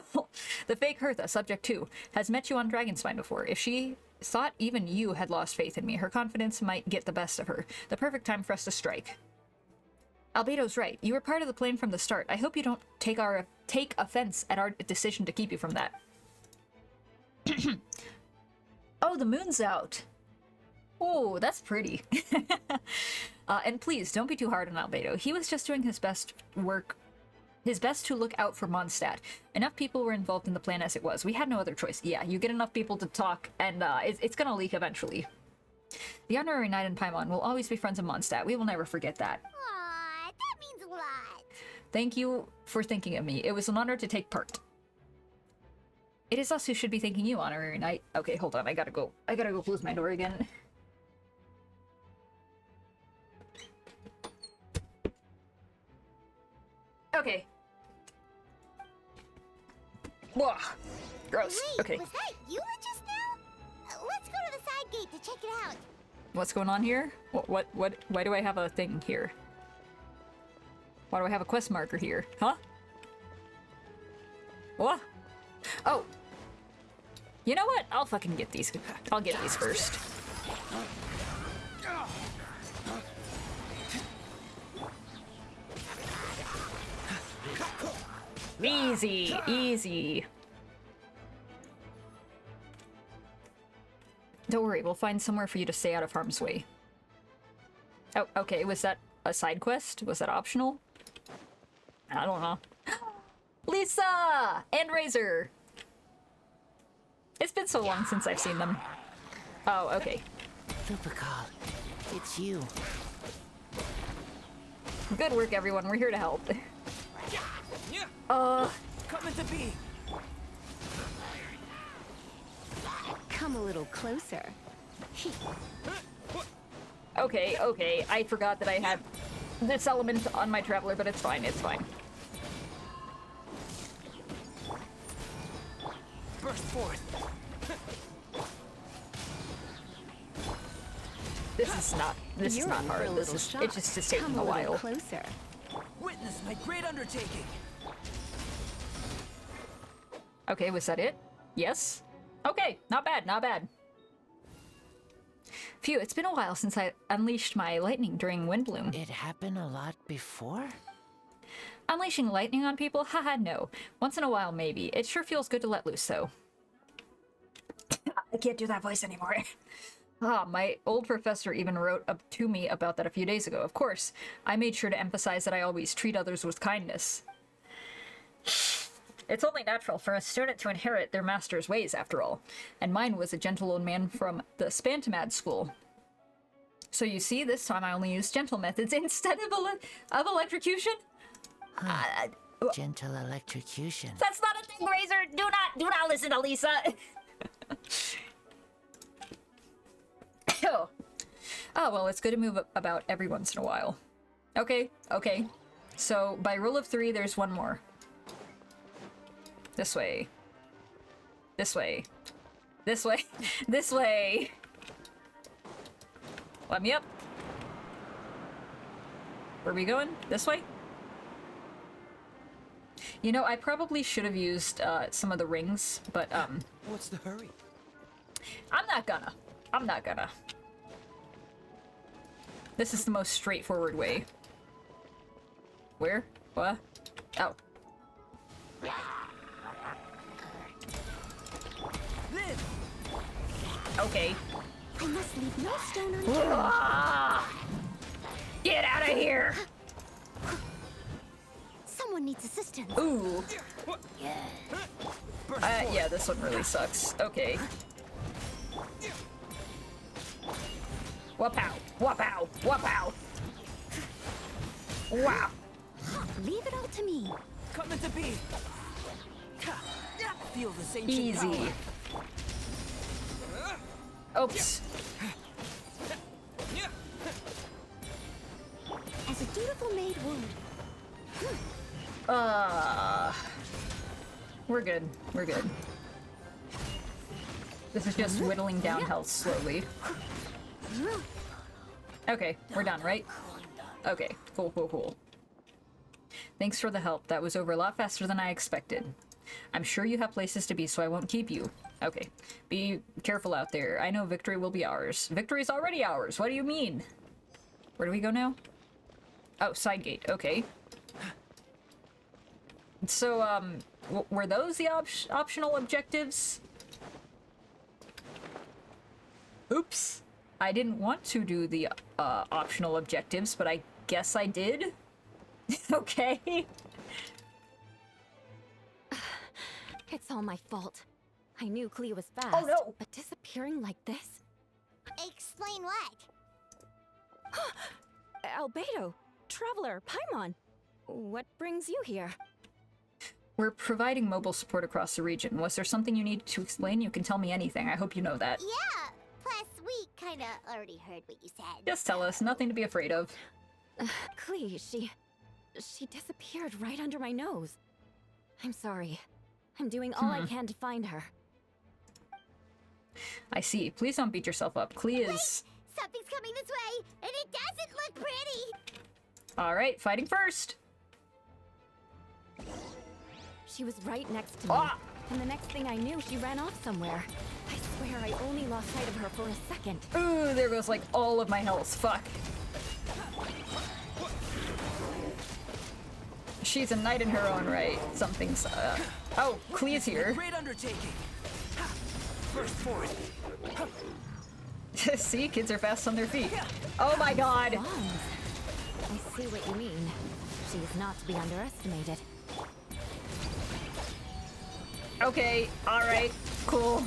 The fake Hertha, Subject 2, has met you on Dragonspine before. If she thought even you had lost faith in me, her confidence might get the best of her. The perfect time for us to strike. Albedo's right. You were part of the plan from the start. I hope you don't take offense at our decision to keep you from that. Oh, the moon's out. Oh, that's pretty. And please, don't be too hard on Albedo. He was just doing his best to look out for Mondstadt. Enough people were involved in the plan as it was. We had no other choice. Yeah, you get enough people to talk, and it's gonna leak eventually. The Honorary Knight and Paimon will always be friends of Mondstadt. We will never forget that. Aww, that means a lot. Thank you for thinking of me. It was an honor to take part. It is us who should be thanking you, Honorary Knight. Okay, hold on. I gotta go close my door again. Okay. Whoa. Gross. Wait, okay. Was that you just now? Let's go to the side gate to check it out. What's going on here? What? Why do I have a thing here? Why do I have a quest marker here? Huh? What? Oh. You know what? I'll fucking get these. I'll get these first. Easy, easy. Don't worry, we'll find somewhere for you to stay out of harm's way. Oh, okay, was that a side quest? Was that optional? I don't know. Lisa! And Razor! It's been so long since I've seen them. Oh, okay. Lupercal, it's you. Good work, everyone. We're here to help. Coming to be. Come a little closer. Okay. I forgot that I had this element on my Traveler, but it's fine, it's fine. Burst forth. This is not hard. It's just taking a while. Closer. Witness my great undertaking. Okay, was that it? Yes? Okay, not bad, not bad. Phew, it's been a while since I unleashed my lightning during Windbloom. It happened a lot before? Unleashing lightning on people? Haha, no. Once in a while, maybe. It sure feels good to let loose, though. I can't do that voice anymore. Ah, my old professor even wrote up to me about that a few days ago. Of course, I made sure to emphasize that I always treat others with kindness. It's only natural for a student to inherit their master's ways, after all. And mine was a gentle old man from the Spantamad school. So you see, this time I only used gentle methods instead of electrocution? Gentle electrocution. That's not a thing, Razor! Do not listen to Lisa! Oh, well, it's good to move about every once in a while. Okay. So, by rule of 3, there's one more. This way. This way. This way. This way! Let me up. Where are we going? This way? You know, I probably should have used some of the rings, but What's the hurry? I'm not gonna. This is the most straightforward way. Where? What? Oh. Okay. I must leave no stone unturned. Get out of here! Someone needs assistance. Ooh. Yeah, this one really sucks. Okay. Wapow! Wapow! Wapow! Wow! Leave it all to me. Coming to be. Feel this ancient Easy. power. Oops. As a dutiful maid would. We're good. We're good. This is just whittling down health slowly. Okay, we're done, right? Okay, cool. Thanks for the help. That was over a lot faster than I expected. I'm sure you have places to be, so I won't keep you. Okay. Be careful out there. I know victory will be ours. Victory's already ours. What do you mean? Where do we go now? Oh, side gate. Okay. So, were those the optional objectives? Oops. I didn't want to do the optional objectives, but I guess I did. Okay. It's all my fault. I knew Klee was fast. Oh no! But disappearing like this? Explain what? Albedo, Traveler, Paimon. What brings you here? We're providing mobile support across the region. Was there something you needed to explain? You can tell me anything. I hope you know that. Yeah. Plus, we kinda already heard what you said. Just tell us. Nothing to be afraid of. Klee, she disappeared right under my nose. I'm sorry. I'm doing all I can to find her. I see. Please don't beat yourself up. Klee is... Wait! Something's coming this way, and it doesn't look pretty! Alright, fighting first! She was right next to me. And the next thing I knew, she ran off somewhere. I swear I only lost sight of her for a second. Ooh, there goes like all of my health. Fuck. She's a knight in her own right. Something's, Oh, Klee's here. Great undertaking. First for it. See, kids are fast on their feet. Oh my god! I see what you mean. She is not to be underestimated. Okay, alright, cool.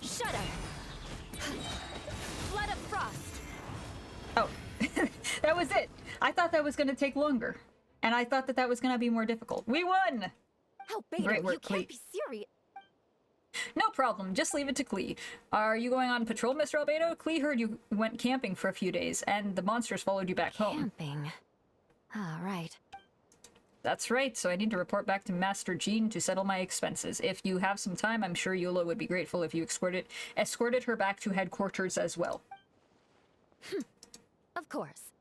Shudder! Flood of frost! Oh, that was it! I thought that was gonna take longer. And I thought that was gonna be more difficult. We won! Albedo, Great work, you can't Klee. be serious. No problem, just leave it to Klee. Are you going on patrol, Mr. Albedo? Klee heard you went camping for a few days, and the monsters followed you back home. Camping? Ah, right. That's right, so I need to report back to Master Jean to settle my expenses. If you have some time, I'm sure Eula would be grateful if you escorted her back to headquarters as well. Of course.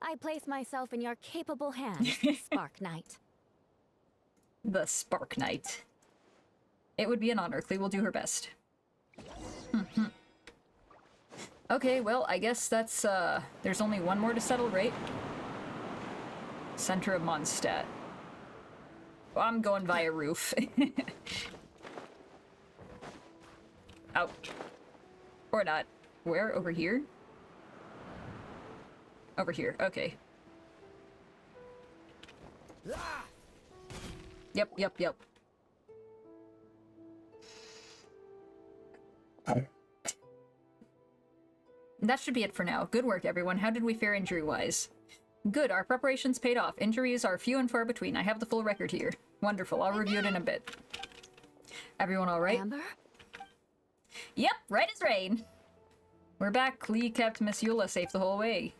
I place myself in your capable hands, Spark Knight. The Spark Knight. It would be an honor. Klee will do her best. Okay, well, I guess that's, there's only one more to settle, right? Center of Mondstadt. Well, I'm going via roof. Out. Or not. Where? Over here? Over here. Okay. Yep. That should be it for now. Good work, everyone. How did we fare injury-wise? Good. Our preparations paid off. Injuries are few and far between. I have the full record here. Wonderful. I'll review it in a bit. Everyone all right? Amber? Yep, right as rain. We're back. Klee kept Miss Eula safe the whole way.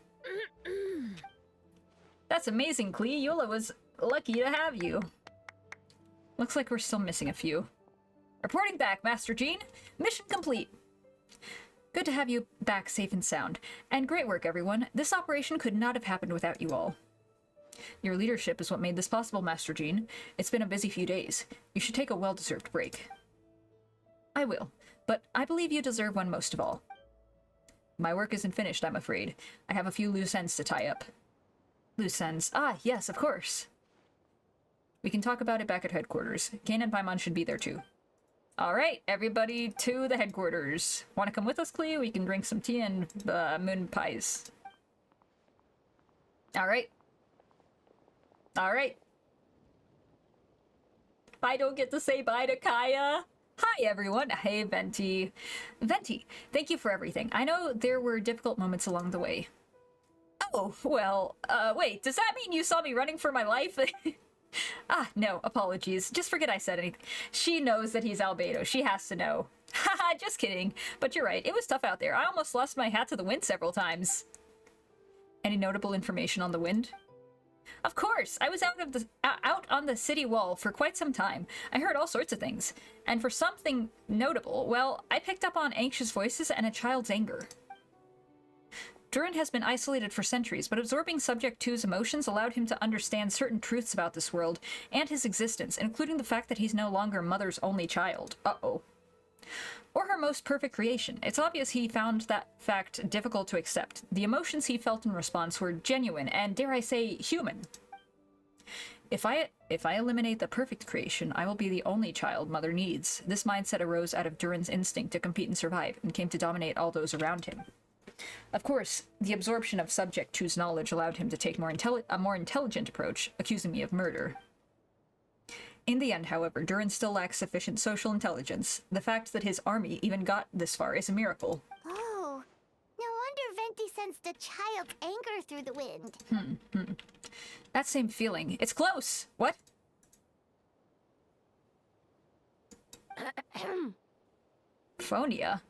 That's amazing, Klee. Eula was lucky to have you. Looks like we're still missing a few. Reporting back, Master Jean. Mission complete. Good to have you back safe and sound. And great work, everyone. This operation could not have happened without you all. Your leadership is what made this possible, Master Jean. It's been a busy few days. You should take a well-deserved break. I will, but I believe you deserve one most of all. My work isn't finished, I'm afraid. I have a few loose ends to tie up. Loose ends. Ah, yes, of course. We can talk about it back at headquarters. Kane and Paimon should be there too. Alright, everybody to the headquarters. Want to come with us, Klee? We can drink some tea and moon pies. Alright. Alright. I don't get to say bye to KAEYA. Hi, everyone. Hey, Venti. Venti, thank you for everything. I know there were difficult moments along the way. Oh, well, wait, does that mean you saw me running for my life? Ah, no, apologies. Just forget I said anything. She knows that he's Albedo. She has to know. Haha, just kidding. But you're right, it was tough out there. I almost lost my hat to the wind several times. Any notable information on the wind? Of course! I was out on the city wall for quite some time. I heard all sorts of things. And for something notable, well, I picked up on anxious voices and a child's anger. Durin has been isolated for centuries, but absorbing Subject 2's emotions allowed him to understand certain truths about this world and his existence, including the fact that he's no longer Mother's only child. Uh-oh. Or her most perfect creation. It's obvious he found that fact difficult to accept. The emotions he felt in response were genuine and, dare I say, human. If I eliminate the perfect creation, I will be the only child Mother needs. This mindset arose out of Durin's instinct to compete and survive, and came to dominate all those around him. Of course, the absorption of Subject 2's knowledge allowed him to take a more intelligent approach, accusing me of murder. In the end, however, Durin still lacks sufficient social intelligence. The fact that his army even got this far is a miracle. Oh, no wonder Venti sensed a child's anger through the wind. That same feeling. It's close! What? Phonia?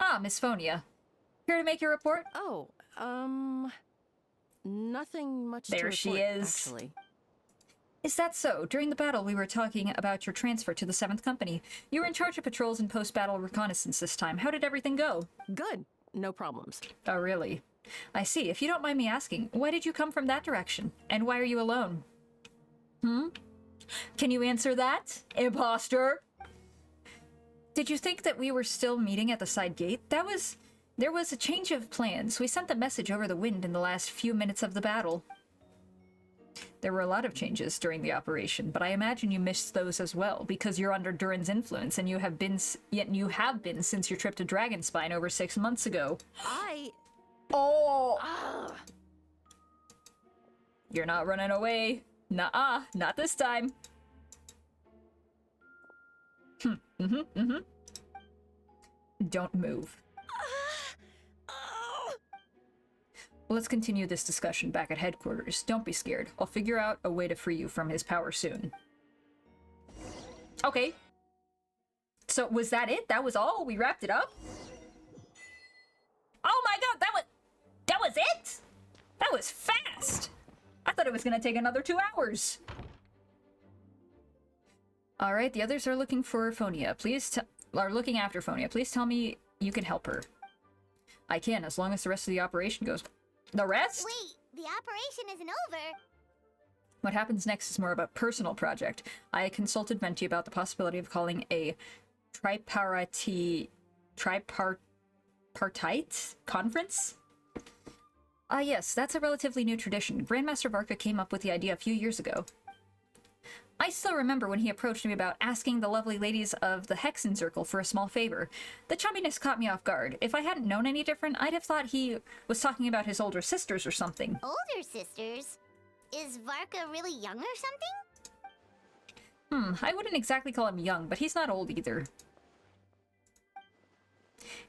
Ah, Miss Phonia. Here to make your report? Oh, nothing much to there report, she is. actually. Is that so? During the battle, we were talking about your transfer to the 7th Company. You were in charge of patrols and post-battle reconnaissance this time. How did everything go? Good. No problems. Oh, really? I see. If you don't mind me asking, why did you come from that direction? And why are you alone? Can you answer that, imposter? Did you think that we were still meeting at the side gate? There was a change of plans. We sent the message over the wind in the last few minutes of the battle. There were a lot of changes during the operation, but I imagine you missed those as well, because you're under Durin's influence, and you have been since your trip to Dragonspine over 6 months ago. Oh! You're not running away. Nuh-uh, not this time. Don't move. Let's continue this discussion back at headquarters. Don't be scared. I'll figure out a way to free you from his power soon. Okay. So was that it? That was all? We wrapped it up? Oh my god, that was it? That was fast! I thought it was gonna take another 2 hours. Alright, the others are looking for Phonia. Are looking after Phonia. Please tell me you can help her. I can, as long as the rest of the operation goes. The rest? Wait, the operation isn't over. What happens next is more of a personal project. I consulted Venti about the possibility of calling a tripartite conference? Yes, that's a relatively new tradition. Grandmaster Varka came up with the idea a few years ago. I still remember when he approached me about asking the lovely ladies of the Hexen Circle for a small favor. The chumminess caught me off guard. If I hadn't known any different, I'd have thought he was talking about his older sisters or something. Older sisters? Is Varka really young or something? I wouldn't exactly call him young, but he's not old either.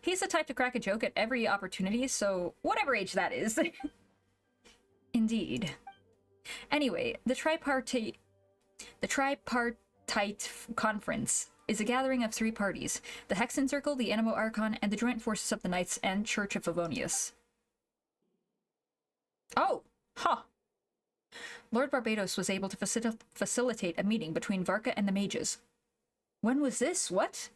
He's the type to crack a joke at every opportunity, so whatever age that is. Indeed. Anyway, the tripartite conference is a gathering of 3 parties: the Hexen Circle, the Animo Archon, and the joint forces of the Knights and Church of Favonius. Oh! Huh. Lord Barbados was able to facilitate a meeting between Varka and the mages. When was this? What?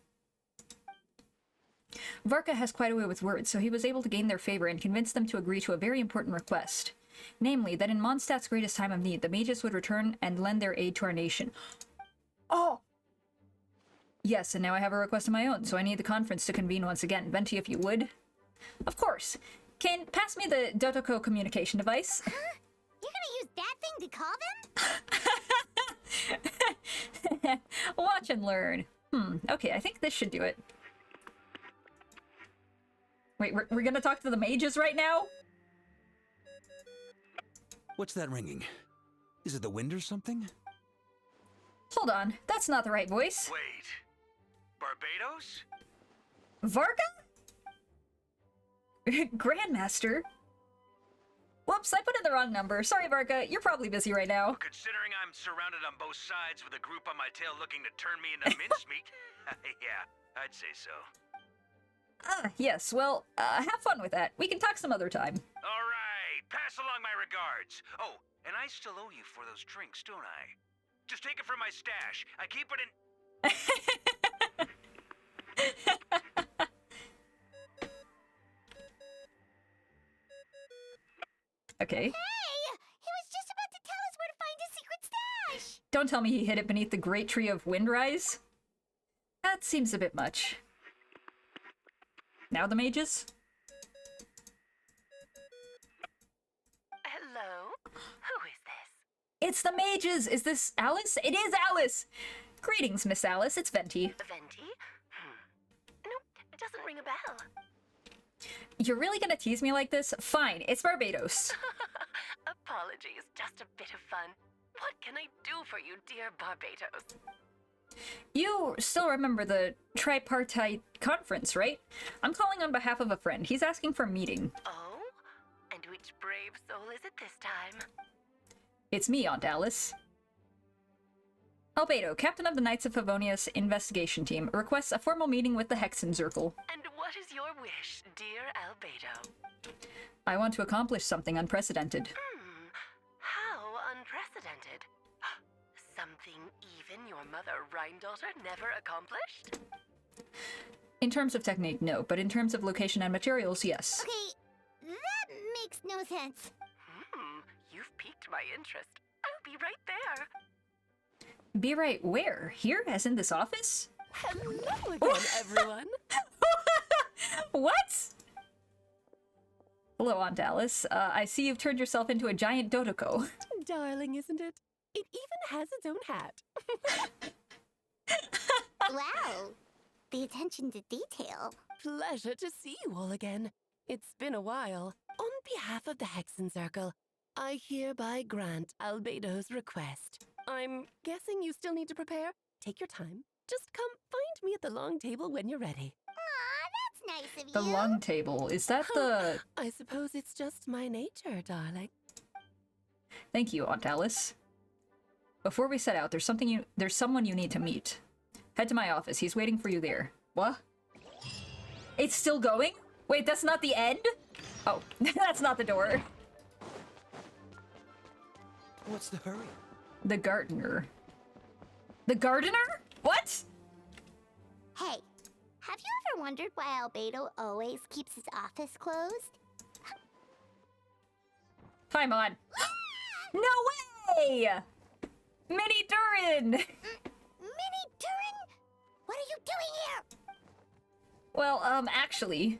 Varka has quite a way with words, so he was able to gain their favor and convince them to agree to a very important request. Namely, that in Mondstadt's greatest time of need, the mages would return and lend their aid to our nation. Oh! Yes, and now I have a request of my own, so I need the conference to convene once again. Venti, if you would. Of course. Kane, pass me the Dotoko communication device. Huh? You're gonna use that thing to call them? Watch and learn. Okay, I think this should do it. Wait, we're gonna talk to the mages right now? What's that ringing? Is it the wind or something? Hold on, that's not the right voice. Wait. Barbados? Varka? Grandmaster? Whoops, I put in the wrong number. Sorry, Varka, you're probably busy right now. Considering I'm surrounded on both sides with a group on my tail looking to turn me into mincemeat, yeah, I'd say so. Yes, well, have fun with that. We can talk some other time. All right, pass along my regards. Oh, and I still owe you for those drinks, don't I? Just take it from my stash. I keep it in... Okay. Hey! He was just about to tell us where to find his secret stash! Don't tell me he hid it beneath the great tree of Windrise. That seems a bit much. Now the mages? Hello? Who is this? It's the mages! Is this Alice? It is Alice! Greetings, Miss Alice. It's Venti. Venti? Nope, it doesn't ring a bell. You're really gonna tease me like this? Fine, it's Barbados. Apologies, just a bit of fun. What can I do for you, dear Barbados? You still remember the tripartite conference, right? I'm calling on behalf of a friend. He's asking for a meeting. Oh? And which brave soul is it this time? It's me, Aunt Alice. Albedo, captain of the Knights of Favonius investigation team, requests a formal meeting with the Hexen Circle. And what is your wish, dear Albedo? I want to accomplish something unprecedented. How unprecedented? Something even your mother Rhine-daughter never accomplished? In terms of technique, no, but in terms of location and materials, yes. Okay, that makes no sense. You've piqued my interest. I'll be right there. Be right where? Here, as in this office? Hello again, everyone. What? Hello, Aunt Alice. I see you've turned yourself into a giant Dotoko. Darling, isn't it? It even has its own hat. Wow, the attention to detail. Pleasure to see you all again. It's been a while. On behalf of the Hexen Circle, I hereby grant Albedo's request. I'm guessing you still need to prepare? Take your time. Just come find me at the long table when you're ready. Aw, that's nice of you. The long table. Is that the... I suppose it's just my nature, darling. Thank you, Aunt Alice. Before we set out, there's someone you need to meet. Head to my office. He's waiting for you there. What? It's still going? Wait, that's not the end? Oh, that's not the door. What's the hurry? The gardener. The gardener? What? Hey, have you ever ever wondered why Albedo always keeps his office closed? Paimon. No way! Mini Durin! Mini Durin? What are you doing here? Well, actually,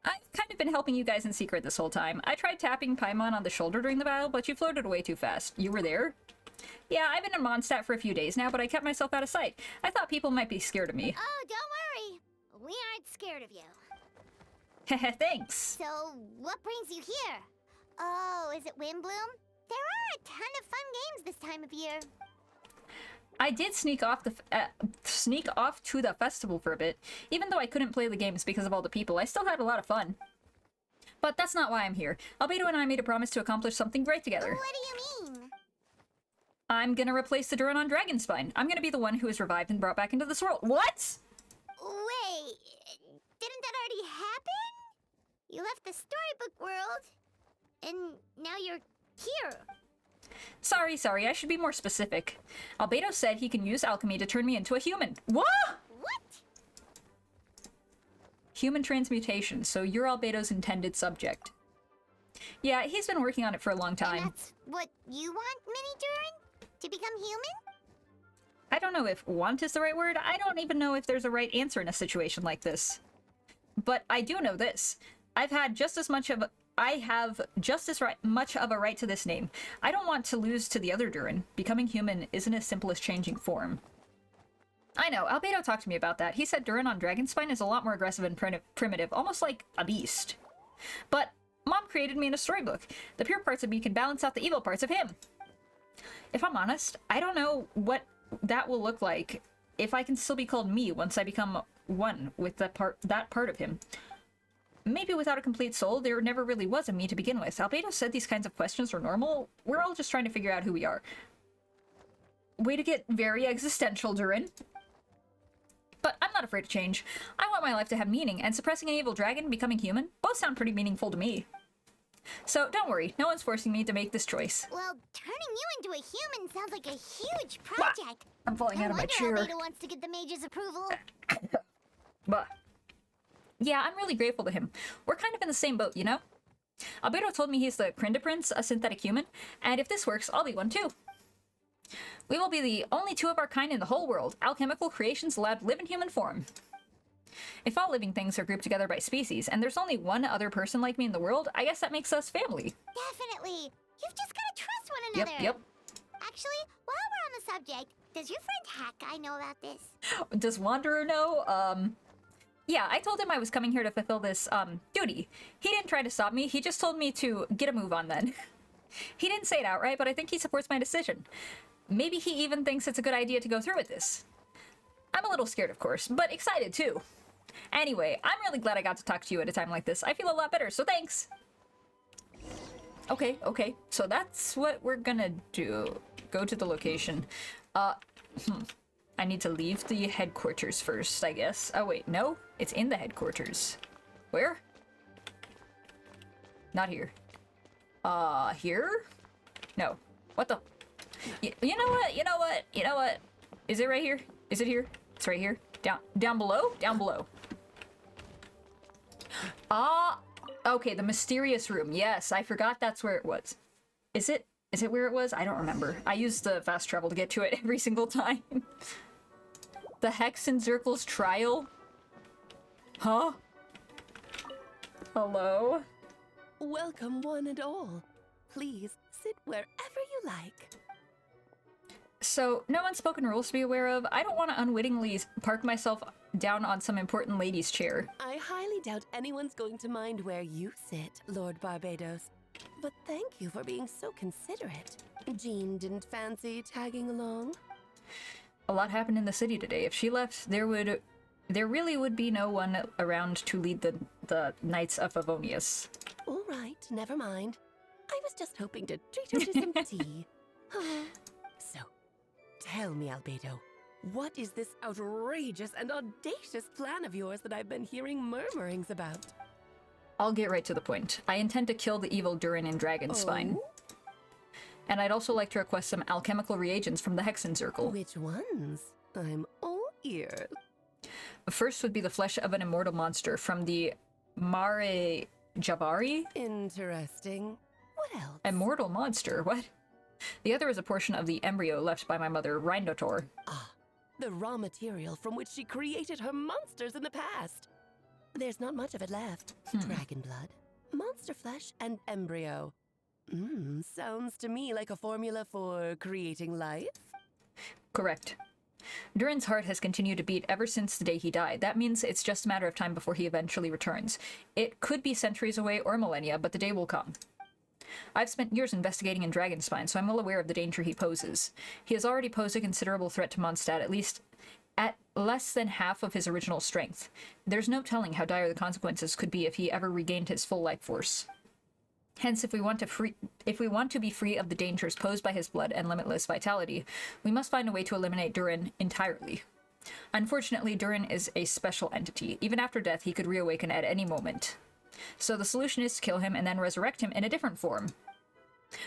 I've kind of been helping you guys in secret this whole time. I tried tapping Paimon on the shoulder during the battle, but you floated away too fast. You were there? Yeah, I've been in Mondstadt for a few days now, but I kept myself out of sight. I thought people might be scared of me. Oh, don't worry. We aren't scared of you. Heh, thanks. So, what brings you here? Oh, is it Windbloom? There are a ton of fun games this time of year. I did sneak off to the festival for a bit. Even though I couldn't play the games because of all the people, I still had a lot of fun. But that's not why I'm here. Albedo and I made a promise to accomplish something great together. What do you mean? I'm gonna replace the Durin on Dragonspine. I'm gonna be the one who is revived and brought back into this world. What? Wait, didn't that already happen? You left the storybook world, and now you're here. Sorry, I should be more specific. Albedo said he can use alchemy to turn me into a human. What? What? Human transmutation, so you're Albedo's intended subject. Yeah, he's been working on it for a long time. And that's what you want, Mini Durin? To become human? I don't know if want is the right word. I don't even know if there's a right answer in a situation like this. But I do know this. I have just as much of a right to this name. I don't want to lose to the other Durin. Becoming human isn't as simple as changing form. I know, Albedo talked to me about that. He said Durin on Dragonspine is a lot more aggressive and primitive, almost like a beast. But Mom created me in a storybook. The pure parts of me can balance out the evil parts of him. If I'm honest, I don't know what that will look like if I can still be called me once I become one with that part of him. Maybe without a complete soul, there never really was a me to begin with. Albedo said these kinds of questions are normal. We're all just trying to figure out who we are. Way to get very existential, Durin. But I'm not afraid to change. I want my life to have meaning, and suppressing an evil dragon, becoming human, both sound pretty meaningful to me. So don't worry, no one's forcing me to make this choice. Well, turning you into a human sounds like a huge project. I'm falling out of my chair. Albedo wants to get the mage's approval. But yeah, I'm really grateful to him. We're kind of in the same boat, you know? Albedo told me he's the Krinda Prince, a synthetic human, and if this works, I'll be one too. We will be the only two of our kind in the whole world, alchemical creations allowed to live in human form. If all living things are grouped together by species, and there's only one other person like me in the world, I guess that makes us family. Definitely. You've just gotta trust one another. Yep. Actually, while we're on the subject, does your friend Hakai know about this? Does Wanderer know? Yeah, I told him I was coming here to fulfill this, duty. He didn't try to stop me, he just told me to get a move on then. He didn't say it outright, but I think he supports my decision. Maybe he even thinks it's a good idea to go through with this. I'm a little scared, of course, but excited too. Anyway, I'm really glad I got to talk to you at a time like this. I feel a lot better, so thanks! Okay, so that's what we're gonna do. Go to the location. I need to leave the headquarters first, I guess. Oh wait, no? It's in the headquarters. Where? Not here. Here? No. What the? You know what? Is it right here? Is it here? It's right here. Down below? Down below. Okay, the mysterious room. Yes, I forgot that's where it was. Is it where it was? I don't remember. I used the fast travel to get to it every single time. The Hexenzirkel's trial? Huh? Hello? Welcome, one and all. Please sit wherever you like. So, no unspoken rules to be aware of. I don't want to unwittingly park myself down on some important lady's chair. I highly doubt anyone's going to mind where you sit, Lord Barbados. But thank you for being so considerate. Jean didn't fancy tagging along? A lot happened in the city today. If she left, there really would be no one around to lead the Knights of Favonius. All right, never mind. I was just hoping to treat her to some tea. So, tell me, Albedo, what is this outrageous and audacious plan of yours that I've been hearing murmurings about? I'll get right to the point. I intend to kill the evil Durin in Dragonspine. Oh? And I'd also like to request some alchemical reagents from the Hexenzirkel. Which ones? I'm all ears. First would be the flesh of an immortal monster from the Mare Javari? Interesting. What else? Immortal monster, what? The other is a portion of the embryo left by my mother, Rhindotor. Ah, the raw material from which she created her monsters in the past. There's not much of it left. Dragon blood, monster flesh, and embryo. Sounds to me like a formula for creating life. Correct. Durin's heart has continued to beat ever since the day he died. That means it's just a matter of time before he eventually returns. It could be centuries away or millennia, but the day will come. I've spent years investigating in Dragonspine, so I'm well aware of the danger he poses. He has already posed a considerable threat to Mondstadt, at less than half of his original strength. There's no telling how dire the consequences could be if he ever regained his full life force. Hence, if we want to be free of the dangers posed by his blood and limitless vitality, we must find a way to eliminate Durin entirely. Unfortunately, Durin is a special entity. Even after death, he could reawaken at any moment. So the solution is to kill him and then resurrect him in a different form.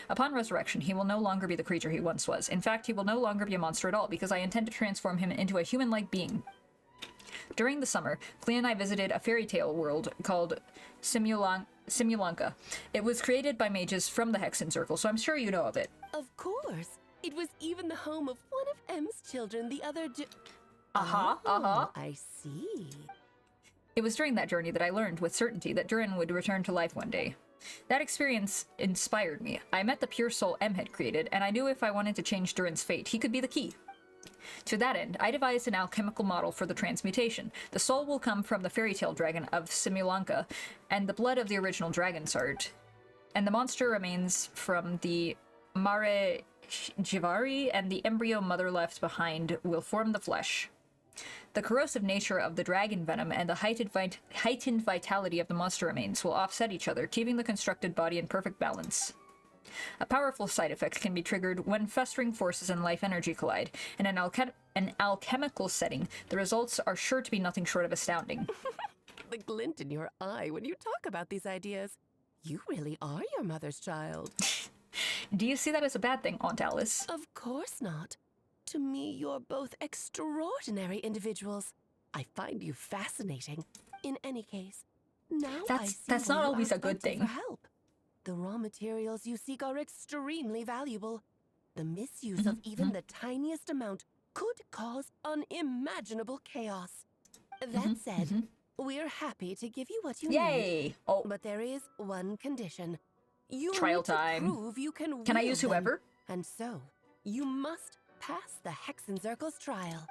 Upon resurrection, he will no longer be the creature he once was. In fact, he will no longer be a monster at all, because I intend to transform him into a human-like being. During the summer, Clea and I visited a fairy tale world called Simulanka. It was created by mages from the Hexen Circle, so I'm sure you know of it. Of course. It was even the home of one of M's children the other day. I see. It was during that journey that I learned with certainty that Durin would return to life one day. That experience inspired me. I met the pure soul M had created, and I knew if I wanted to change Durin's fate, he could be the key. To that end, I devised an alchemical model for the transmutation. The soul will come from the fairy tale dragon of Simulanka, and the blood of the original dragon sart. And the monster remains from the Mare Jivari, and the embryo mother left behind will form the flesh. The corrosive nature of the dragon venom and the heightened vitality of the monster remains will offset each other, keeping the constructed body in perfect balance. A powerful side effect can be triggered when festering forces and life energy collide. In an alchemical setting, the results are sure to be nothing short of astounding. The glint in your eye when you talk about these ideas. You really are your mother's child. Do you see that as a bad thing, Aunt Alice? Of course not. To me, you're both extraordinary individuals. I find you fascinating. In any case, now that's not always a good thing. For help. The raw materials you seek are extremely valuable. The misuse of even the tiniest amount could cause unimaginable chaos. That said, we're happy to give you what you need. Yay! Oh. But there is one condition. You Trial need to time. prove you can I wield use them. whoever? And so, you must pass the Hexen Circle's trial.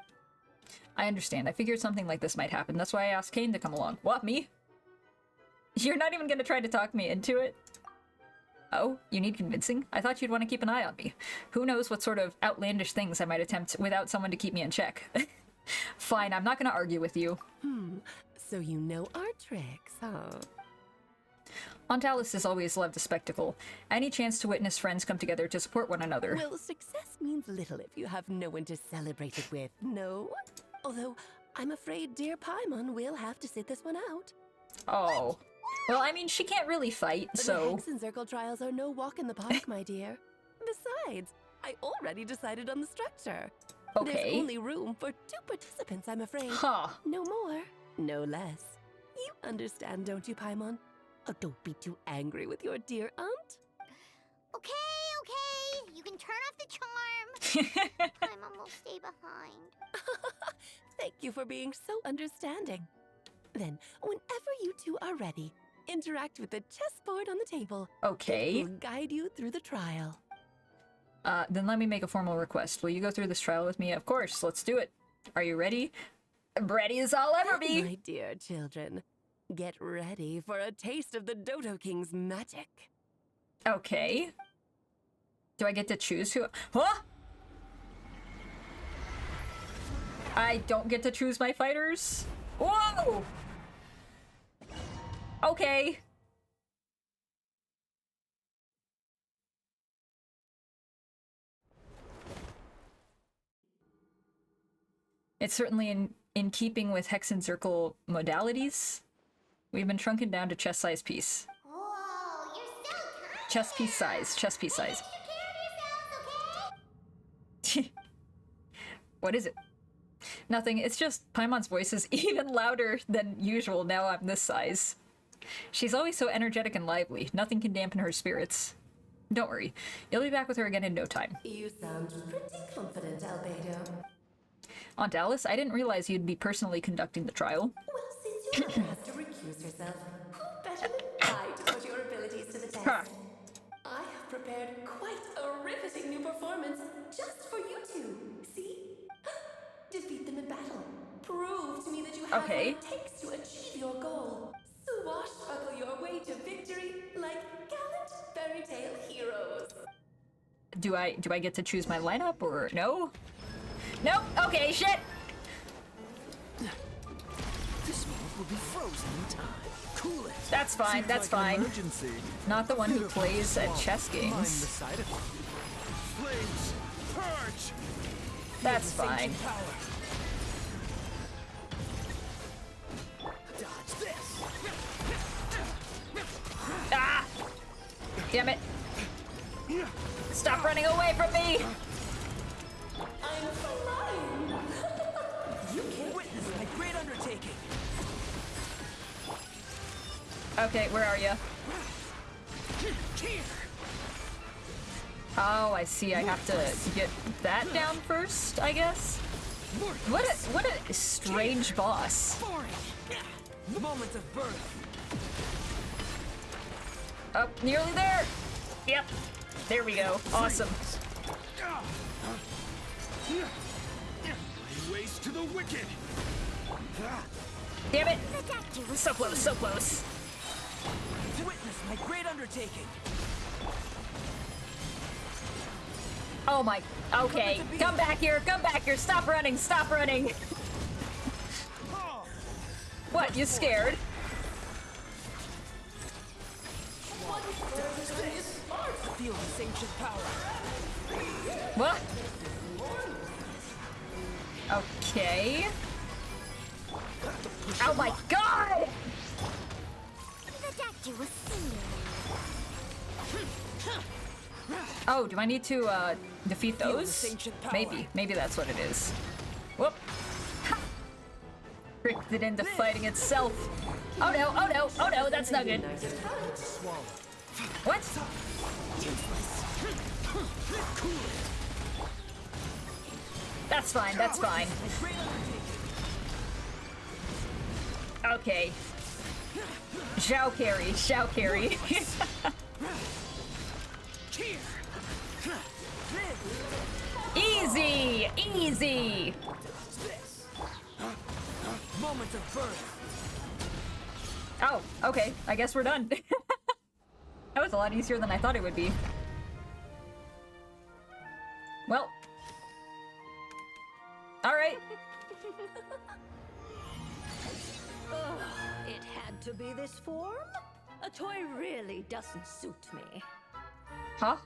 I understand. I figured something like this might happen. That's why I asked Kane to come along. What, me? You're not even gonna try to talk me into it? Oh, you need convincing? I thought you'd want to keep an eye on me. Who knows what sort of outlandish things I might attempt without someone to keep me in check. Fine, I'm not gonna argue with you. So you know our tricks, huh? Aunt Alice has always loved a spectacle. Any chance to witness friends come together to support one another. Well, success means little if you have no one to celebrate it with, no? Although, I'm afraid dear Paimon will have to sit this one out. Oh. Well, I mean, she can't really fight, so... The Hexen Circle trials are no walk in the park, my dear. Besides, I already decided on the structure. Okay. There's only room for 2 participants, I'm afraid. Huh. No more, no less. You understand, don't you, Paimon? Oh, don't be too angry with your dear aunt. Okay. You can turn off the charm. Paimon will stay behind. Thank you for being so understanding. Then, whenever you two are ready, interact with the chessboard on the table. Okay. It will guide you through the trial. Then let me make a formal request. Will you go through this trial with me? Of course, let's do it. Are you ready? Ready as I'll ever be! My dear children, get ready for a taste of the Dodo King's magic. Okay. Do I get to choose who? Huh? I don't get to choose my fighters? Whoa! Okay. It's certainly in keeping with Hexen Circle modalities. We've been shrunken down to chest size piece. Whoa, you're so tiny. Chest piece size. Chest piece size. Take care of yourselves, okay? What is it? Nothing, it's just Paimon's voice is even louder than usual now I'm this size. She's always so energetic and lively. Nothing can dampen her spirits. Don't worry, you'll be back with her again in no time. You sound pretty confident, Albedo. Aunt Alice, I didn't realize you'd be personally conducting the trial. Well, since your mother has to recuse herself, who better than I to put your abilities to the test? Huh. I have prepared quite a riveting new performance just for you two. See? Defeat them in battle. Prove to me that you have what it takes to achieve your goal. Swashbuckle your way to victory like gallant fairy tale heroes. Do I get to choose my lineup or no? Nope. Okay, shit. This move will be frozen in time. Cool it. That's fine. Seems That's like an fine. emergency. Not the one who Beautiful plays at swallow. chess Mind the games. side effect. Flames, purge. That's Feel the fine. ancient power. Dodge this. Ah! Damn it. Stop running away from me! I'm flying. You can't witness my great undertaking. Okay, where are you? Oh, I see. I have to get that down first, I guess. What a strange boss. Moments of birth. Oh, nearly there. Yep. There we go. Awesome. Ways to the wicked. Damn it. So close, so close. To witness my great undertaking. Oh my. Okay. Come back here. Come back here. Stop running. Stop running. What? You scared? Feel this ancient power. What? Okay. Oh my god! The doctor was singing. Oh, do I need to defeat those? Maybe that's what it is. Whoop. Ha. Tricked it into fighting itself. Oh no, oh no, oh no, that's not good. What? That's fine, that's fine. Okay. Shall carry, shall carry. Easy! Easy! Moments of birth. Oh, okay. I guess we're done. That was a lot easier than I thought it would be. Well. Alright. It had to be this form? A toy really doesn't suit me. Huh?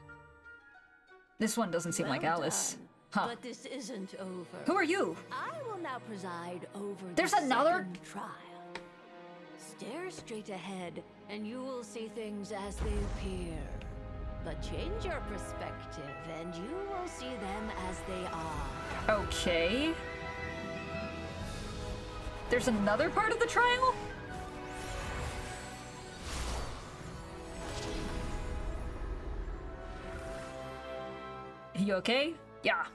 This one doesn't seem like Alice. Huh. But this isn't over. Who are you? I will now preside over There's the another second trial. Stare straight ahead, and you will see things as they appear. But change your perspective, and you will see them as they are. Okay. There's another part of the trial? You okay? Yeah.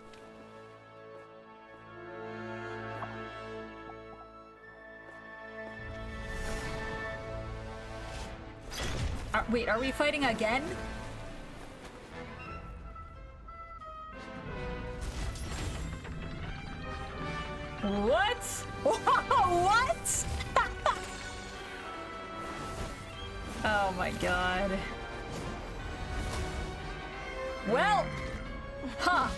Wait, are we fighting again? What? What? Oh my god. Well, huh.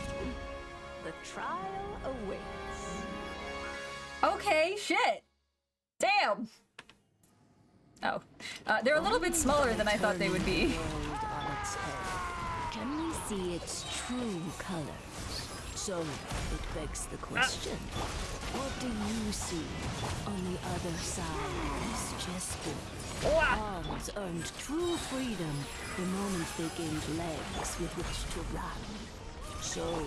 The trial awaits. Okay, shit. Damn. Oh. They're a little bit smaller than I thought they would be. Can we see its true colors? So it begs the question, what do you see on the other side of this chessboard? Pawns earned true freedom the moment they gained legs with which to run. So,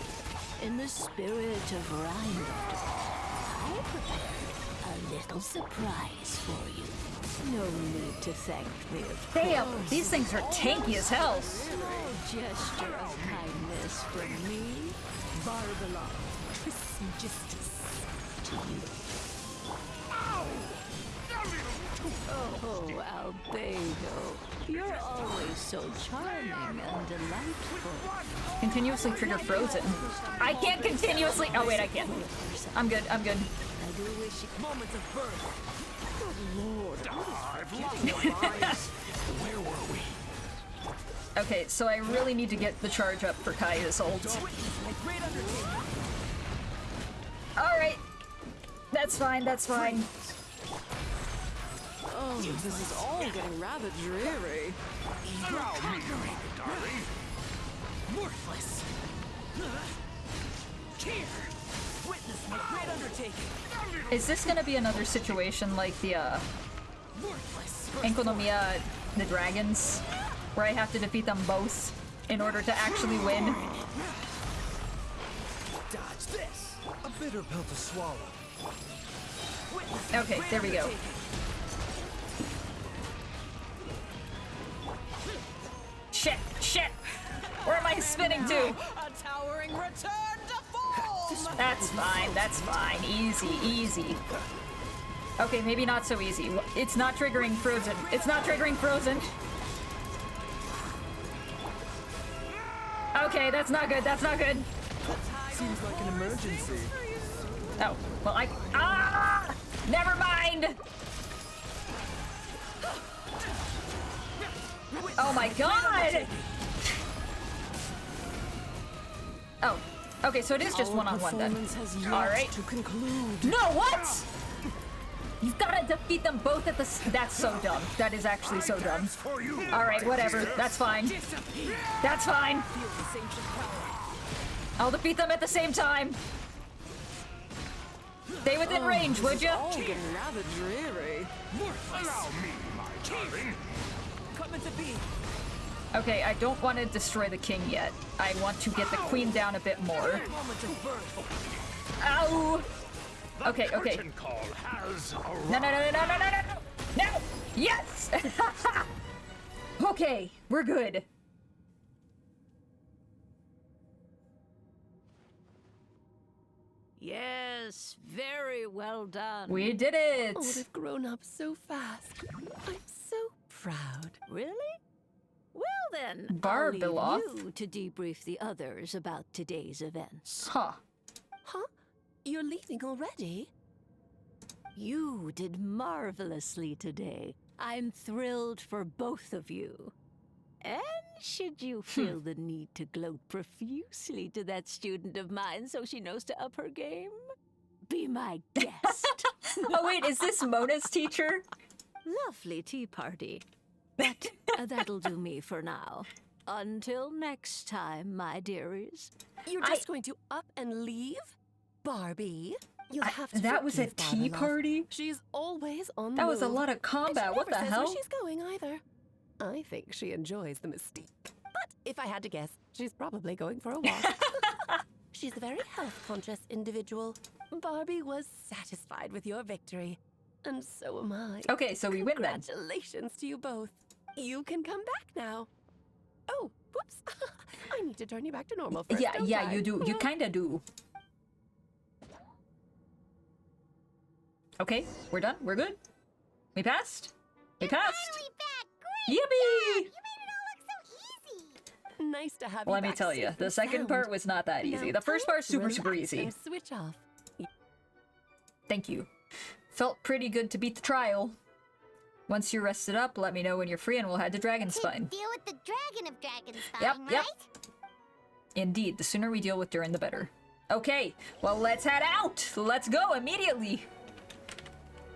in the spirit of Rhind, little surprise for you. No need to thank me, of Damn, course. these things are tanky as hell. Small gesture of kindness from me, Barbara. Justice to you. Oh, Albedo, you're always so charming and delightful. Continuously trigger frozen. I can't continuously. Oh wait, I can. I'm good. I'm good. I do wish it moments of birth. Good lord, I've lost my eyes. Where were we? Okay, so I really need to get the charge up for KAEYA's ult. Alright. That's fine, that's fine. Oh, this is all getting rather dreary. Allow me, darling. Worthless. Here, witness my great undertaking. Is this gonna be another situation like the, Enkonomiya, the dragons, where I have to defeat them both in order to actually win? Dodge this. A bitter pill to swallow. Okay, there we go. Shit! Shit! Where am I spinning to? A towering return to form. That's fine, that's fine. Easy, easy. Okay, maybe not so easy. It's not triggering frozen. It's not triggering frozen. Okay, that's not good, that's not good. Seems like an emergency. Oh, well ah! Never mind! Oh my god! Oh, okay, so it is just one-on-one then. Alright. No, what?! You've gotta defeat them both at the that's so dumb. That is actually so dumb. Alright, whatever. That's fine. That's fine. I'll defeat them at the same time. Stay within range, would you? All getting rather dreary. Allow me, my darling. Coming to be. Okay, I don't want to destroy the king yet. I want to get the queen down a bit more. Moment of birth. Ow! Okay, okay. No, no, no, no, no, no, no, no! No! Yes! Okay, we're good. Yes, very well done. We did it! Oh, they've grown up so fast. I'm so proud. Really? Well then, Barbeloth? I'll leave you to debrief the others about today's events. Huh. Huh? You're leaving already? You did marvelously today. I'm thrilled for both of you. And should you feel the need to gloat profusely to that student of mine so she knows to up her game, be my guest. Oh wait, is this Mona's teacher? Lovely tea party. But that'll do me for now. Until next time, my dearies. You're just going to up and leave? Barbie? You'll have to that was a forgive tea Barbeloth. party? She's always on the That was a move. lot of combat, And she what the never says hell? where she's going either. I think she enjoys the mystique. But if I had to guess, she's probably going for a walk. She's a very health-conscious individual. Barbie was satisfied with your victory. And so am I. Okay, so we win then. Congratulations to you both. You can come back now. Oh, whoops. I need to turn you back to normal first, Yeah, don't yeah, I? you do. You kinda do. Okay, we're done. We're good. We passed. We passed. Yippee! Nice to have you Let me back tell you, safe the and second sound. part was not that easy. Now The first time part's to super, super relax easy. and switch off. Thank you. Felt pretty good to beat the trial. Once you're rested up, let me know when you're free and we'll head to Dragonspine. Deal with the dragon of Dragonspine, Yep, right? yep. Indeed, the sooner we deal with Durin, the better. Okay, well, let's head out! Let's go immediately!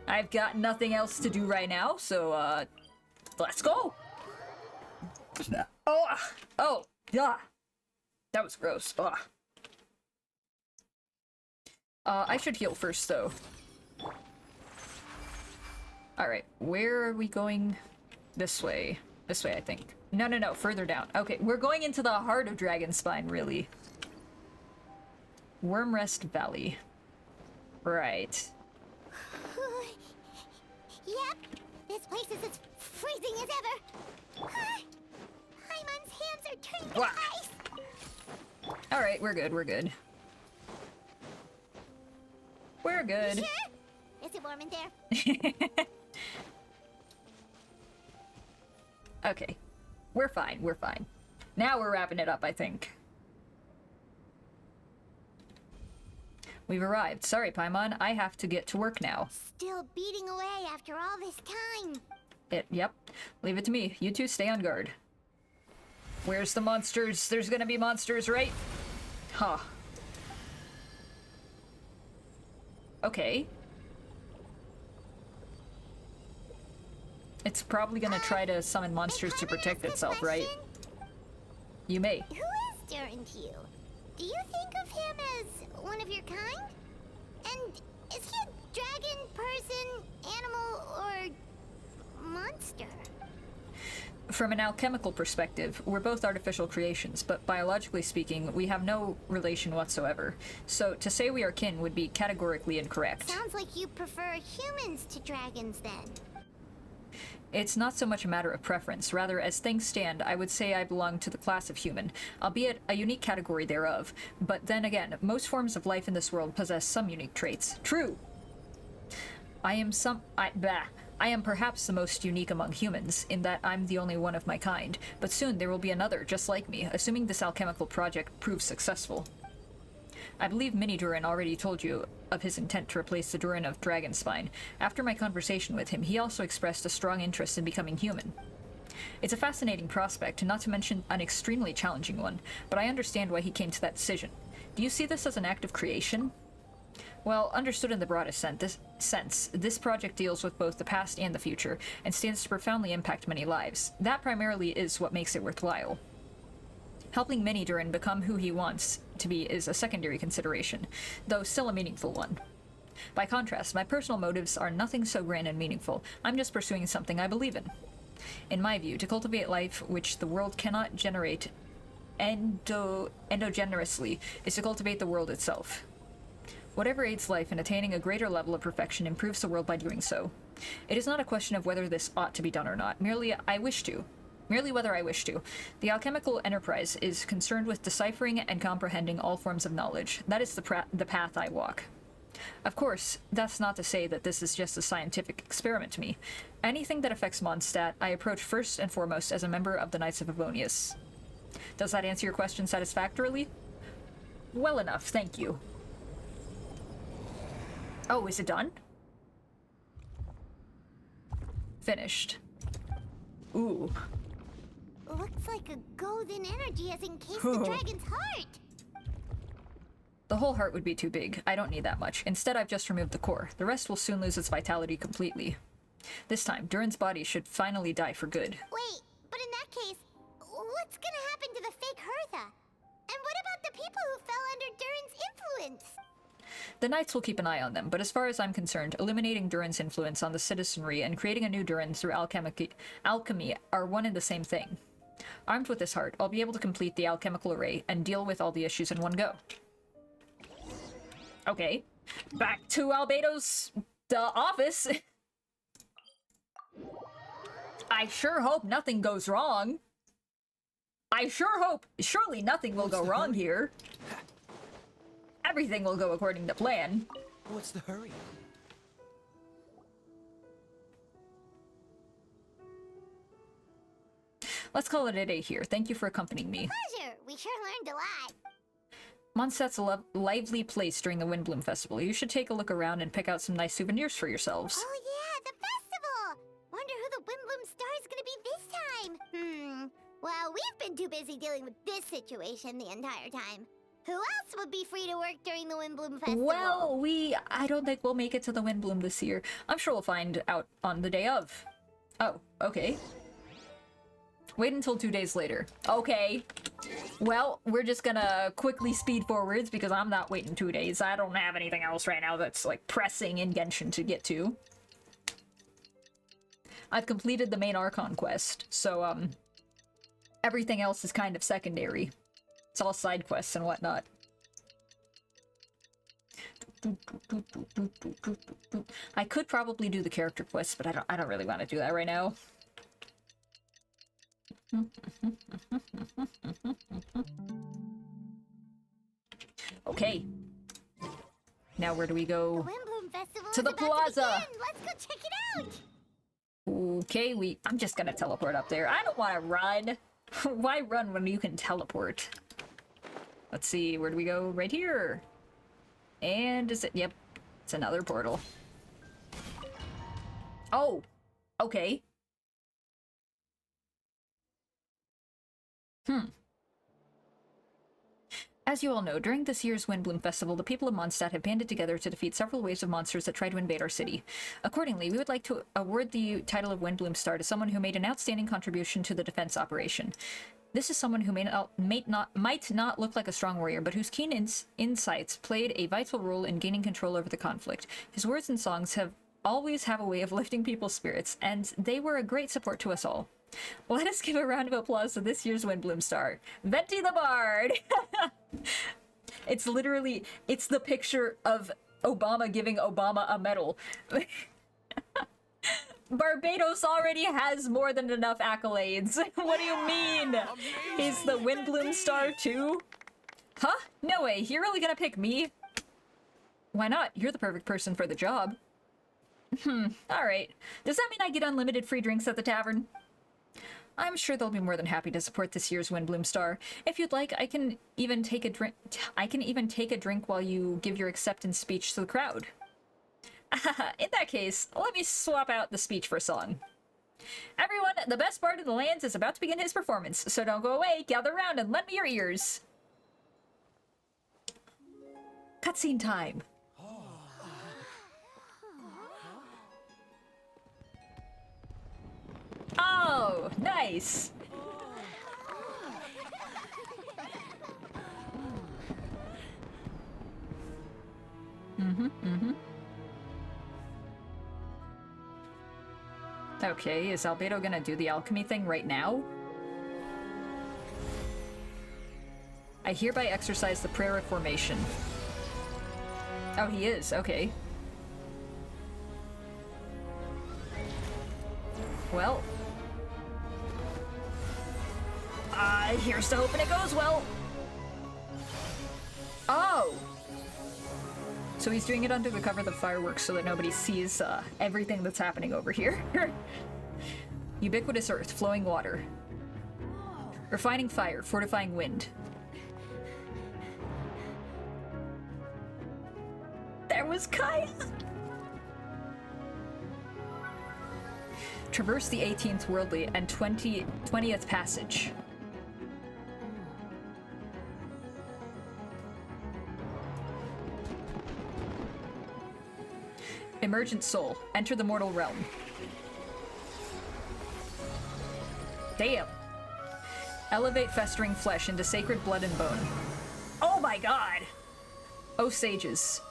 I've got nothing else to do right now, so, let's go! Oh! Oh! Yeah! That was gross. Ugh. I should heal first, though. Alright, where are we going? This way. This way, I think. No, no, no, further down. Okay, we're going into the heart of Dragonspine, really. Wormrest Valley. Right. Yep, this place is as freezing as ever. Paimon's hands are turning to ice. Alright, we're good, we're good. We're good. You sure? Is it warm in there? Okay. We're fine, we're fine. Now we're wrapping it up, I think. We've arrived. Sorry, Paimon. I have to get to work now. Still beating away after all this time. Yep. Leave it to me. You two stay on guard. Where's the monsters? There's gonna be monsters, right? Huh. Okay. It's probably gonna try to summon monsters to protect itself, right? You may. Who is Durin to you? Do you think of him as one of your kind? And is he a dragon, person, animal, or monster? From an alchemical perspective, we're both artificial creations, but biologically speaking, we have no relation whatsoever. So to say we are kin would be categorically incorrect. Sounds like you prefer humans to dragons then. It's not so much a matter of preference. Rather, as things stand, I would say I belong to the class of human, albeit a unique category thereof. But then again, most forms of life in this world possess some unique traits. True! I am perhaps the most unique among humans, in that I'm the only one of my kind, but soon there will be another just like me, assuming this alchemical project proves successful. I believe Mini-Durin already told you of his intent to replace the Durin of Dragonspine. After my conversation with him, he also expressed a strong interest in becoming human. It's a fascinating prospect, not to mention an extremely challenging one, but I understand why he came to that decision. Do you see this as an act of creation? Well, understood in the broadest sense, this project deals with both the past and the future, and stands to profoundly impact many lives. That primarily is what makes it worthwhile. Helping Mini-Durin become who he wants to be is a secondary consideration, though still a meaningful one. By contrast, my personal motives are nothing so grand and meaningful. I'm just pursuing something I believe in. In my view, to cultivate life which the world cannot generate endogeneously is to cultivate the world itself. Whatever aids life in attaining a greater level of perfection improves the world by doing so. It is not a question of whether this ought to be done or not, merely whether I wish to. The alchemical enterprise is concerned with deciphering and comprehending all forms of knowledge. That is the path I walk. Of course, that's not to say that this is just a scientific experiment to me. Anything that affects Mondstadt, I approach first and foremost as a member of the Knights of Avonius. Does that answer your question satisfactorily? Well enough, thank you. Oh, is it done? Finished. Ooh. Looks like a golden energy has encased the dragon's heart. The whole heart would be too big. I don't need that much. Instead, I've just removed the core. The rest will soon lose its vitality completely. This time, Durin's body should finally die for good. Wait, but in that case, what's gonna happen to the fake Hertha? And what about the people who fell under Durin's influence? The Knights will keep an eye on them, but as far as I'm concerned, eliminating Durin's influence on the citizenry and creating a new Durin through alchemy are one and the same thing. Armed with this heart, I'll be able to complete the alchemical array and deal with all the issues in one go. Okay, back to Albedo's office. I sure hope nothing goes wrong. I sure hope, surely nothing will go wrong here. Everything will go according to plan. What's the hurry? Let's call it a day here. Thank you for accompanying me. Pleasure. We sure learned a lot. Mondstadt's a lively place during the Windbloom Festival. You should take a look around and pick out some nice souvenirs for yourselves. Oh yeah, the festival! Wonder who the Windbloom star is gonna be this time. Well, we've been too busy dealing with this situation the entire time. Who else would be free to work during the Windbloom Festival? Well, I don't think we'll make it to the Windbloom this year. I'm sure we'll find out on the day of. Oh, okay. Wait until 2 days later. Okay. Well, we're just gonna quickly speed forwards because I'm not waiting 2 days. I don't have anything else right now that's like pressing in Genshin to get to. I've completed the main Archon Quest, so everything else is kind of secondary. It's all side quests and whatnot. I could probably do the character quest, but I don't really want to do that right now. Okay. Now where do we go? To the plaza! Let's go check it out! Okay, I'm just gonna teleport up there. I don't want to run. Why run when you can teleport? Let's see, where do we go? Right here. And is it? Yep, it's another portal. Oh, okay. As you all know, during this year's Windbloom Festival, the people of Mondstadt have banded together to defeat several waves of monsters that try to invade our city. Accordingly, we would like to award the title of Windbloom Star to someone who made an outstanding contribution to the defense operation. This is someone who might not look like a strong warrior, but whose keen insights played a vital role in gaining control over the conflict. His words and songs always have a way of lifting people's spirits, and they were a great support to us all. Let us give a round of applause to this year's Windbloom Star, Venti the Bard! It's the picture of Obama giving Obama a medal. Barbados already has more than enough accolades. What do you mean? He's the Windbloom Star too? Huh? No way, you're really gonna pick me? Why not? You're the perfect person for the job. Alright. Does that mean I get unlimited free drinks at the tavern? I'm sure they'll be more than happy to support this year's Windbloom Star. If you'd like, I can even take a drink while you give your acceptance speech to the crowd. In that case, let me swap out the speech for a song. Everyone, the best bard in the lands is about to begin his performance, so don't go away, gather round and lend me your ears. Cutscene time. Oh, nice! Okay, is Albedo gonna do the alchemy thing right now? I hereby exercise the prayer of formation. Oh, he is, okay. Well. Here's to hoping it goes well. Oh! So he's doing it under the cover of the fireworks so that nobody sees everything that's happening over here. Ubiquitous earth, flowing water. Refining fire, fortifying wind. There was KAEYA! Traverse the 18th worldly and 20th passage. Emergent soul. Enter the mortal realm. Damn. Elevate festering flesh into sacred blood and bone. Oh my god! Oh sages.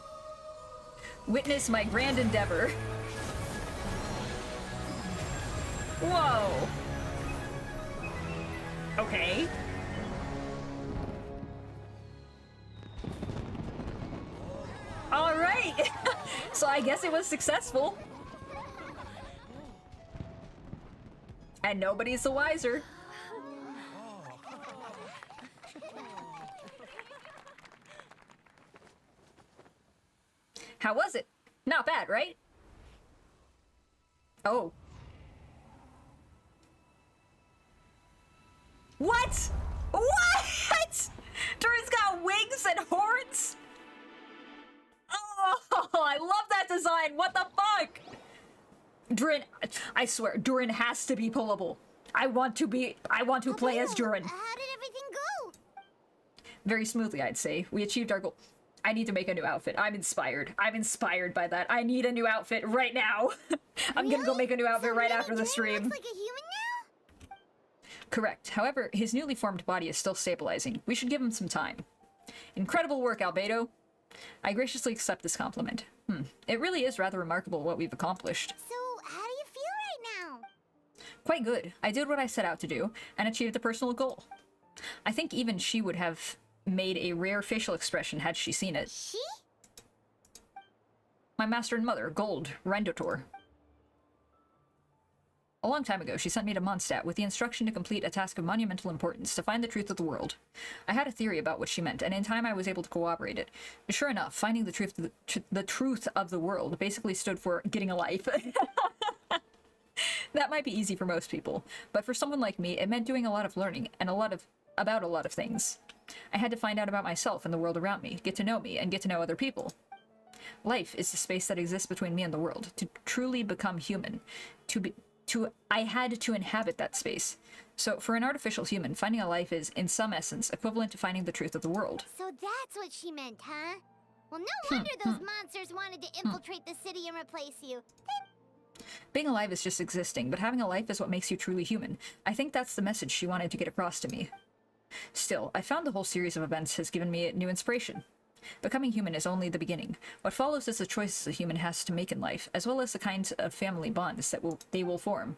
Witness my grand endeavor. Whoa! Okay. Alright! So I guess it was successful. And nobody's the wiser. How was it? Not bad, right? Oh. What? What? Durin's got wings and horns? Oh, I love that design. What the fuck? Durin, I swear, Durin has to be pullable. I want to play as Durin. How did everything go? Very smoothly, I'd say. We achieved our goal. I need to make a new outfit. I'm inspired. I'm inspired by that. I need a new outfit right now. I'm gonna go make a new outfit right after the stream. Looks like a human now? Correct. However, his newly formed body is still stabilizing. We should give him some time. Incredible work, Albedo. I graciously accept this compliment. It really is rather remarkable what we've accomplished. So, how do you feel right now? Quite good. I did what I set out to do, and achieved a personal goal. I think even she would have made a rare facial expression had she seen it. She? My master and mother, Gold, Rendotor. A long time ago, she sent me to Mondstadt with the instruction to complete a task of monumental importance, to find the truth of the world. I had a theory about what she meant, and in time I was able to corroborate it. Sure enough, finding the truth of the world basically stood for getting a life. That might be easy for most people, but for someone like me, it meant doing a lot of learning, and about a lot of things. I had to find out about myself and the world around me, get to know me, and get to know other people. Life is the space that exists between me and the world. To truly become human, I had to inhabit that space. So for an artificial human, finding a life is, in some essence, equivalent to finding the truth of the world. So that's what she meant, huh? Well, no wonder those monsters wanted to infiltrate the city and replace you. Being alive is just existing, but having a life is what makes you truly human. I think that's the message she wanted to get across to me. Still, I found the whole series of events has given me new inspiration. Becoming human is only the beginning. What follows is the choices a human has to make in life, as well as the kinds of family bonds that they will form.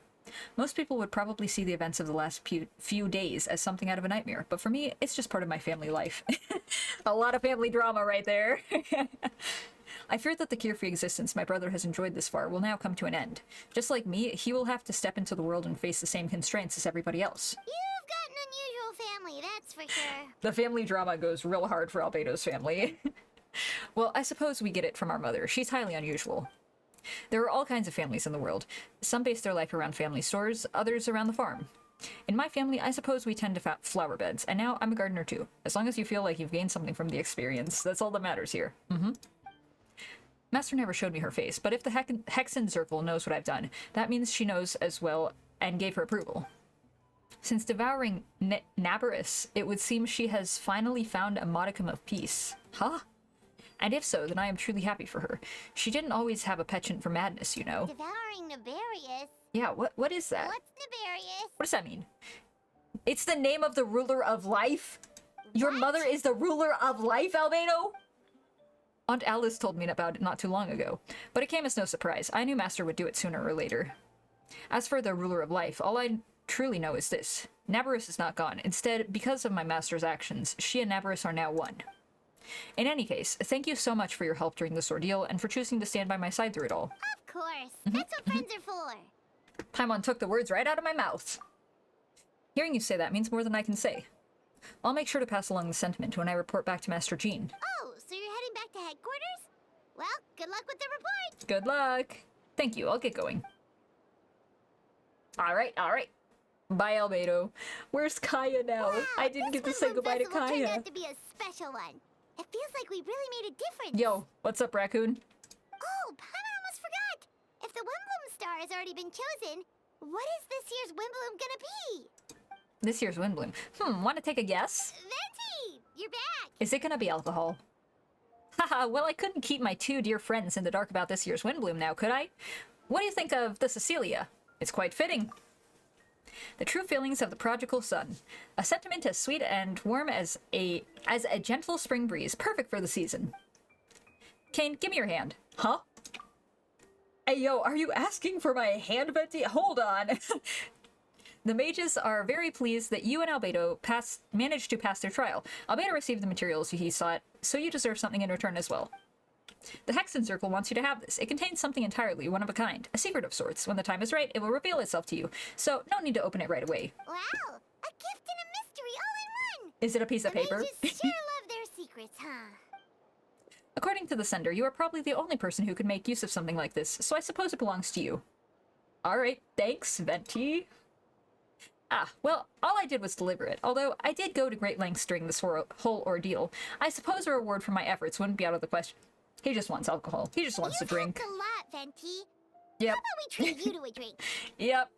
Most people would probably see the events of the last few days as something out of a nightmare, but for me, it's just part of my family life. A lot of family drama right there. I fear that the carefree existence my brother has enjoyed this far will now come to an end. Just like me, he will have to step into the world and face the same constraints as everybody else. You've got an unusual family, that's for sure. The family drama goes real hard for Albedo's family. Well, I suppose we get it from our mother. She's highly unusual. There are all kinds of families in the world. Some base their life around family stores, others around the farm. In my family, I suppose we tend to flower beds, and now I'm a gardener too. As long as you feel like you've gained something from the experience, that's all that matters here. Master never showed me her face, but if the Hexen Circle knows what I've done, that means she knows as well and gave her approval. Since devouring Nabarus, it would seem she has finally found a modicum of peace. Huh? And if so, then I am truly happy for her. She didn't always have a penchant for madness, you know. Devouring Nabarius? Yeah, what is that? What's Nabarius? What does that mean? It's the name of the ruler of life? Your mother is the ruler of life, Albedo? Aunt Alice told me about it not too long ago, but it came as no surprise. I knew Master would do it sooner or later. As for the ruler of life, all I truly know is this. Nabarus is not gone. Instead, because of my Master's actions, she and Nabarus are now one. In any case, thank you so much for your help during this ordeal and for choosing to stand by my side through it all. Of course. That's what friends are for. Paimon took the words right out of my mouth. Hearing you say that means more than I can say. I'll make sure to pass along the sentiment when I report back to Master Jean. Oh, so you're heading back to headquarters? Well, good luck with the report. Good luck. Thank you, I'll get going. Alright. Bye, Albedo. Where's KAEYA now? Wow, I didn't get to say goodbye to festival turned KAEYA. out to be a special one. It feels like we really made a difference. Yo, what's up, Raccoon? Oh, Paimon almost forgot. If the Windbloom star has already been chosen, what is this year's Windbloom gonna be? This year's Windbloom. Want to take a guess? Venti, you're back. Is it gonna be alcohol? Haha, well, I couldn't keep my two dear friends in the dark about this year's Windbloom now, could I? What do you think of the Cecilia? It's quite fitting. The true feelings of the prodigal son. A sentiment as sweet and warm as a gentle spring breeze, perfect for the season. Kane, give me your hand. Huh? Hey, yo, are you asking for my hand, Venti? Hold on. The mages are very pleased that you and Albedo managed to pass their trial. Albedo received the materials he sought, so you deserve something in return as well. The Hexen Circle wants you to have this. It contains something entirely one of a kind, a secret of sorts. When the time is right, it will reveal itself to you, so no need to open it right away. Wow, a gift and a mystery all in one. Is it a piece of paper? The mages sure love their secrets, huh? According to the sender, you are probably the only person who could make use of something like this, so I suppose it belongs to you. Alright, thanks, Venti. Ah, well, all I did was deliver it, although I did go to great lengths during this whole ordeal. I suppose a reward for my efforts wouldn't be out of the question. He just wants alcohol. He just wants to drink. You've helped a lot, Venti. Yep. How about we treat you to a drink? Yep.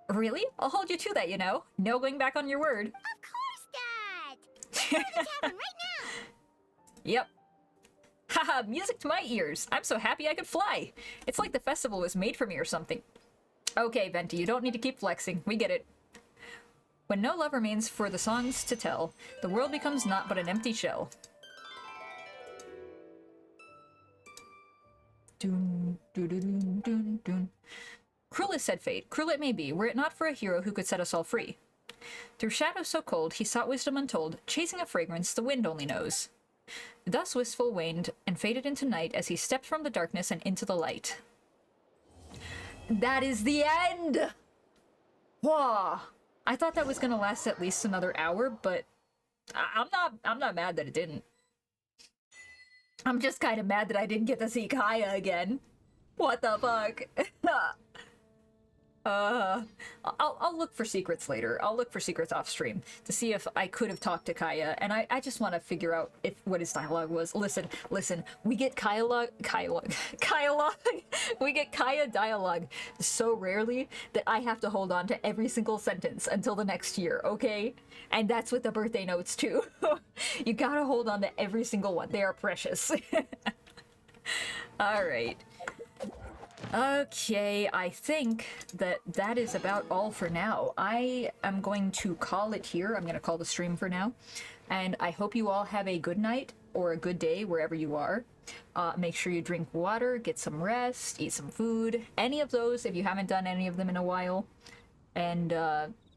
Really? I'll hold you to that, you know. No going back on your word. Of course not. Let's go to the tavern right now. Yep. Haha, music to my ears. I'm so happy I could fly. It's like the festival was made for me or something. Okay, Venti, you don't need to keep flexing. We get it. When no love remains for the songs to tell, the world becomes naught but an empty shell. Dun, dun, dun, dun, dun. Cruel is said fate, cruel it may be, were it not for a hero who could set us all free. Through shadows so cold, he sought wisdom untold, chasing a fragrance the wind only knows. Thus Wistful waned and faded into night as he stepped from the darkness and into the light. That is the end! Whoa! I thought that was gonna last at least another hour, but I'm not mad that it didn't. I'm just kind of mad that I didn't get to see KAEYA again. What the fuck? I'll look for secrets later. I'll look for secrets off stream to see if I could have talked to KAEYA, and I just want to figure out what his dialogue was. Listen, we get KAEYA we get KAEYA dialogue so rarely that I have to hold on to every single sentence until the next year, okay? And that's with the birthday notes too. You gotta hold on to every single one. They are precious. All right. Okay, I think that is about all for now. I am going to call it here. I'm going to call the stream for now. And I hope you all have a good night or a good day wherever you are. Make sure you drink water, get some rest, eat some food. Any of those if you haven't done any of them in a while. And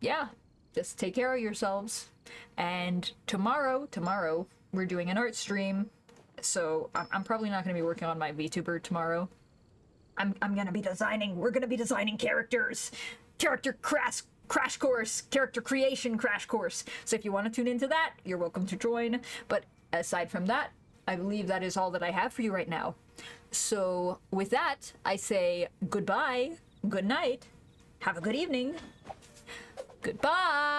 yeah, just take care of yourselves. And tomorrow, we're doing an art stream. So I'm probably not going to be working on my VTuber tomorrow. I'm gonna be designing, we're gonna be designing characters. Character crash course, character creation crash course. So if you want to tune into that, you're welcome to join. But aside from that, I believe that is all that I have for you right now. So with that, I say goodbye, good night, have a good evening, goodbye.